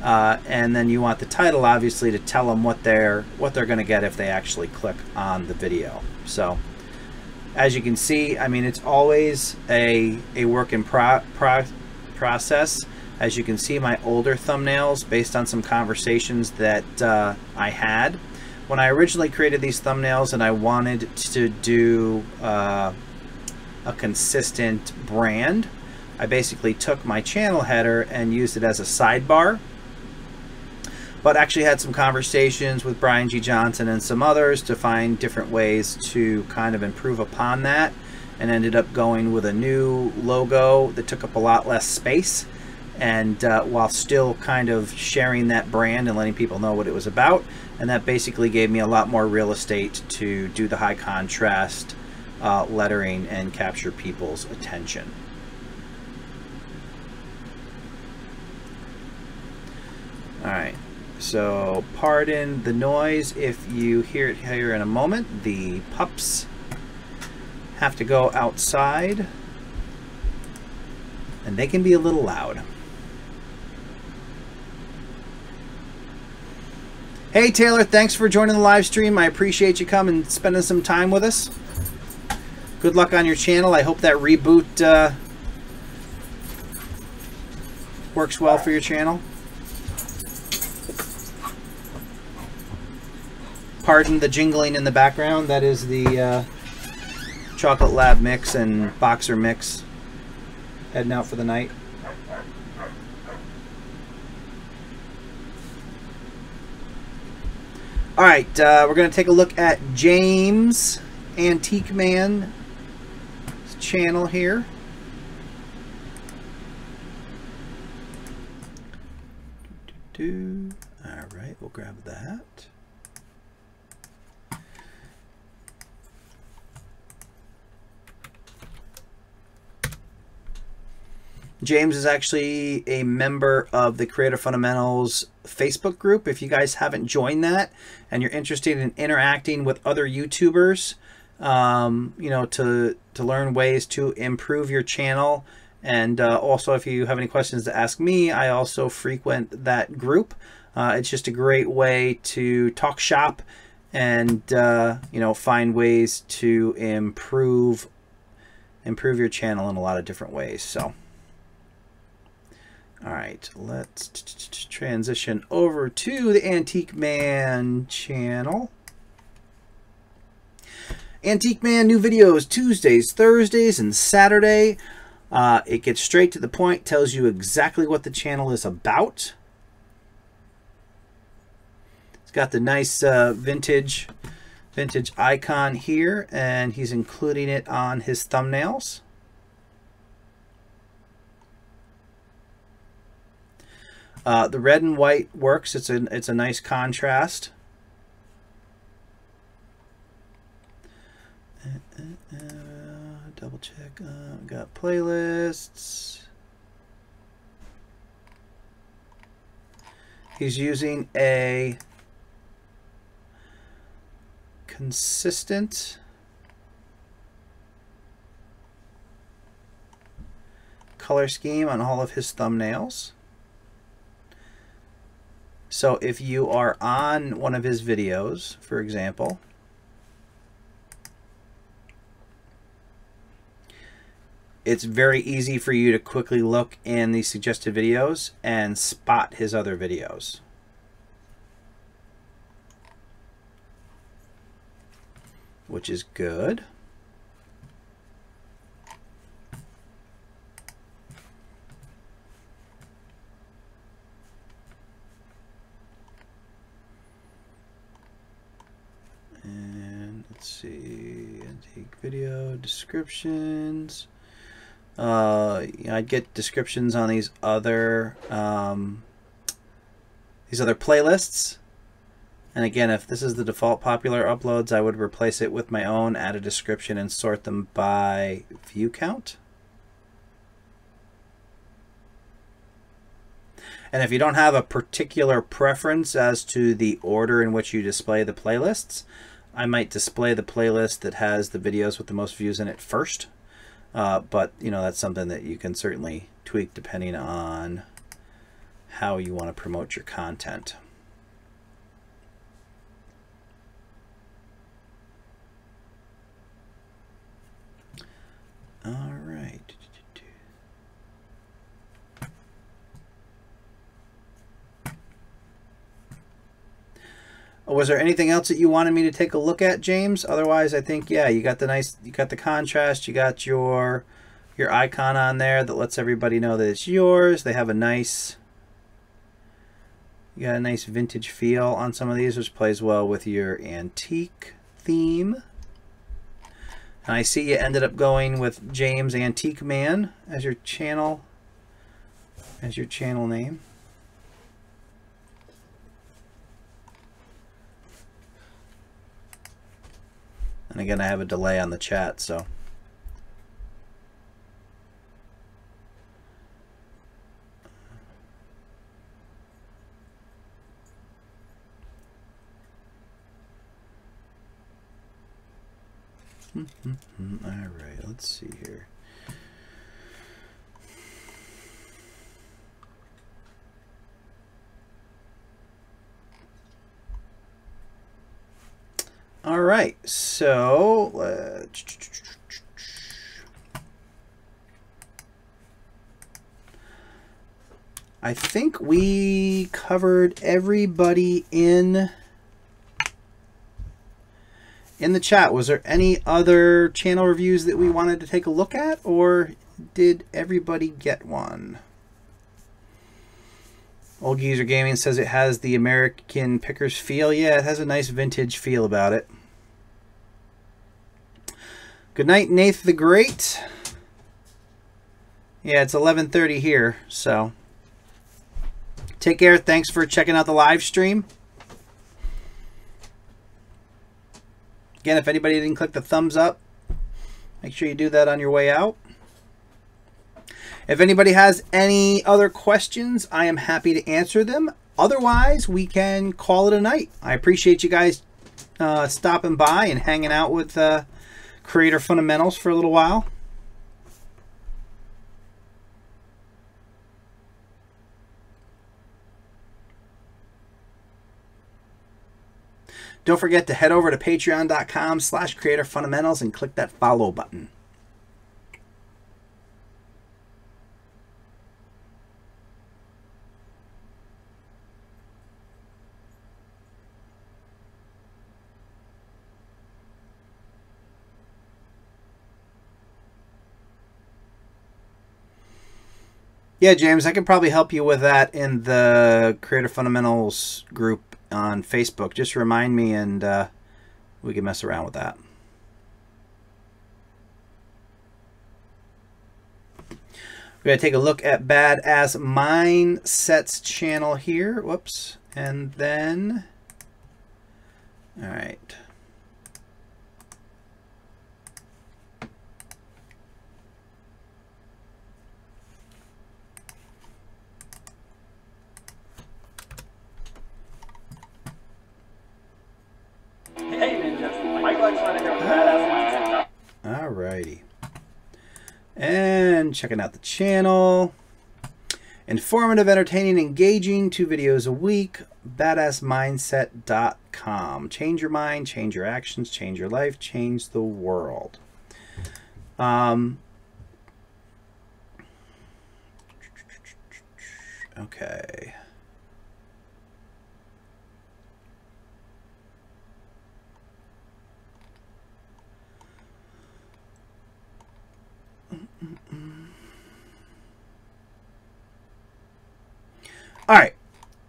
and then you want the title obviously to tell them what they're going to get if they actually click on the video. So as you can see, I mean, it's always a work in process. As you can see, my older thumbnails, based on some conversations that I had when I originally created these thumbnails, and I wanted to do a consistent brand, I basically took my channel header and used it as a sidebar. But actually had some conversations with Brian G. Johnson and some others to find different ways to kind of improve upon that, and ended up going with a new logo that took up a lot less space, and while still kind of sharing that brand and letting people know what it was about. And that basically gave me a lot more real estate to do the high contrast lettering and capture people's attention. All right. So pardon the noise if you hear it here in a moment. The pups have to go outside, and they can be a little loud. Hey Taylor, thanks for joining the live stream. I appreciate you coming and spending some time with us. Good luck on your channel. I hope that reboot works well for your channel. Pardon the jingling in the background. That is the Chocolate Lab mix and Boxer mix heading out for the night. All right, we're going to take a look at James Antique Man's channel here. All right, we'll grab that. James is actually a member of the Creator Fundamentals Facebook group. If you guys haven't joined that and you're interested in interacting with other YouTubers, you know, to learn ways to improve your channel, and also if you have any questions to ask me, I also frequent that group. It's just a great way to talk shop and you know, find ways to improve your channel in a lot of different ways. So all right, let's transition over to the Antique Man channel. Antique Man, new videos Tuesdays, Thursdays, and Saturday. It gets straight to the point, tells you exactly what the channel is about. It's got the nice vintage icon here, and he's including it on his thumbnails. The red and white works. It's a nice contrast. Double check. Got playlists. He's using a consistent color scheme on all of his thumbnails. So if you are on one of his videos, for example, it's very easy for you to quickly look in the suggested videos and spot his other videos. Which is good. And let's see, antique video descriptions. I'd get descriptions on these other playlists. And again, if this is the default popular uploads, I would replace it with my own, add a description, and sort them by view count. And if you don't have a particular preference as to the order in which you display the playlists, I might display the playlist that has the videos with the most views in it first. But, you know, that's something that you can certainly tweak depending on how you want to promote your content. All right. Was there anything else that you wanted me to take a look at, James? Otherwise, I think, yeah, you got the contrast, you got your icon on there that lets everybody know that it's yours. They have you got a nice vintage feel on some of these, which plays well with your antique theme. And I see you ended up going with James Antique Man as your channel name. And again, I have a delay on the chat, so. All right, let's see here. All right, so I think we covered everybody in the chat. Was there any other channel reviews that we wanted to take a look at, or did everybody get one? Old Geezer Gaming says it has the American Pickers feel. Yeah, it has a nice vintage feel about it. Good night, Nath the Great. Yeah, it's 11:30 here, so take care. Thanks for checking out the live stream. Again, if anybody didn't click the thumbs up, make sure you do that on your way out. If anybody has any other questions, I am happy to answer them. Otherwise, we can call it a night. I appreciate you guys stopping by and hanging out with Creator Fundamentals for a little while. Don't forget to head over to patreon.com/creatorfundamentals and click that follow button. Yeah, James, I could probably help you with that in the Creator Fundamentals group on Facebook. Just remind me and we can mess around with that. We're going to take a look at Badass Mindset's channel here. Whoops. And then, all right. Hey Ninja, Michael Alexander here with Badass Mindset. Alrighty. And checking out the channel. Informative, entertaining, engaging, 2 videos a week. Badassmindset.com. Change your mind, change your actions, change your life, change the world. Okay. All right,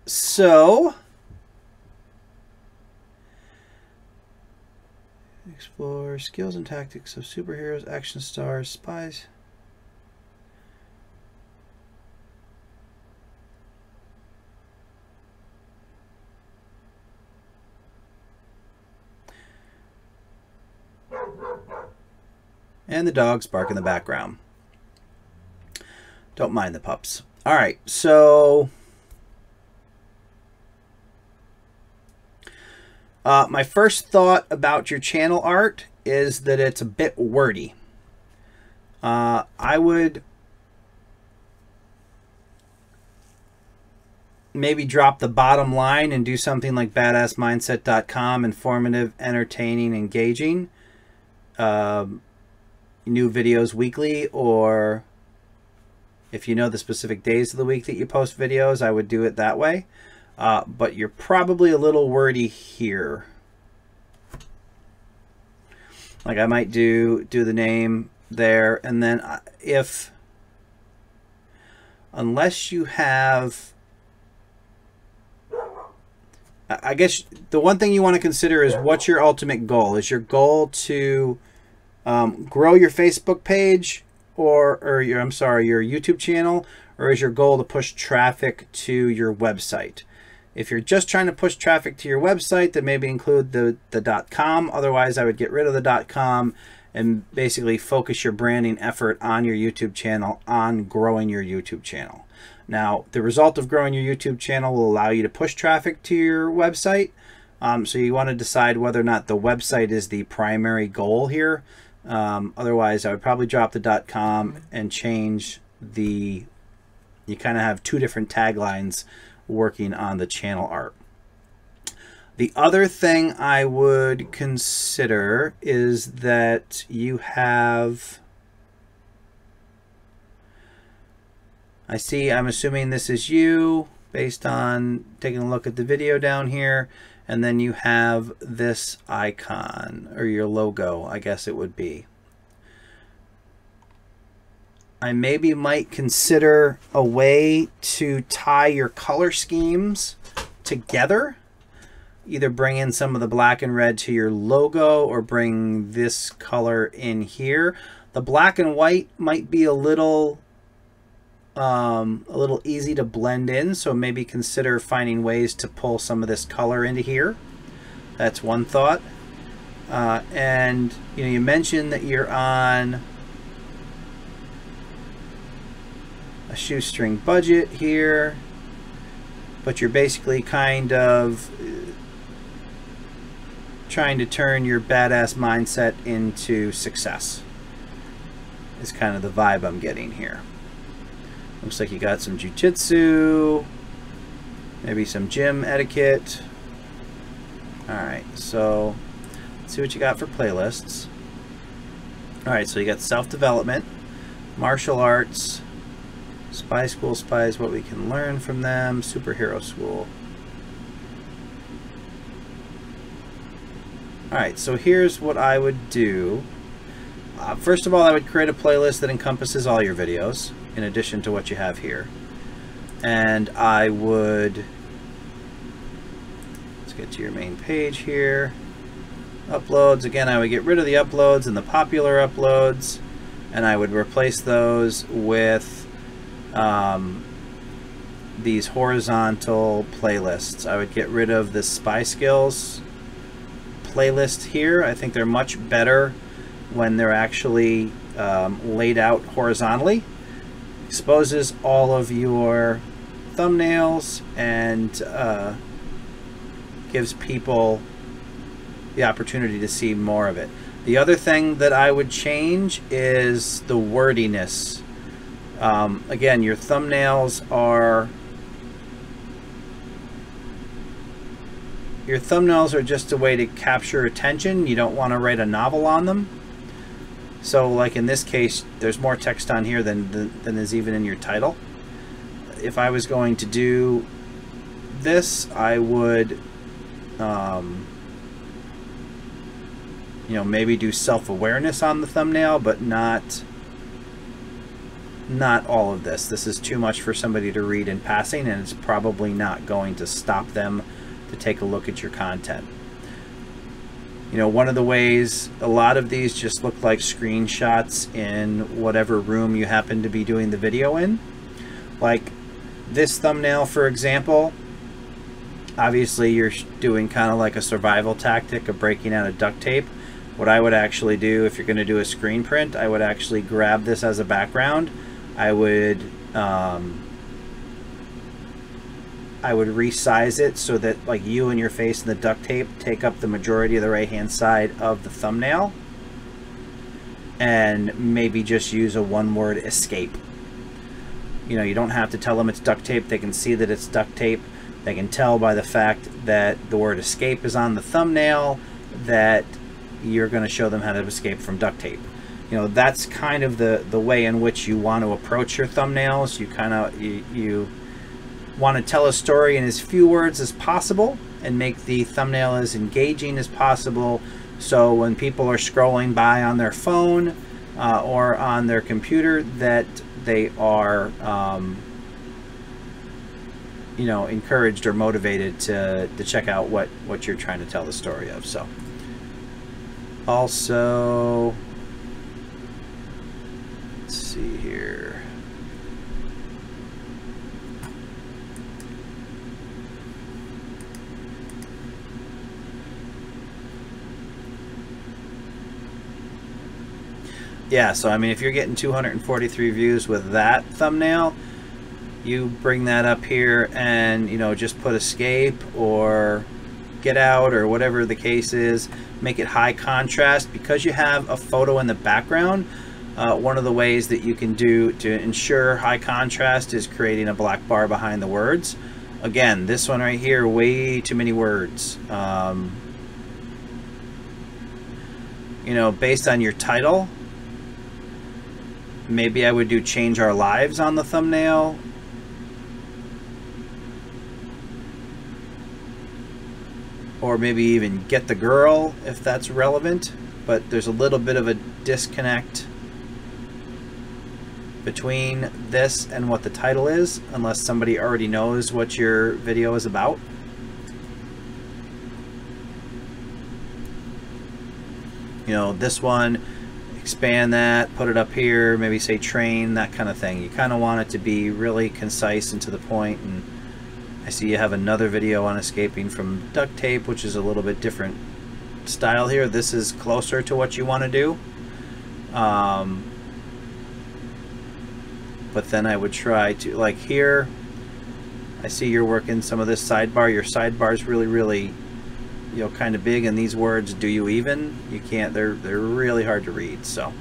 so explore skills and tactics of superheroes, action stars, spies. And the dogs bark in the background. Don't mind the pups. All right, so my first thought about your channel art is that it's a bit wordy. I would maybe drop the bottom line and do something like badassmindset.com, informative, entertaining, engaging, new videos weekly, or if you know the specific days of the week that you post videos, I would do it that way. But you're probably a little wordy here. Like I might do the name there, and then unless you have, I guess the one thing you want to consider is what's your ultimate goal. Is your goal to grow your Facebook page or your YouTube channel, or is your goal to push traffic to your website? If you're just trying to push traffic to your website, then maybe include the .com. Otherwise, I would get rid of the .com and basically focus your branding effort on your YouTube channel, on growing your YouTube channel. Now, the result of growing your YouTube channel will allow you to push traffic to your website. So you want to decide whether or not the website is the primary goal here. Otherwise, I would probably drop the .com and change you kind of have two different taglines working on the channel art. The other thing I would consider is that you have, I'm assuming this is you based on taking a look at the video down here, and then you have this icon, or your logo, I guess it would be. I maybe might consider a way to tie your color schemes together. Either bring in some of the black and red to your logo, or bring this color in here. The black and white might be a little easy to blend in, so maybe consider finding ways to pull some of this color into here. That's one thought. And you mentioned that you're on a shoestring budget here, but you're basically kind of trying to turn your badass mindset into success is kind of the vibe I'm getting here. Looks like you got some jiu-jitsu, maybe some gym etiquette. Alright, so let's see what you got for playlists. Alright, so you got self-development, martial arts, spy school spies, what we can learn from them, superhero school. Alright, so here's what I would do. First of all, I would create a playlist that encompasses all your videos, in addition to what you have here. And I would, let's get to your main page here. Uploads, again, I would get rid of the uploads and the popular uploads, and I would replace those with these horizontal playlists. I would get rid of the spy skills playlist here. I think they're much better when they're actually laid out horizontally. Exposes all of your thumbnails and gives people the opportunity to see more of it. The other thing that I would change is the wordiness. Again, your thumbnails are just a way to capture attention. You don't want to write a novel on them. So like in this case, there's more text on here than is even in your title. If I was going to do this, I would maybe do self-awareness on the thumbnail, but not all of this. This is too much for somebody to read in passing, and it's probably not going to stop them to take a look at your content. One of the ways, a lot of these just look like screenshots in whatever room you happen to be doing the video in. Like this thumbnail, for example, obviously you're doing kind of like a survival tactic of breaking out of duct tape. what I would actually do if you're going to do a screen print, I would actually grab this as a background. I would resize it so that like you and your face and the duct tape take up the majority of the right hand side of the thumbnail, and maybe just use a one-word escape. You know, you don't have to tell them it's duct tape. They can see that it's duct tape. They can tell by the fact that the word escape is on the thumbnail that you're going to show them how to escape from duct tape. You know, that's kind of the way in which you want to approach your thumbnails. You want to tell a story in as few words as possible and make the thumbnail as engaging as possible, so when people are scrolling by on their phone or on their computer, that they are you know, encouraged or motivated to check out what you're trying to tell the story of. So also, let's see here. Yeah, so I mean, if you're getting 243 views with that thumbnail, you bring that up here and, you know, just put escape or get out or whatever the case is. Make it high contrast. Because you have a photo in the background, one of the ways that you can do to ensure high contrast is creating a black bar behind the words. Again, this one right here, way too many words. You know, based on your title, maybe I would do change our lives on the thumbnail. Or maybe even get the girl, if that's relevant. But there's a little bit of a disconnect between this and what the title is, unless somebody already knows what your video is about. You know, this one, expand that, put it up here, maybe say train, that kind of thing. You kind of want it to be really concise and to the point. And I see you have another video on escaping from duct tape, which is a little bit different style here. This is closer to what you want to do. But then I would try to, like here, I see you're working some of this sidebar. Your sidebar is really, really, you know, kind of big, and these words, do you even? You can't, they're really hard to read. So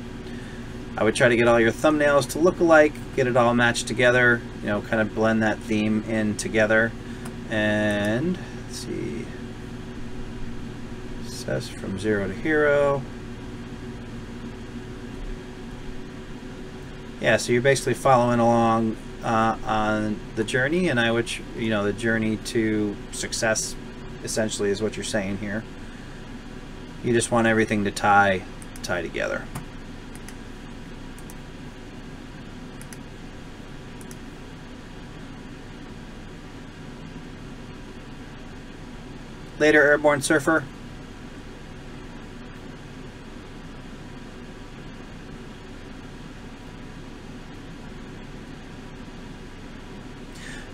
I would try to get all your thumbnails to look alike, get it all matched together, you know, kind of blend that theme in together. And let's see, success from 0 to hero. Yeah, so you're basically following along on the journey, and I would, you know, the journey to success essentially is what you're saying here. You just want everything to tie together. Later, Airborne Surfer.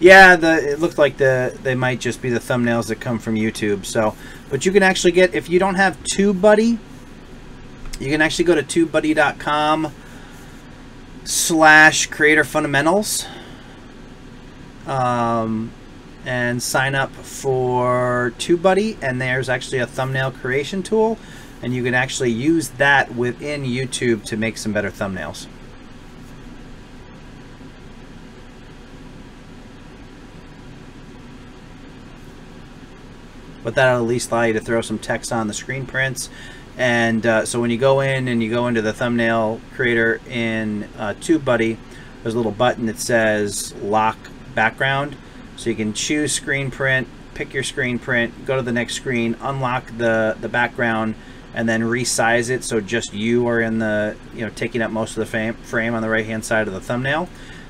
Yeah, it looked like they might just be the thumbnails that come from YouTube. So, but you can actually get, if you don't have TubeBuddy, you can actually go to tubebuddy.com/creatorfundamentals and sign up for TubeBuddy, and there's actually a thumbnail creation tool, and you can actually use that within YouTube to make some better thumbnails. But that'll at least allow you to throw some text on the screen prints. And so when you go in and you go into the thumbnail creator in TubeBuddy, there's a little button that says lock background. So you can choose screen print, pick your screen print, go to the next screen, unlock the background, and then resize it so just you are in the, you know, taking up most of the frame on the right hand side of the thumbnail.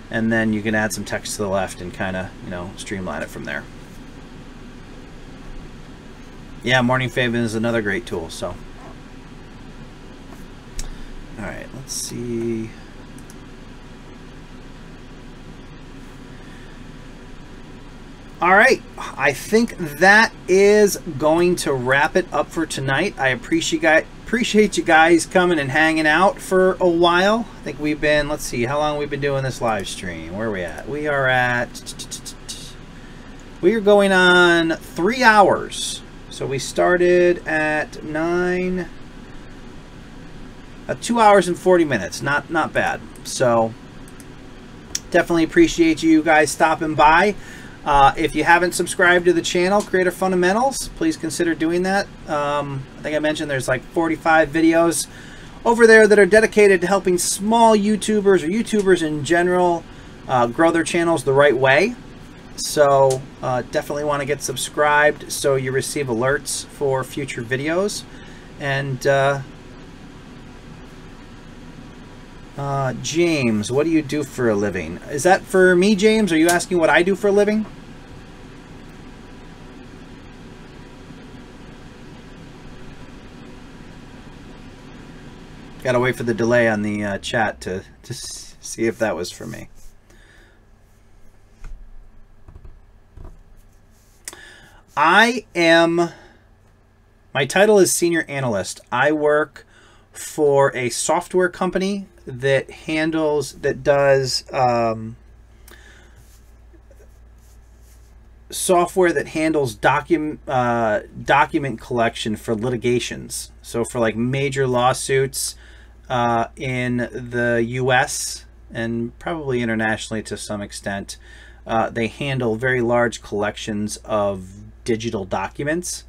And then you can add some text to the left and kind of, you know, streamline it from there. Yeah, Morning Faven is another great tool. So, all right, let's see. All right, I think that is going to wrap it up for tonight. I appreciate appreciate you guys coming and hanging out for a while. I think we've been, let's see, how long we've been doing this live stream. Where are we at? We are going on 3 hours. So we started at 2 hours and 40 minutes. Not bad. So definitely appreciate you guys stopping by. If you haven't subscribed to the channel, Creator Fundamentals, please consider doing that. I think I mentioned there's like 45 videos over there that are dedicated to helping small YouTubers or YouTubers in general grow their channels the right way. So definitely want to get subscribed so you receive alerts for future videos. And James, what do you do for a living? Is that for me, James? Are you asking what I do for a living? Gotta wait for the delay on the chat to see if that was for me. My title is Senior Analyst. I work for a software company that does software that handles document collection for litigations. So for like major lawsuits in the US and probably internationally to some extent, they handle very large collections of digital documents.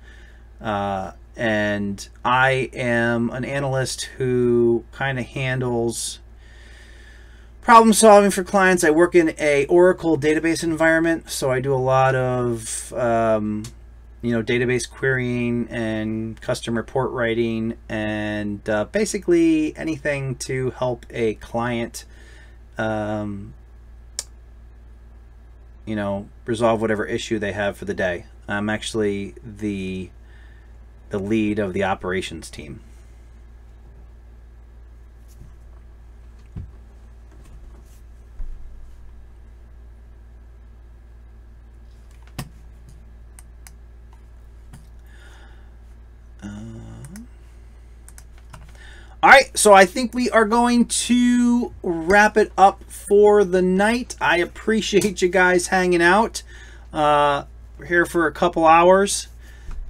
And I am an analyst who kind of handles problem solving for clients. I work in a Oracle database environment, so I do a lot of database querying and custom report writing, and basically anything to help a client resolve whatever issue they have for the day. I'm actually the lead of the operations team. All right, so I think we are going to wrap it up for the night. I appreciate you guys hanging out. We're here for a couple hours.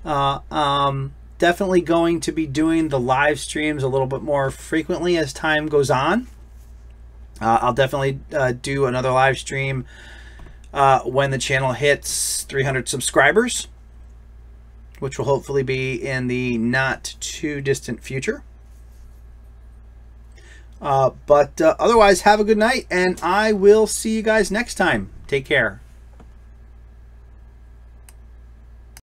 Definitely going to be doing the live streams a little bit more frequently as time goes on. I'll definitely do another live stream when the channel hits 300 subscribers, which will hopefully be in the not too distant future. But otherwise, have a good night, and I will see you guys next time. Take care.